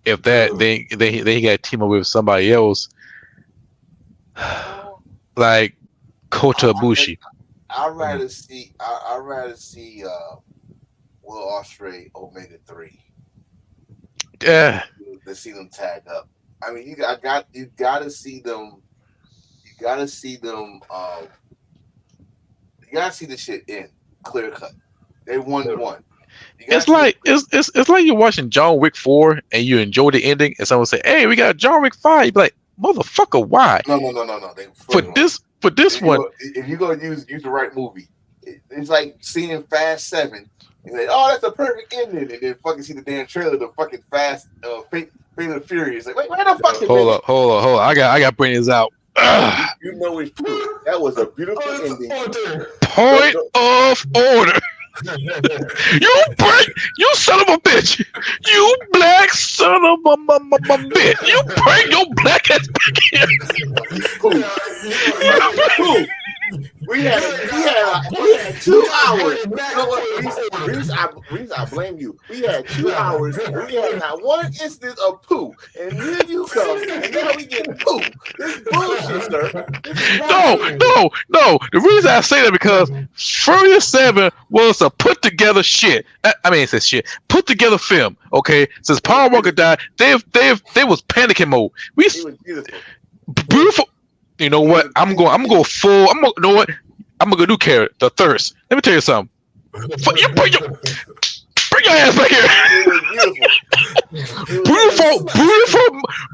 Speaker 2: If that, then he got a team up with somebody else, like Kota Ibushi.
Speaker 1: I'd rather see Will Ospreay Omega 3.
Speaker 2: Yeah.
Speaker 1: To see them tag up. I mean, you gotta see them. You gotta see them. You gotta see the shit in clear cut. They won. It's
Speaker 2: like you're watching John Wick 4 and you enjoy the ending, and someone say, "Hey, we got John Wick 5." You'd be like, "Motherfucker, why?"
Speaker 1: No.
Speaker 2: For this one,
Speaker 1: if you're gonna use the right movie, it's like seeing Fast 7. You're like, "Oh, that's a perfect ending," and then fucking see the damn trailer, the fucking Fast, Fate and Furious. Like, wait the fucking
Speaker 2: hold up. I got to bring this out.
Speaker 1: You know it's true. That was a beautiful ending.
Speaker 2: Point of order. You son of a bitch. You black son of a bitch. You bring your black ass back here.
Speaker 1: We had 2 hours. You know what, Reese, I blame you. We had 2 hours and we had not one instance of poo. And here you come, and now we get poo. This is bullshit, sir.
Speaker 2: No. The reason I say that because Furious 7 was a put together shit. I mean, it's shit. Put together film. Okay, since Paul Walker died, they was panicking mode.
Speaker 1: It was
Speaker 2: Beautiful. You know what? I'm going do Carrot the thirst. Let me tell you something. Bring your ass back here.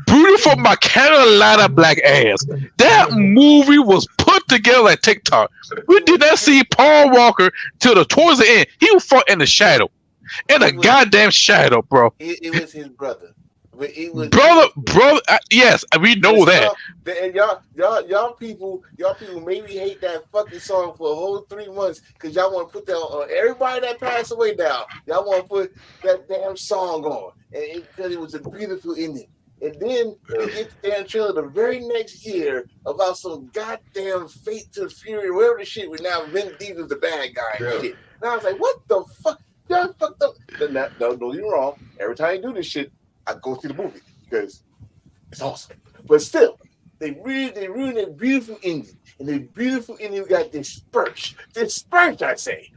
Speaker 2: Beautiful Carolina black ass. That movie was put together like TikTok. We did not see Paul Walker till towards the end. He was fought in the shadow, goddamn shadow, bro.
Speaker 1: It was his brother. But it was
Speaker 2: brother. Yes, we know that.
Speaker 1: And y'all people made me hate that fucking song for a whole 3 months because y'all want to put that on everybody that passed away now. Y'all want to put that damn song on, and because it was a beautiful ending. And then we get the damn trailer the very next year about some goddamn Fate to the Fury, whatever the shit. With now Vin Diesel's the bad guy and shit. And I was like, what the fuck? Y'all fucked up. No, don't get me wrong. Every time you do this shit, I go see the movie because it's awesome. But still, they ruined a beautiful ending. And the beautiful ending got dispersed. Dispersed, I say.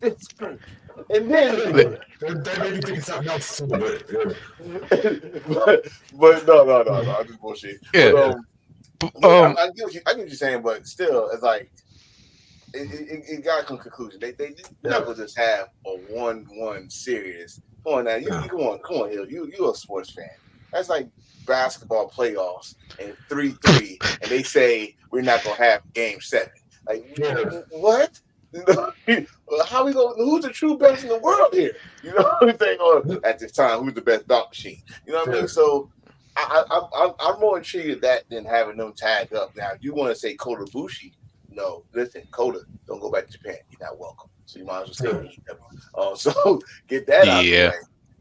Speaker 1: Dispersed. And then
Speaker 3: that made me think of something else too.
Speaker 1: But no, I'm just bullshit.
Speaker 2: Yeah.
Speaker 1: I get what you're saying, but still, it's like it got to conclusion. They not gonna just have a 1-1 series. Come on now, come on, Hill. You a sports fan. That's like basketball playoffs and 3-3, and they say we're not gonna have game 7. Like what? How we go? Who's the true best in the world here? You know what I'm saying? Or at this time, who's the best dog machine? You know what I mean? So I'm more intrigued at that than having them tagged up. Now, if you want to say Kota Ibushi, no, listen, Kota, don't go back to Japan. You're not welcome. So you might as well stay in AEW. So get that out the way.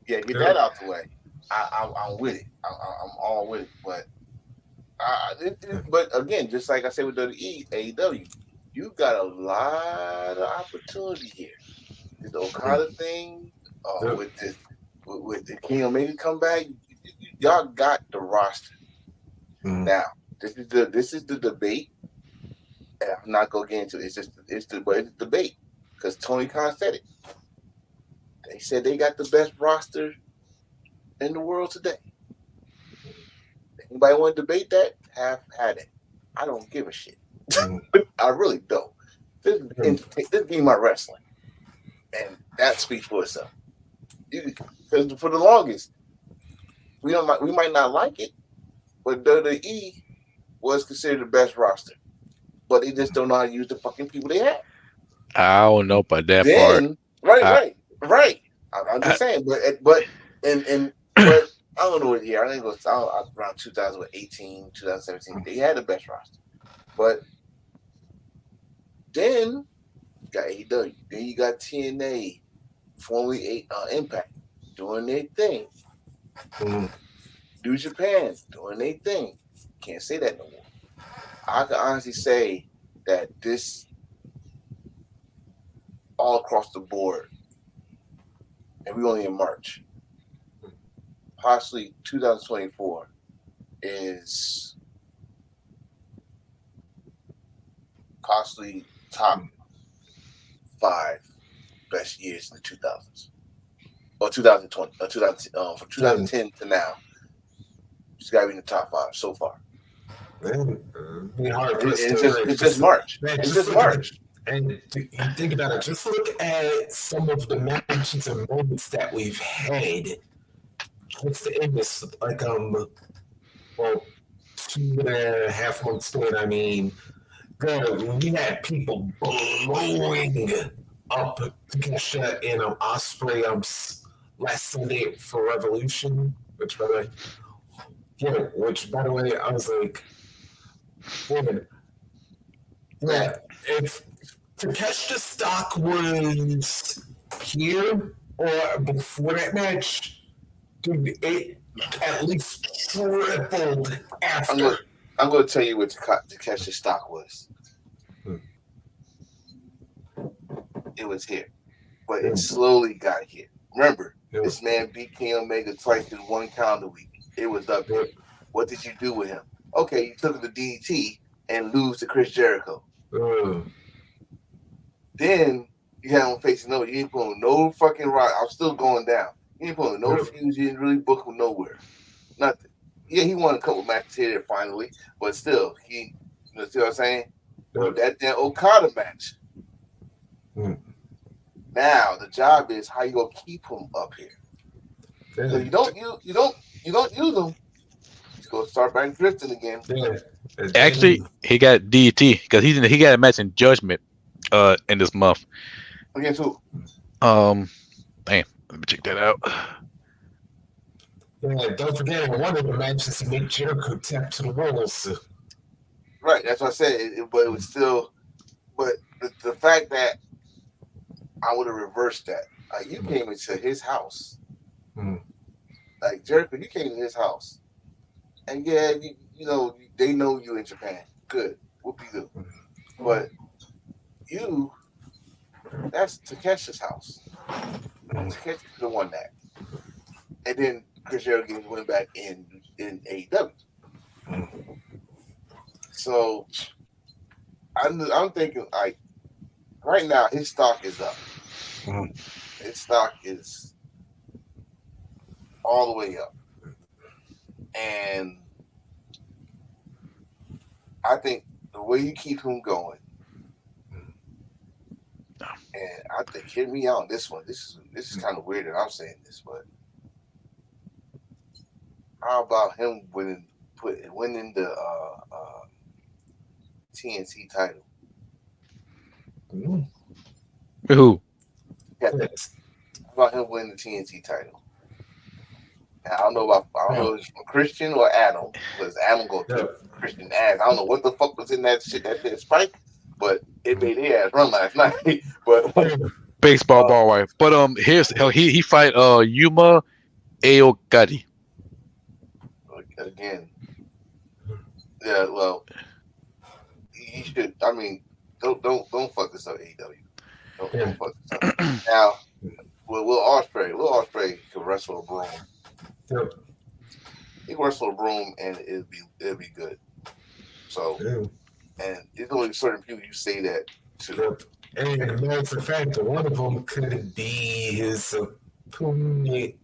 Speaker 1: Yeah, get that out the way. I'm with it. I'm all with it. But again, just like I said with AEW, you got a lot of opportunity here. This Okada thing, with the King Omega comeback, y'all got the roster. Now, this is the debate. And I'm not gonna get into it. It's the debate because Tony Khan said it. They said they got the best roster in the world today. Anybody want to debate that? Have had it. I don't give a shit. I really don't. This be my wrestling, and that speaks for itself. Because for the longest, we might not like it, but WWE was considered the best roster. But they just don't know how to use the fucking people they have.
Speaker 2: I don't know about that part.
Speaker 1: Right. I'm just saying, but I don't know what year. I think it was around 2018, 2017. They had the best roster, but then you got AEW. Then you got TNA, formerly Impact, doing their thing. New Japan doing their thing. Can't say that no more. I can honestly say that this all across the board, and we're only in March, possibly 2024 is possibly top 5 best years in the 2000s. Or 2020, or 2000, from 2010 to now. It's got to be in the top 5 so far. It's just March. It's just March.
Speaker 3: And think about it. Just look at some of the matches and moments that we've had. What's the end? This 2.5 months in. I mean, we had people blowing up Takesha and Osprey last Sunday for Revolution, which by the way, I was like, yeah, if Takesha's stock was here or before that match, dude, it at least tripled after.
Speaker 1: I'm going to tell you what Takeshi's stock was. It was here, but it slowly got here. Remember, this man beat King Omega twice in 1 calendar week. It was up there. What did you do with him? Okay, you took him to DDT and lose to Chris Jericho. Then you had him facing no. You ain't pulling no fucking rock. I'm still going down. You ain't pulling no fuse. You didn't really book him nowhere. Nothing. Yeah, he won a couple matches here finally, but still, you see what I'm saying? That damn Okada match. Now the job is how you gonna keep him up here. So you don't use him. He's gonna start back drifting again.
Speaker 2: Actually, he got DT because he got a match in Judgment in this month.
Speaker 1: Against who?
Speaker 2: Damn, let me check that out.
Speaker 3: Yeah, don't forget, one of the matches he made Jericho tap to the walls.
Speaker 1: Right, that's what I said. But it was still, but the fact that I would have reversed that. Like, you came into his house. Like, Jericho, you came to his house. And yeah, you know, they know you in Japan. Good. Whoop-de-doo. But that's Takeshi's house. Takeshi could have won that. And then Chris Jericho went back in AEW. So I'm thinking, like, right now his stock is up. His stock is all the way up. And I think the way you keep him going, and I think, hear me out on this one. This is kind of weird that I'm saying this, but how about him winning the TNT title?
Speaker 2: Who?
Speaker 1: Yeah, how about him winning the TNT title? Now, I don't know if it's from Christian or Adam, because Adam go to Christian ass. I don't know what the fuck was in that shit Spike, but it made their ass run last night. But
Speaker 2: baseball ball wife. But he fight Yuma Aogadi.
Speaker 1: Again, yeah. Well, he should. I mean, don't fuck this up, AEW. Don't fuck this up. Now, Will Ospreay could wrestle a broom. He can wrestle a broom, and it'll be good. So, and there's only certain people you say that to.
Speaker 3: And as a matter of fact, one of them could be his opponent,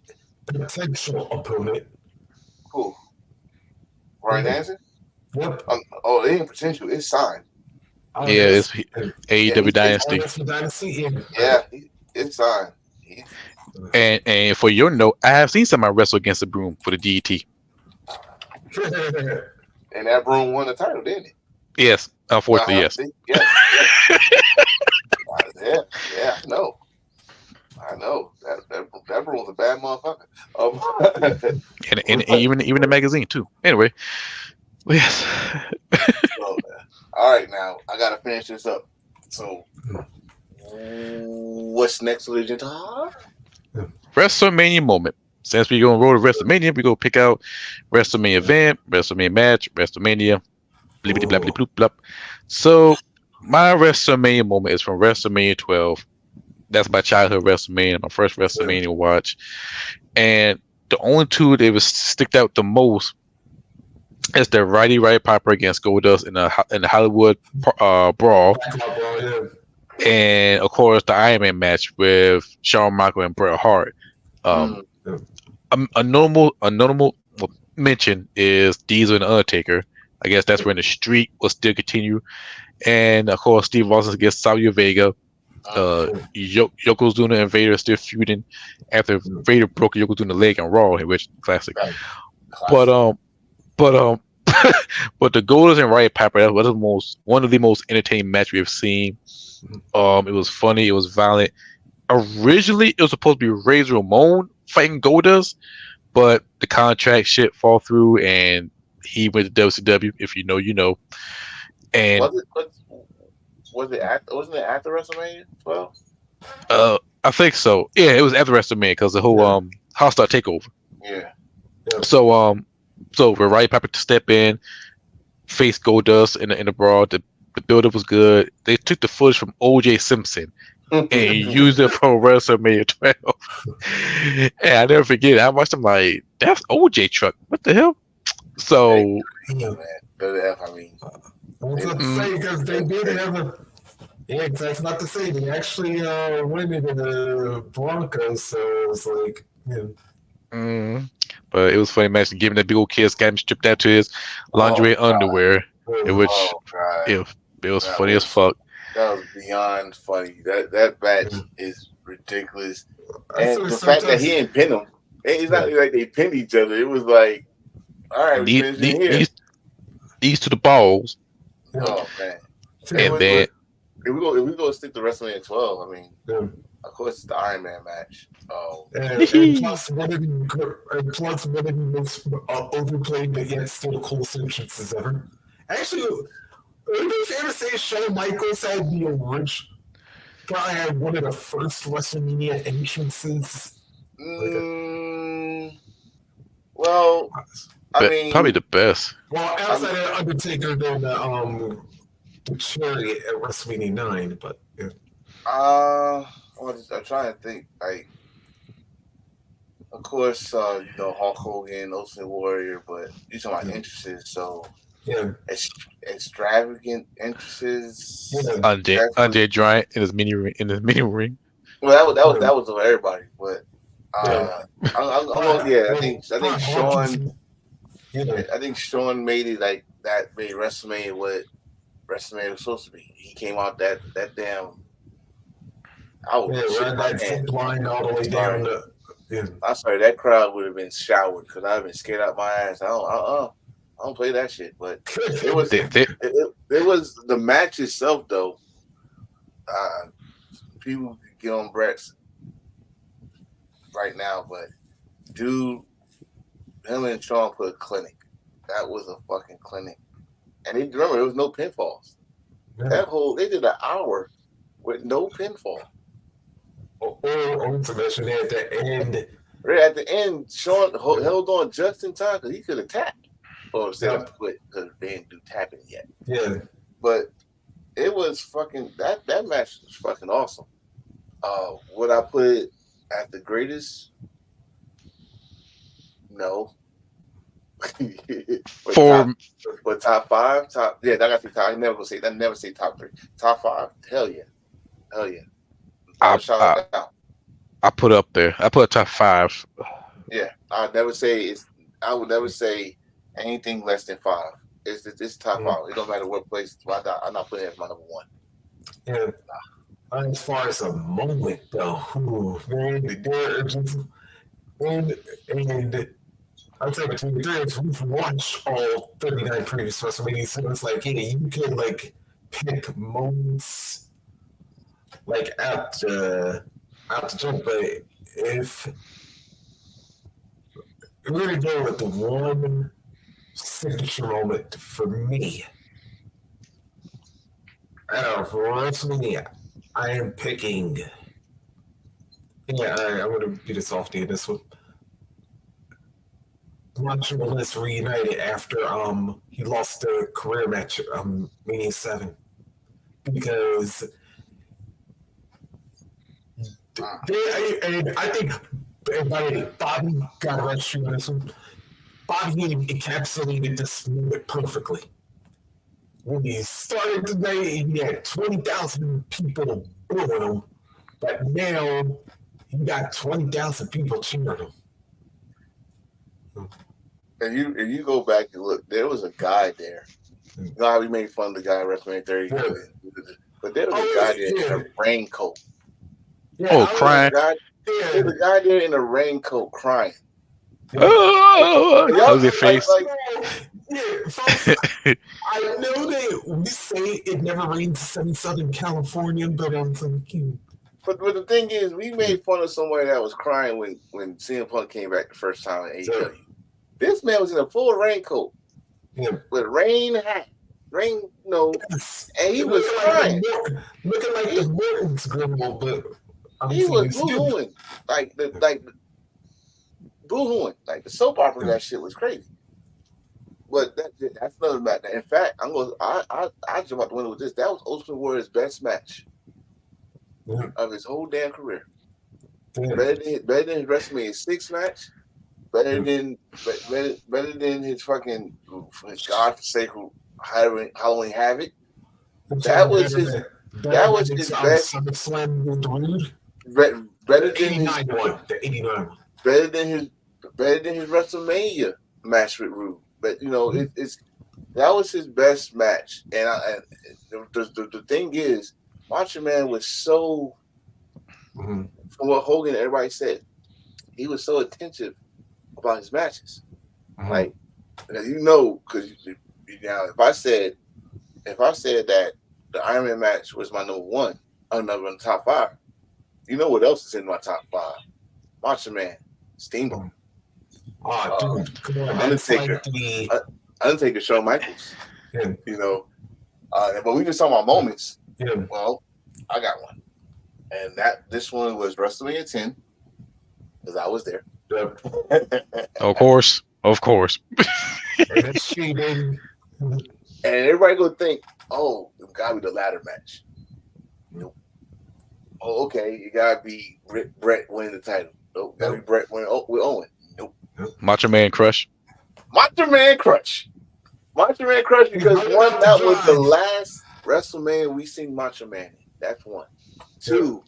Speaker 3: potential opponent.
Speaker 1: Who? Bryan Danielson?
Speaker 3: Yep.
Speaker 1: It ain't potential. It's signed.
Speaker 2: Yeah, it's AEW Dynasty.
Speaker 1: Yeah, it's signed.
Speaker 2: And for your note, I have seen somebody wrestle against the broom for the DT.
Speaker 1: And that broom won the title, didn't it?
Speaker 2: Yes, unfortunately, yes.
Speaker 1: Yes. Yeah, I know. That broom's a bad motherfucker.
Speaker 2: And even the magazine too. Anyway, yes.
Speaker 1: So, all right, now I gotta finish this up. So, what's next, Legend?
Speaker 2: WrestleMania moment. Since we're gonna roll to WrestleMania, we go pick out WrestleMania event, WrestleMania match, WrestleMania, blippity blappity bloop blop. So my WrestleMania moment is from WrestleMania 12. That's my childhood WrestleMania, my first WrestleMania watch. And the only two that was sticked out the most is the Roddy Piper against Goldust in the Hollywood Brawl. And of course the Iron Man match with Shawn Michaels and Bret Hart. A notable mention is Diesel and Undertaker. I guess that's when the streak will still continue. And of course Steve Austin against Savio Vega. Yokozuna and Vader are still feuding after Vader broke Yokozuna leg on Raw, which classic. But the Goldust and Roddy Piper, that was one of the most entertaining matches we've seen. It was funny, it was violent. Originally, it was supposed to be Razor Ramon fighting Goldust, but the contract shit fall through, and he went to WCW. If you know, you know. And
Speaker 1: wasn't it after WrestleMania 12?
Speaker 2: I think so. Yeah, it was after WrestleMania because the whole hostile takeover.
Speaker 1: Yeah.
Speaker 2: So for Roddy Piper to step in, face Goldust in the brawl. The build-up was good. They took the footage from O.J. Simpson and used it for WrestleMania 12. And I never forget. I watched them like, that's O.J. truck. What the hell? So,
Speaker 1: man, I mean,
Speaker 3: I was about to say because they did have a. Yeah, that's not to say they actually went into the Broncos, so it was like,
Speaker 2: but it was funny, man. Giving that big old kiss, got him stripped out to his lingerie underwear, which it was funny as fuck.
Speaker 1: That was beyond funny. That match is ridiculous, and the fact that he didn't pin him, it's not like they pinned each other. It was like, all right,
Speaker 2: these to the balls.
Speaker 1: Oh man!
Speaker 2: And then
Speaker 1: if we go stick to WrestleMania 12, I mean, of course it's the Iron Man match.
Speaker 3: And plus one of the most overplayed but yet still coolest entrances ever. Actually, would it be fair to say Shawn Michaels had the original, probably had one of the first WrestleMania entrances?
Speaker 1: Well, I mean,
Speaker 2: probably the best.
Speaker 3: Well, outside of Undertaker, then the Chariot at WrestleMania 9, but yeah.
Speaker 1: I'm trying to think. Like, of course, Hulk Hogan, Ultimate Warrior, but you're talking about entrances, so extravagant entrances.
Speaker 2: Andre Giant in his mini ring.
Speaker 1: Well, that was for everybody, but I think Shawn. I think Shawn made it like that. Made WrestleMania what WrestleMania was supposed to be. He came out that damn. I was
Speaker 3: blind all the way down.
Speaker 1: I'm sorry, that crowd would have been showered because I've been scared out my ass. I don't play that shit. But it was it was the match itself though. People get on Brett's right now, but dude, him and Shawn put a clinic. That was a fucking clinic. And remember, there was no pinfalls. They did an hour with no pinfall.
Speaker 3: Or to mention at the end.
Speaker 1: Right at the end, Shawn held on just in time because he could have tapped. Or set up quit because they didn't do tapping yet. Yeah. But it was fucking that match was fucking awesome. Would I put it at the greatest? No. But top five, I gotta say top. I never say top three. Top five, hell yeah.
Speaker 2: I put up there. I put a top five.
Speaker 1: Yeah, I would never say anything less than five. It's top five. It don't matter what place. I'm not putting it as my number one.
Speaker 3: Yeah. As far as a moment though, and I'd say between the three of us, we've watched all 39 previous WrestleMania, so it's like, you can like pick moments like out the jump, but if we're gonna go with the one signature moment for me for WrestleMania, I am picking. I'm gonna be the softy in this one. Watching Bliss reunited after he lost the career match Mania 7 because and I think Bobby got right through this one. Bobby encapsulated this moment perfectly. When he started today, he had 20,000 people booing him, but now he got 20,000 people cheering him.
Speaker 1: If you go back and look, there was a guy there. You know how we made fun of the guy at WrestleMania 30? Yeah. But there was a guy there in a raincoat.
Speaker 2: Yeah, crying.
Speaker 1: There's a guy there in a raincoat crying.
Speaker 2: Oh, that was your face.
Speaker 3: Folks, I know that we say it never rains in Southern California, but I'm thinking.
Speaker 1: But the thing is, we made fun of somebody that was crying when CM Punk came back the first time in AEW. This man was in a full raincoat with rain hat, and he was crying.
Speaker 3: Looking like the Morton's grandma, but
Speaker 1: he was boo-hooing. Boo-hooing. Like the soap opera, that shit was crazy. But that's another match. In fact, I jump out the window with this. That was Ultimate Warrior's best match of his whole damn career. Better than his WrestleMania 6 match. Better than his fucking godforsaken Halloween Havoc. That was his best. Better than his WrestleMania match with Rude. But that was his best match. And the thing is, Macho Man was so, from what Hogan and everybody said, he was so attentive about his matches. Like, because if I said that the Iron Man match was my number one, another in the top 5, you know what else is in my top 5? Macho Man, Steamboat.
Speaker 3: Oh, dude, come on.
Speaker 1: Undertaker, Shawn Michaels.
Speaker 3: Yeah.
Speaker 1: But we just talking about moments.
Speaker 3: Yeah.
Speaker 1: Well, I got one. And this one was WrestleMania 10, because I was there.
Speaker 3: Yep.
Speaker 2: Of course.
Speaker 3: And that's cheating.
Speaker 1: And everybody go think, oh, it gotta be the ladder match. Nope. Oh, okay, it gotta be Brett winning the title. Nope, gotta be Brett winning with Owen. Nope.
Speaker 2: Macho Man Crush.
Speaker 1: Macho Man Crush, because that was the last WrestleMania we seen Macho Man in. That's one. 2,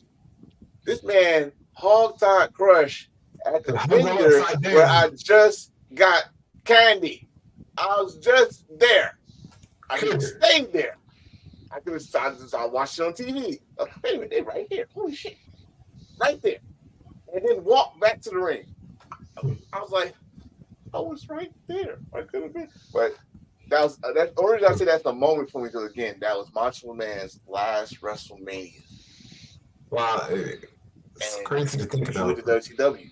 Speaker 1: this man hog-tied Crush at the finger where I just got candy. I was just there. I could have stayed there. I could have watched it on TV. Wait a minute, they're right here. Holy shit. Right there. And then walk back to the ring. I was like, I was right there. I could have been. But that's the only reason I say that's the moment for me, because again, that was Macho Man's last WrestleMania.
Speaker 3: Wow. It's crazy to think about.
Speaker 1: With the WCW.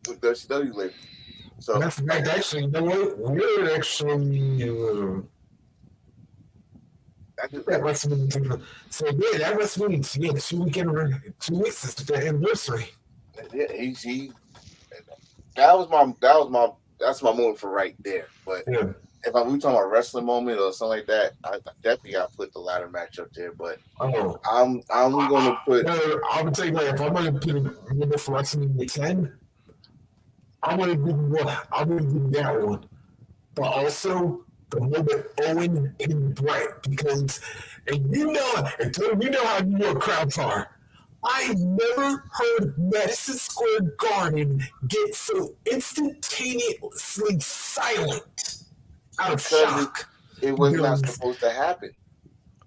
Speaker 1: With WCW later. So
Speaker 3: that's actually, you know what? We're actually that WrestleMania. So yeah, that WrestleMania 2 weeks is the anniversary.
Speaker 1: Yeah, that's my moment for right there. But if we talking about wrestling moment or something like that, I definitely got to put the ladder match up there. But I'm going to put.
Speaker 3: I would say, if I'm going to put a number for WrestleMania 10, I'm going to give that one. But also the moment Owen and Brett, because you know how New York crowds are. I never heard Madison Square Garden get so instantaneously silent out of shock.
Speaker 1: It was not supposed to happen.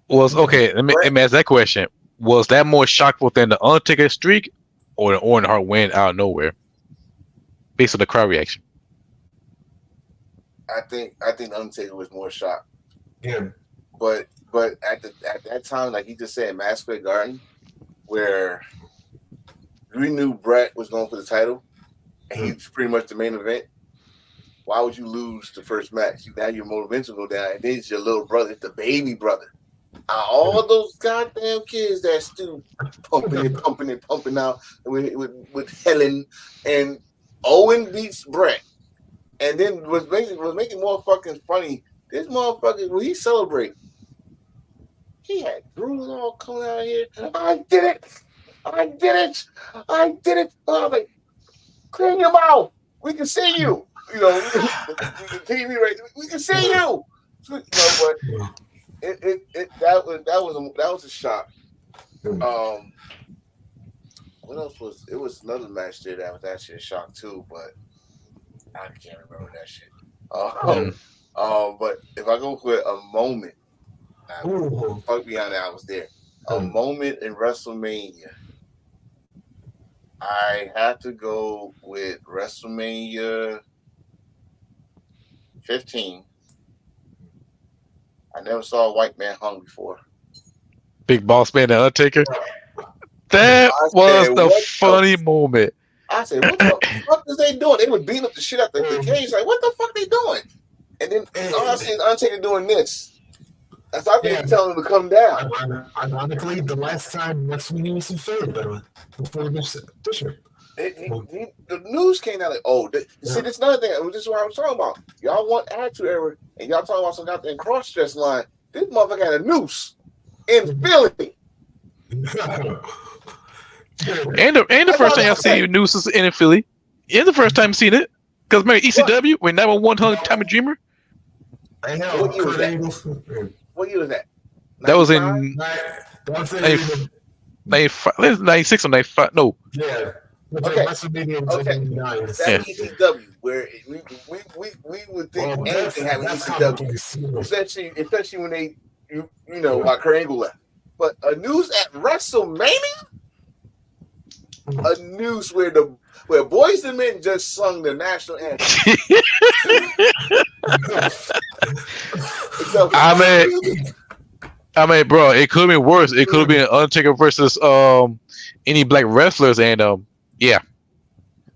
Speaker 2: Let me ask that question. Was that more shockful than the Undertaker streak or the Owen Hart win out of nowhere? Based on the crowd reaction.
Speaker 1: I think the Undertaker was more shocked.
Speaker 3: Yeah.
Speaker 1: But at that time, like he just said, Madison Square Garden, where we knew Brett was going for the title, and he's pretty much the main event. Why would you lose the first match? Now your motivation go down, and then it's your little brother, it's the baby brother. All those goddamn kids that still pumping out with Helen, and Owen beats Brett. And then was making more fucking funny. This motherfucker, when he celebrated, he had drools all coming out of here. I did it. Oh, like, clean your mouth. We can see you. The TV right. We can see you. But that was a shock. What else was? It was another match there that was actually a shock too, but I can't remember that shit. But if I go with a moment, fuck beyond that, I was there. A moment in WrestleMania. I have to go with WrestleMania 15. I never saw a white man hung before.
Speaker 2: Big Boss Man and Undertaker. That was the funny moment.
Speaker 1: I said, what the fuck is they doing? They were beating up the shit out the cage. Like, what the fuck are they doing? And then all I see is Undertaker doing this. That's why they telling him to come down.
Speaker 3: Ironically, the last time WrestleMania was in February before this year.
Speaker 1: The news came out like, see, this another thing. This is what I was talking about. Y'all want Attitude Era, and y'all talking about some goddamn cross-dress line. This motherfucker had a noose in Philly.
Speaker 2: And the first time y'all see nooses in Philly. Yeah, the first time seen it. Because remember ECW when 911 hung Tommy Dreamer?
Speaker 1: What year was that? What year was that?
Speaker 2: That was in 96 or 95. No.
Speaker 3: Yeah.
Speaker 1: Okay.
Speaker 3: WrestleMania
Speaker 1: That's ECW, where we would think anything happened in ECW, especially when they, like Kurt Angle left. But a news at WrestleMania, a news where Boyz II Men just sung the national anthem.
Speaker 2: I mean, bro, it could have been worse. It could have been Undertaker versus any black wrestlers, and yeah.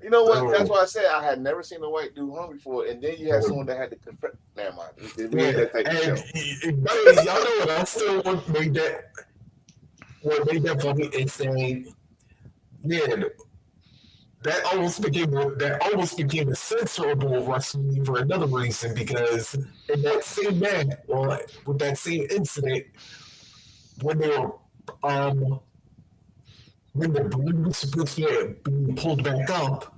Speaker 1: You know what? That's why I said I had never seen a white dude hung before, and then you had someone that had to confront. Never mind. That type of show.
Speaker 3: Y'all know what else still made that? What made that funny is saying, that almost became a censorable wrestling for another reason, because in that same match, or with that same incident, when they were when the balloon was supposed to be pulled back up,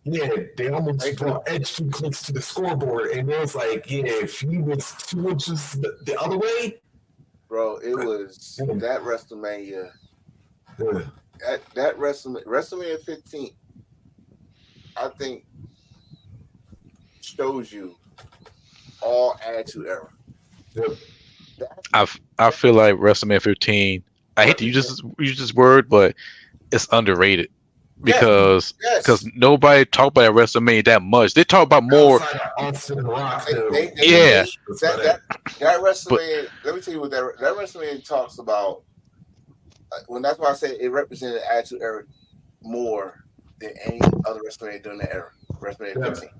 Speaker 3: they almost brought Edge too close to the scoreboard, and it was like, if he was 2 inches the other way,
Speaker 1: bro, it was that WrestleMania. That WrestleMania 15, I think, shows you all Attitude Era.
Speaker 2: I feel like WrestleMania 15. I hate to use this word, but it's underrated because nobody talk about WrestleMania that much. They talk about more.
Speaker 3: Austin and Rock,
Speaker 1: that WrestleMania. Let me tell you what that WrestleMania talks about. When that's why I say it represented Attitude Era more than any other WrestleMania during the era. WrestleMania 15.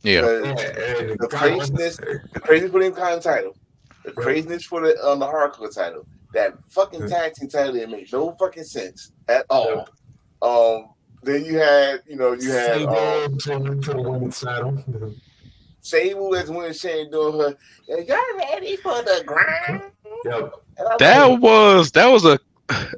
Speaker 2: Yeah.
Speaker 1: The craziness for the Intercontinental title, the craziness for the Hardcore title, that fucking tag team title that made no fucking sense at all. Then you had
Speaker 3: Sable for the women's title.
Speaker 1: Sable as winning Shane doing her. Y'all ready for the grind?
Speaker 3: Yep.
Speaker 2: That was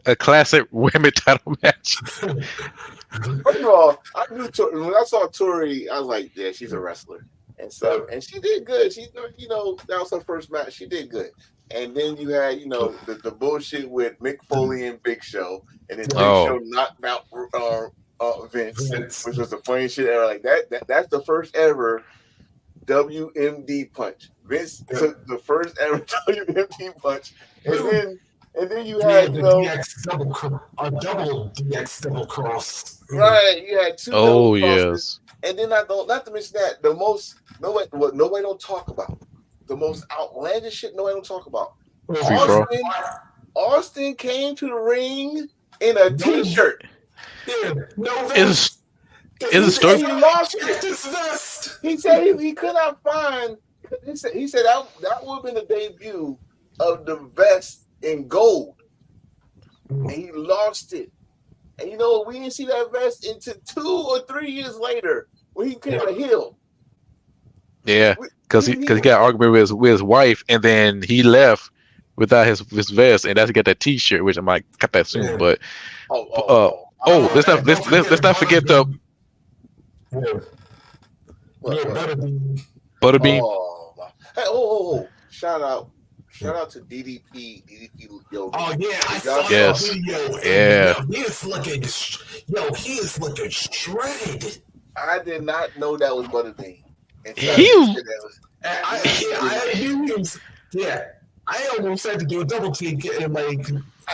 Speaker 2: a classic women title match.
Speaker 1: First of all, I knew when I saw Tori, I was like, yeah, she's a wrestler and stuff, and she did good. She, that was her first match. She did good. And then you had, the bullshit with Mick Foley and Big Show, and then Big Show knocked out Vince, which was the funniest shit ever. Like that's the first ever WMD punch. Vince took the first ever WMD punch, and then you had
Speaker 3: double DX double cross.
Speaker 1: Right, you had 2
Speaker 2: double
Speaker 1: crosses. And then not to mention that what nobody don't talk about, the most outlandish shit nobody don't talk about. Austin came to the ring in a t-shirt.
Speaker 2: Is a story?
Speaker 1: He lost it. He said he could not find. He said that would have been the debut of the vest in gold, and he lost it. And we didn't see that vest until 2 or 3 years later when he came a heel.
Speaker 2: Yeah, because he got an argument with his wife, and then he left without his vest, and that's to get that T-shirt, which I might cut that soon. But let's not forget the Butterbean.
Speaker 1: Hey, shout out to DDP. Yo,
Speaker 3: oh yeah, I saw that video.
Speaker 2: Yeah,
Speaker 3: he is looking shredded.
Speaker 1: I did not know that was Butterbean.
Speaker 3: I almost had to do a double take, and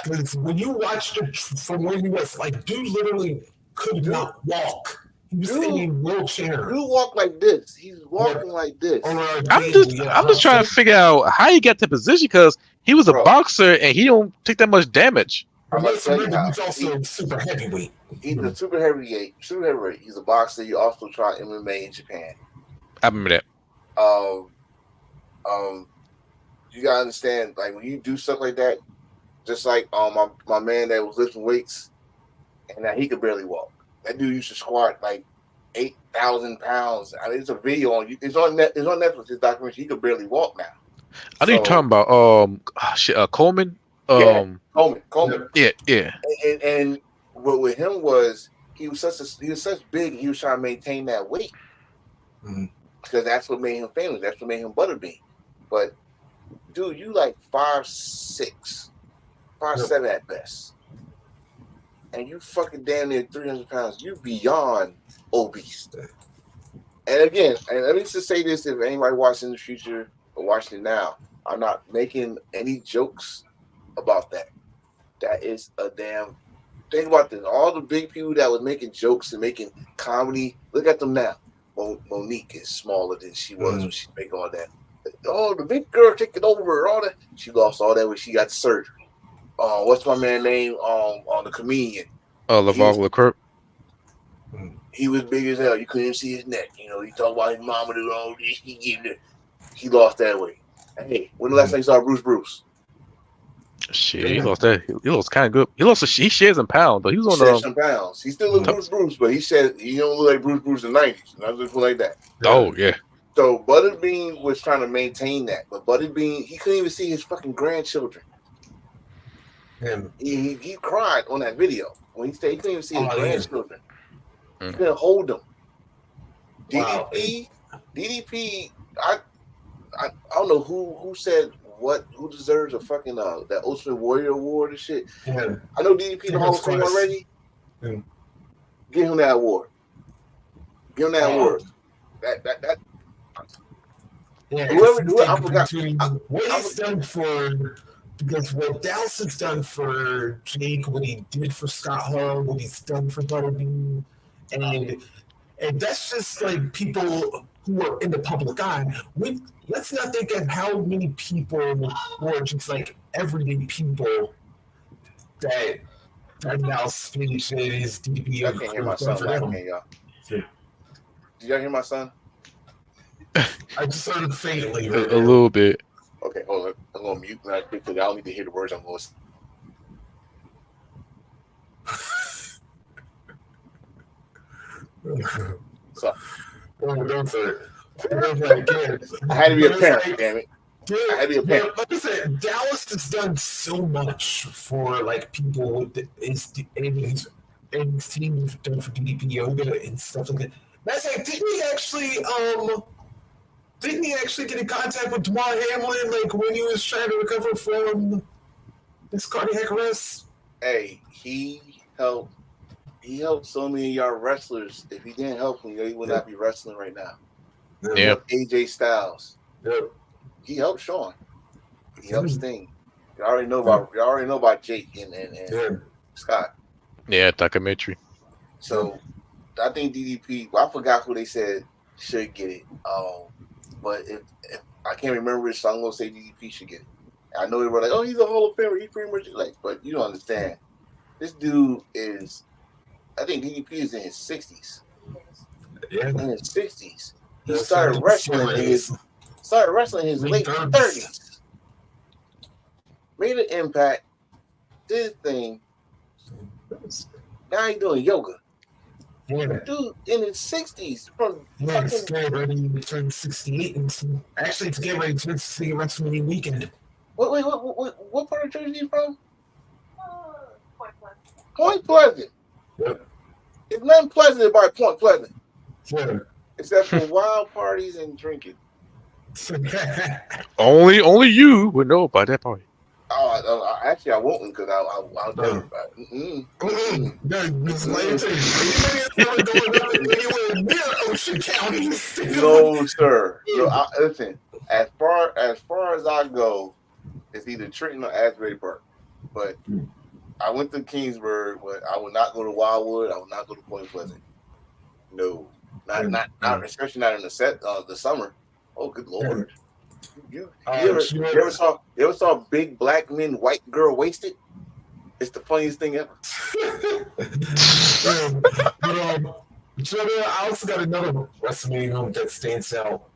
Speaker 3: because when you watched it from where he was, dude literally could not walk. He was in a wheelchair.
Speaker 1: You walk like this. He's walking like this.
Speaker 2: I'm just trying to figure out how he got to position, because he was a boxer and he don't take that much damage.
Speaker 3: He's also super heavyweight.
Speaker 1: He's a super heavyweight. He's a boxer. He also tried MMA in Japan.
Speaker 2: I remember that.
Speaker 1: You gotta understand, when you do stuff like that, just like my man that was lifting weights, and now he could barely walk. That dude used to squat like 8,000 pounds. I mean, it's a video on it's on Netflix. This documentary. He could barely walk now.
Speaker 2: I know you're talking about Coleman.
Speaker 1: Coleman.
Speaker 2: Yeah.
Speaker 1: And what with him was he was such big. He was trying to maintain that weight because that's what made him famous. That's what made him Butterbean. But dude, you like 5'6", 5'7" at best, and you fucking damn near 300 pounds. You beyond obese. And again, and let me just say this: if anybody watching in the future or watching it now, I'm not making any jokes about that. That is a damn. Think about this. All the big people that was making jokes and making comedy, look at them now. Monique is smaller than she was when she make all that. Oh, the big girl taking over, all that. She lost all that when she got surgery. What's my man name? On the comedian.
Speaker 2: LeVar Burton.
Speaker 1: He was big as hell. You couldn't even see his neck. You know, he talked about his mama doing all this. He lost that weight. Hey, when the last time you saw Bruce?
Speaker 2: Shit, he lost that. He lost kind of good. He shares some pounds, but he was on
Speaker 1: some pounds. He still looks Bruce, but he said he don't look like Bruce in the 90s. Not just like that.
Speaker 2: Oh yeah.
Speaker 1: So Butterbean was trying to maintain that, but Butterbean, he couldn't even see his fucking grandchildren. He cried on that video when he said he couldn't even see his grandchildren. He couldn't hold them. DDP. I don't know who said what. Who deserves a fucking that Ultimate Warrior Award and shit. Yeah. I know DDP in the Hall of Fame already. Yeah. Give him that award. Give him that award. That.
Speaker 3: Yeah, whoever I forgot. What he's done for, because what Dallas has done for Jake, what he did for Scott Hall, what he's done for Butterbean, and that's just like people who are in the public eye. Let's not think of how many people were just like everyday people that are now speeches, DP.
Speaker 1: I can't hear my son laughing, y'all. Did y'all hear my son?
Speaker 3: I just heard it faintly.
Speaker 2: A little bit.
Speaker 1: Okay, hold on. I'm going to mute that quickly. I don't need to hear the words I'm going to say. So,
Speaker 3: don't say it.
Speaker 1: I had to be a parent, damn it. I had to be a parent.
Speaker 3: Like I said, Dallas has done so much for like people with his team done for DDP yoga and stuff like that. That's like, didn't he actually get in contact with Damar Hamlin like when he was trying to recover from this cardiac arrest?
Speaker 1: Hey, he helped so many of y'all wrestlers. If he didn't help him, he would not be wrestling right now.
Speaker 2: Yeah.
Speaker 1: AJ Styles.
Speaker 3: Yep.
Speaker 1: He helped Sean. He helped Sting. You already know about Jake and Scott.
Speaker 2: Yeah, documentary.
Speaker 1: So I think DDP. Well, I forgot who they said should get it. But if I can't remember it, so I'm gonna say DDP should get it. I know they were like, "Oh, he's a Hall of Famer." He pretty much like, but you don't understand. This dude is. I think DDP is in his 60s.
Speaker 3: Yeah.
Speaker 1: In his 60s. He started wrestling in his late 30s. Made an impact. Did his thing. Now he's doing yoga.
Speaker 3: Yeah.
Speaker 1: Dude in his 60s.
Speaker 3: He's getting ready to turn 68. And actually, to get ready to see WrestleMania weekend.
Speaker 1: What part of Jersey is he from? Point Pleasant.
Speaker 3: Yep.
Speaker 1: It's nothing pleasant about Point Pleasant.
Speaker 3: Sure.
Speaker 1: Except for wild parties and drinking.
Speaker 2: Only you would know about that party.
Speaker 1: Actually, I won't because I'll tell you about it.
Speaker 3: Ocean County.
Speaker 1: No, sir. Listen, as far as I go, it's either Trenton or Asbury Park. But I went to Kingsburg, but I will not go to Wildwood. I will not go to Point Pleasant. No, not especially not in the summer. Oh, good Lord! You ever saw big black men, white girl wasted? It's the funniest thing ever.
Speaker 3: So I also got another WrestleMania moment that stands out,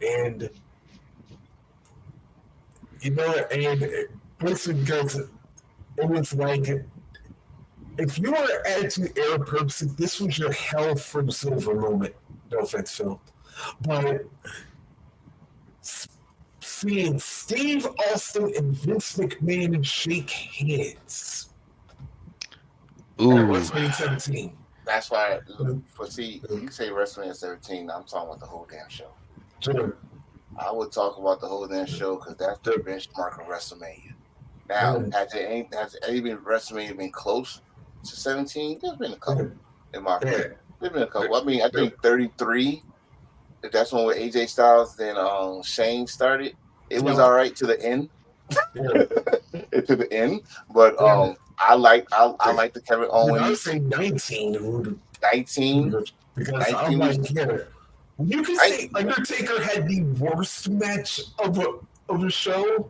Speaker 3: and basically because it was like if you were Attitude Era purposes, this was your hell from silver moment. No offense, Phil. But seeing Steve Austin and Vince McMahon shake hands at
Speaker 2: Ooh,
Speaker 3: WrestleMania 17.
Speaker 1: That's why. But see, you say WrestleMania 17. I'm talking about the whole damn show.
Speaker 3: Sure.
Speaker 1: I would talk about the whole damn show because that's the benchmark of WrestleMania. Now, has any been WrestleMania been close to 17? There's been a couple in my opinion. There's been a couple. I mean, I think 33. That's one with AJ Styles. Then Shane started. It was all right to the end. To the end, but I like the Kevin Owens.
Speaker 3: I would say 19.
Speaker 1: 19
Speaker 3: because
Speaker 1: 19
Speaker 3: I'm like, you can say Undertaker had the worst match of a show.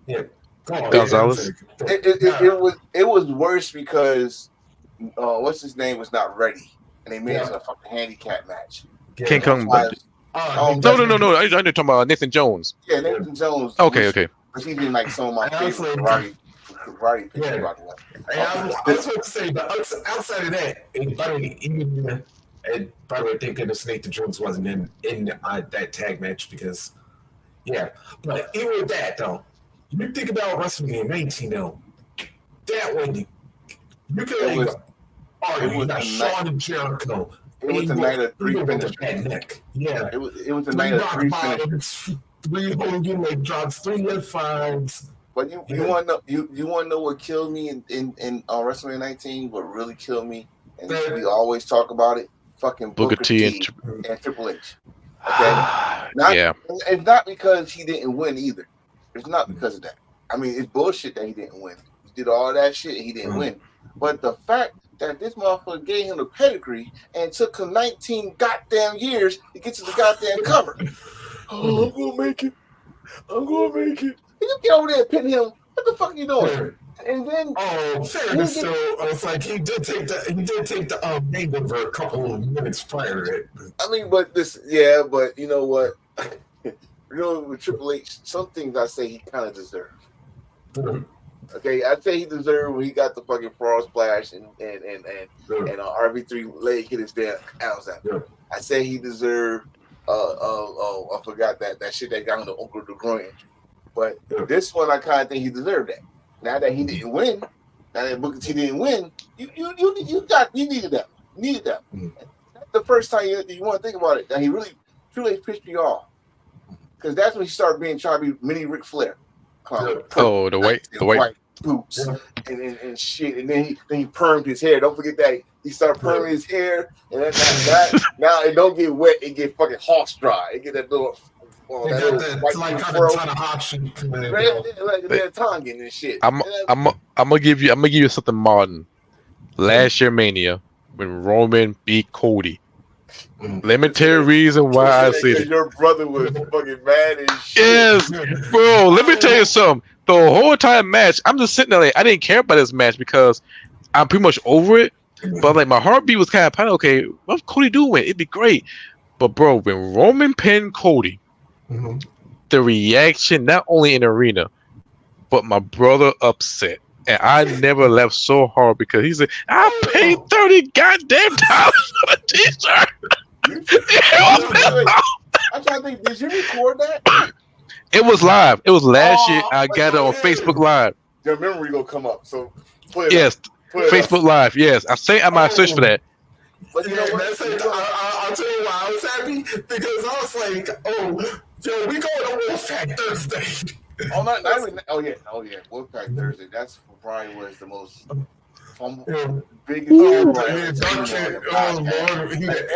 Speaker 3: Yeah,
Speaker 2: Gonzalez.
Speaker 1: It was worse because what's his name was not ready, and they made it a fucking handicap match.
Speaker 2: King Kong. No. I talking about Nathan Jones.
Speaker 1: Yeah, Nathan Jones.
Speaker 2: Okay.
Speaker 1: But he's been like some of my favorite karate pictures, by the way.
Speaker 3: I was about to say, but outside of that, and by the way, thank goodness Nathan Jones wasn't in that tag match because, but even with that though, you think about WrestleMania 19 though, that one you could argue that Shawn and Jericho.
Speaker 1: It was a night of three finishes.
Speaker 3: Yeah,
Speaker 1: it was a night of three finishes.
Speaker 3: 3 Hogan leg drops, 3 F5s.
Speaker 1: But you want to know what killed me in WrestleMania 19? What really killed me, and we always talk about it. Fucking Booker T and Triple H. Okay, it's not because he didn't win either. It's not because of that. I mean, it's bullshit that he didn't win. He did all that shit and he didn't win. But the fact that this motherfucker gave him the pedigree and took him 19 goddamn years to get to the goddamn cover. Oh, I'm gonna make it. You get over there and pin him. What the fuck are you doing? And then
Speaker 3: fairness, so it's like he did take the name over a couple of minutes prior to it.
Speaker 1: I mean, but you know what? With Triple H, some things I say he kind of deserved. Okay, I say he deserved when he got the fucking frog splash and RV3 leg hit his damn ass out. I say he deserved. I forgot that shit that got him the Uncle the groin injury. But this one, I kind of think he deserved that. Now that he didn't win, now that Booker T didn't win, you needed that. You needed that. That's the first time you want to think about it. Now he really pissed me off because that's when he started trying to be mini Ric Flair.
Speaker 2: The white
Speaker 1: boots and shit, and then he permed his hair. Don't forget that he started perming his hair, and that now it don't get wet, it get fucking horse dry. It get that little.
Speaker 3: It's like kind of Tanahashi,
Speaker 1: like the Tongan and shit.
Speaker 2: I'm gonna give you something modern. Last year Mania when Roman beat Cody. Let me tell you the reason why I said it.
Speaker 1: Your brother was fucking mad as shit.
Speaker 2: Yes, bro. Let me tell you something. The whole entire match, I'm just sitting there like I didn't care about this match because I'm pretty much over it. But like my heartbeat was kind of okay. What if Cody do win? It'd be great. But bro, when Roman pinned Cody, the reaction not only in the arena, but my brother upset. And I never laughed so hard because he said, I paid $30 goddamn dollars for a t-shirt.
Speaker 1: I'm trying to think, did you record that?
Speaker 2: It was live. It was last year. I got it on Facebook Live.
Speaker 1: Your memory gonna come up. So
Speaker 2: Facebook Live. Yes, I might search for that.
Speaker 3: But you know what? I'll tell you why I was happy because I was like, we going to Wolfpack Thursday.
Speaker 1: Wolfpack Thursday. That's probably was the most biggest.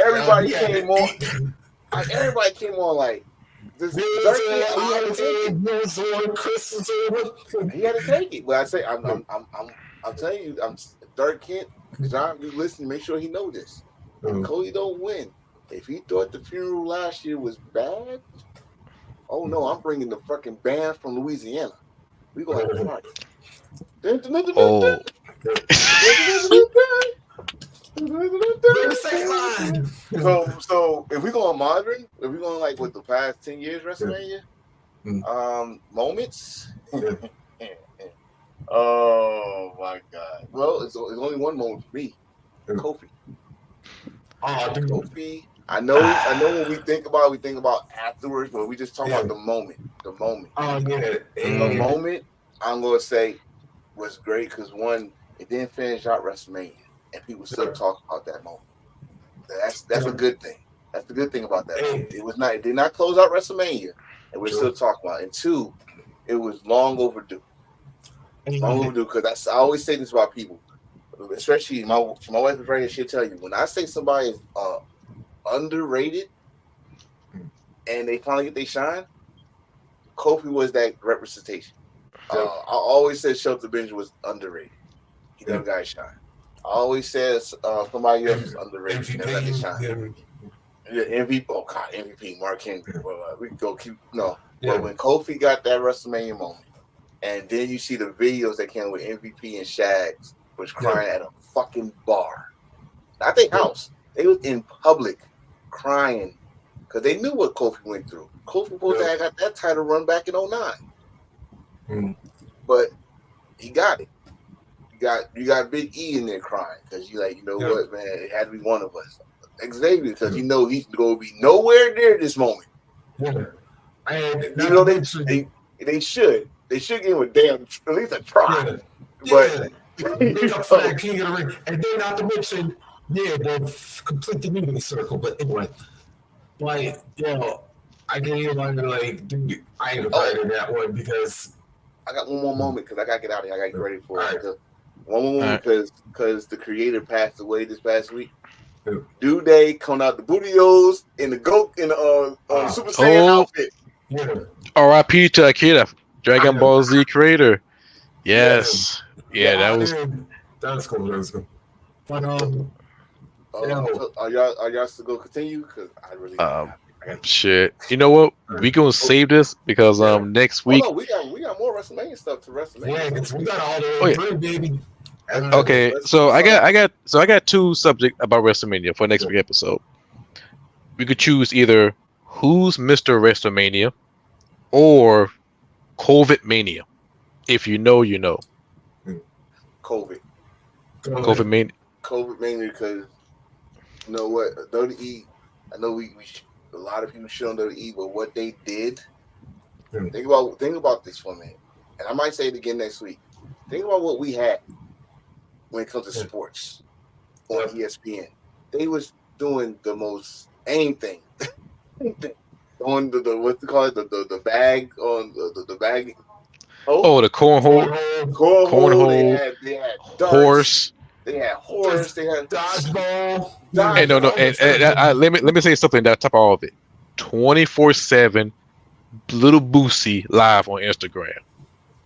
Speaker 1: Everybody came on. Everybody came on like. He had to take it. But I say, I'm telling you, Dirk Kent. John, you listen. Make sure he know this. Cody don't win. If he thought the funeral last year was bad, oh no, I'm bringing the fucking band from Louisiana. We gonna have a party. So if we go on modern, if we going like with the past 10 years WrestleMania, moments. Oh my God! Well, it's only one moment for me. Kofi.
Speaker 3: Oh, dude.
Speaker 1: Kofi. I know. When we think about afterwards, but we just talk about the moment. The moment.
Speaker 3: Oh yeah.
Speaker 1: The moment. I'm gonna say was great because one, it didn't finish out WrestleMania, and people still talk about that moment. That's a good thing. That's the good thing about that moment. It did not close out WrestleMania, and we're still talking about it. And two, it was long overdue. Long overdue because I always say this about people, especially my wife is right here. She'll tell you when I say somebody is underrated and they finally get their shine. Kofi was that representation. I always said Shelton Benjamin was underrated. He never got his shine. I always said somebody else was underrated. He never got his shine. MVP. Oh God, MVP. Mark Henry. Well, we can go keep no. But when Kofi got that WrestleMania moment, and then you see the videos that came with MVP and Shags was crying at a fucking bar. Not their house. They was in public crying because they knew what Kofi went through. Kofi supposed to have got that title run back in 2009. But he got it. You got Big E in there crying because you like, you know what, man, it had to be one of us. Xavier, because you know he's going to be nowhere near this moment.
Speaker 3: And
Speaker 1: you know they should give him a damn at least a try. But
Speaker 3: make up for that King of the Ring, and then not to mention, they'll complete the unity circle. But anyway, like I can't even dude, I ain't afraid of that one because
Speaker 1: I got one more moment because I gotta get out of here. I gotta get ready for it. One more moment because the creator passed away this past week. New Day coming out the Booty-O's in the goat in the Super Saiyan outfit.
Speaker 2: R.I.P. to Akira, Dragon Ball Z creator. Yes, that was
Speaker 3: cool. That was cool. But
Speaker 1: are y'all still gonna continue? Because I really
Speaker 2: shit. You know what? We gonna save this because next week.
Speaker 1: Oh, no, we got more WrestleMania stuff to WrestleMania.
Speaker 3: Yeah, because we got all the baby.
Speaker 2: Okay, so I got two subjects about WrestleMania for next week episode. We could choose either who's Mr. WrestleMania or COVID Mania. If you know, you know.
Speaker 1: COVID
Speaker 2: Mania.
Speaker 1: COVID Mania because you know what WWE. I know we a lot of people shit on WWE, but what they did. Think about this for a minute, and I might say it again next week. Think about what we had. When it comes to sports on ESPN, they was doing the most anything. On the what's it called the bag on the bag.
Speaker 2: Oh, the cornhole.
Speaker 1: They had darts,
Speaker 2: horse.
Speaker 1: They had horse. They had
Speaker 3: dodgeball.
Speaker 2: And let me say something that top of all of it. 24/7, Little Boosie live on Instagram.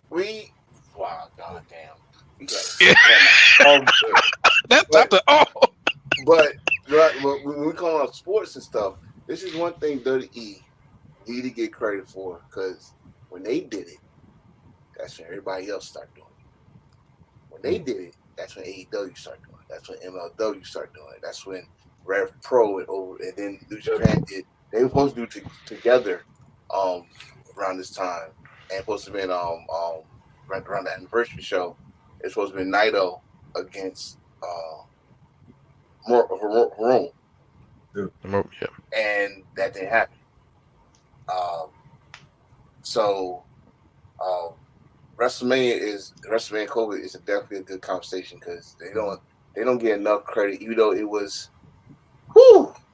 Speaker 1: Wow, goddamn.
Speaker 2: That's not the
Speaker 1: But when we call out sports and stuff, this is one thing WWE need to get credit for because when they did it, that's when everybody else started doing it. When they did it, that's when AEW started doing it. That's when MLW started doing it. That's when Rev Pro and then New Japan did. They were supposed to do together around this time, and supposed to be right around the anniversary show. It's supposed to be Naito against Hiromu. And that didn't happen. So WrestleMania COVID is definitely a good conversation because they don't get enough credit, even though it was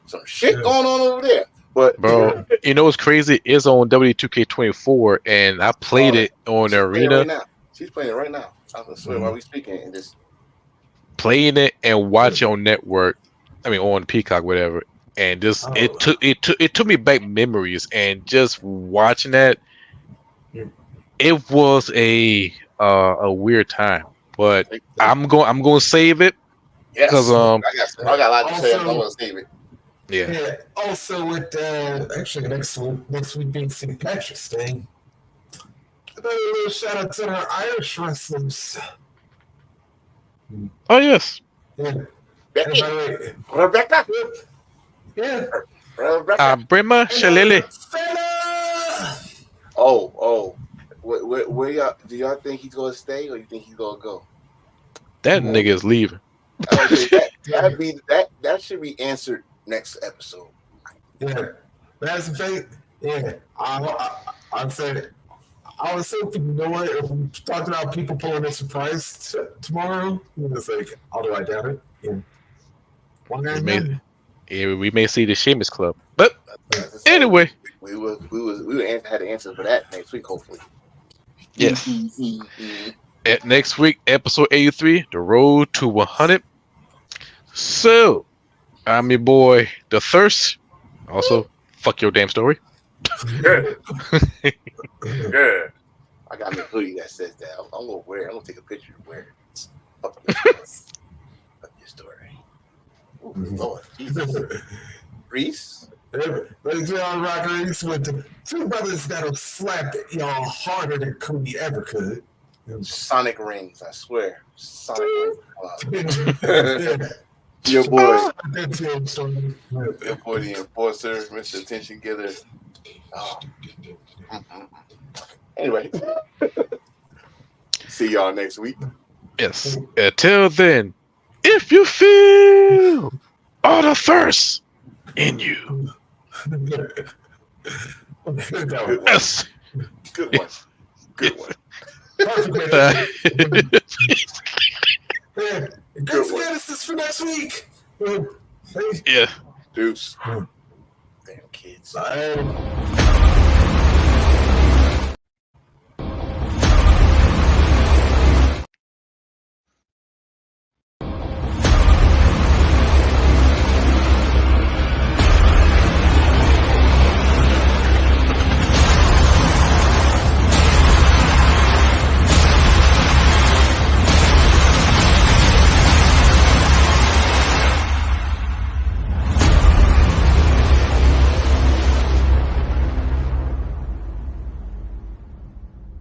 Speaker 1: some shit going on over there. But
Speaker 2: bro, you know what's crazy? It's on W2K24 and I played it on the arena.
Speaker 1: She's playing it right now. I swear while we speaking and just
Speaker 2: playing it and watching on network. I mean on Peacock, whatever. And just it took me back memories and just watching that. It was a weird time, but I'm going to save it because
Speaker 1: I got a lot to say. I'm going to save it.
Speaker 2: Yeah.
Speaker 3: Also, with actually next week being St. Patrick's Day. A little shout out to our Irish wrestlers.
Speaker 2: Oh yes.
Speaker 3: Yeah.
Speaker 1: Rebecca.
Speaker 3: Yeah.
Speaker 1: Rebecca.
Speaker 2: Brima Shalili.
Speaker 1: Oh. Where y'all do y'all think he's gonna stay, or you think he's gonna go?
Speaker 2: That nigga is leaving.
Speaker 1: Okay, that should be answered next episode.
Speaker 3: Yeah, that's the thing. Yeah, I'm saying. I was thinking, you know what? If we talked about people pulling a surprise tomorrow, it's like, although I doubt it. Yeah.
Speaker 2: We may see the Sheamus Club, but anyway,
Speaker 1: we will have the answer for that next week, hopefully.
Speaker 2: Yes. At next week, episode 83, The Road to 100. So, I'm your boy, The Thirst. Also, fuck your damn story.
Speaker 1: Good. Good. I got me a hoodie that says that. I'm gonna wear it. I'm gonna take a picture and wear it. Fuck your story. Ooh, Lord Jesus. Reese?
Speaker 3: Ladies and gentlemen, Rock Reese with the two brothers that'll slap y'all harder than Cody ever could.
Speaker 1: Sonic rings, I swear. Sonic rings. Your boy. Your boy, the enforcer, Mr. Attention Getter. Oh. Anyway. See y'all next week.
Speaker 2: Yes. Until then, if you feel all the thirst in you. Yes.
Speaker 1: Good one. Good one.
Speaker 3: Good this is for next week.
Speaker 2: Yeah.
Speaker 1: Deuce. Damn kids.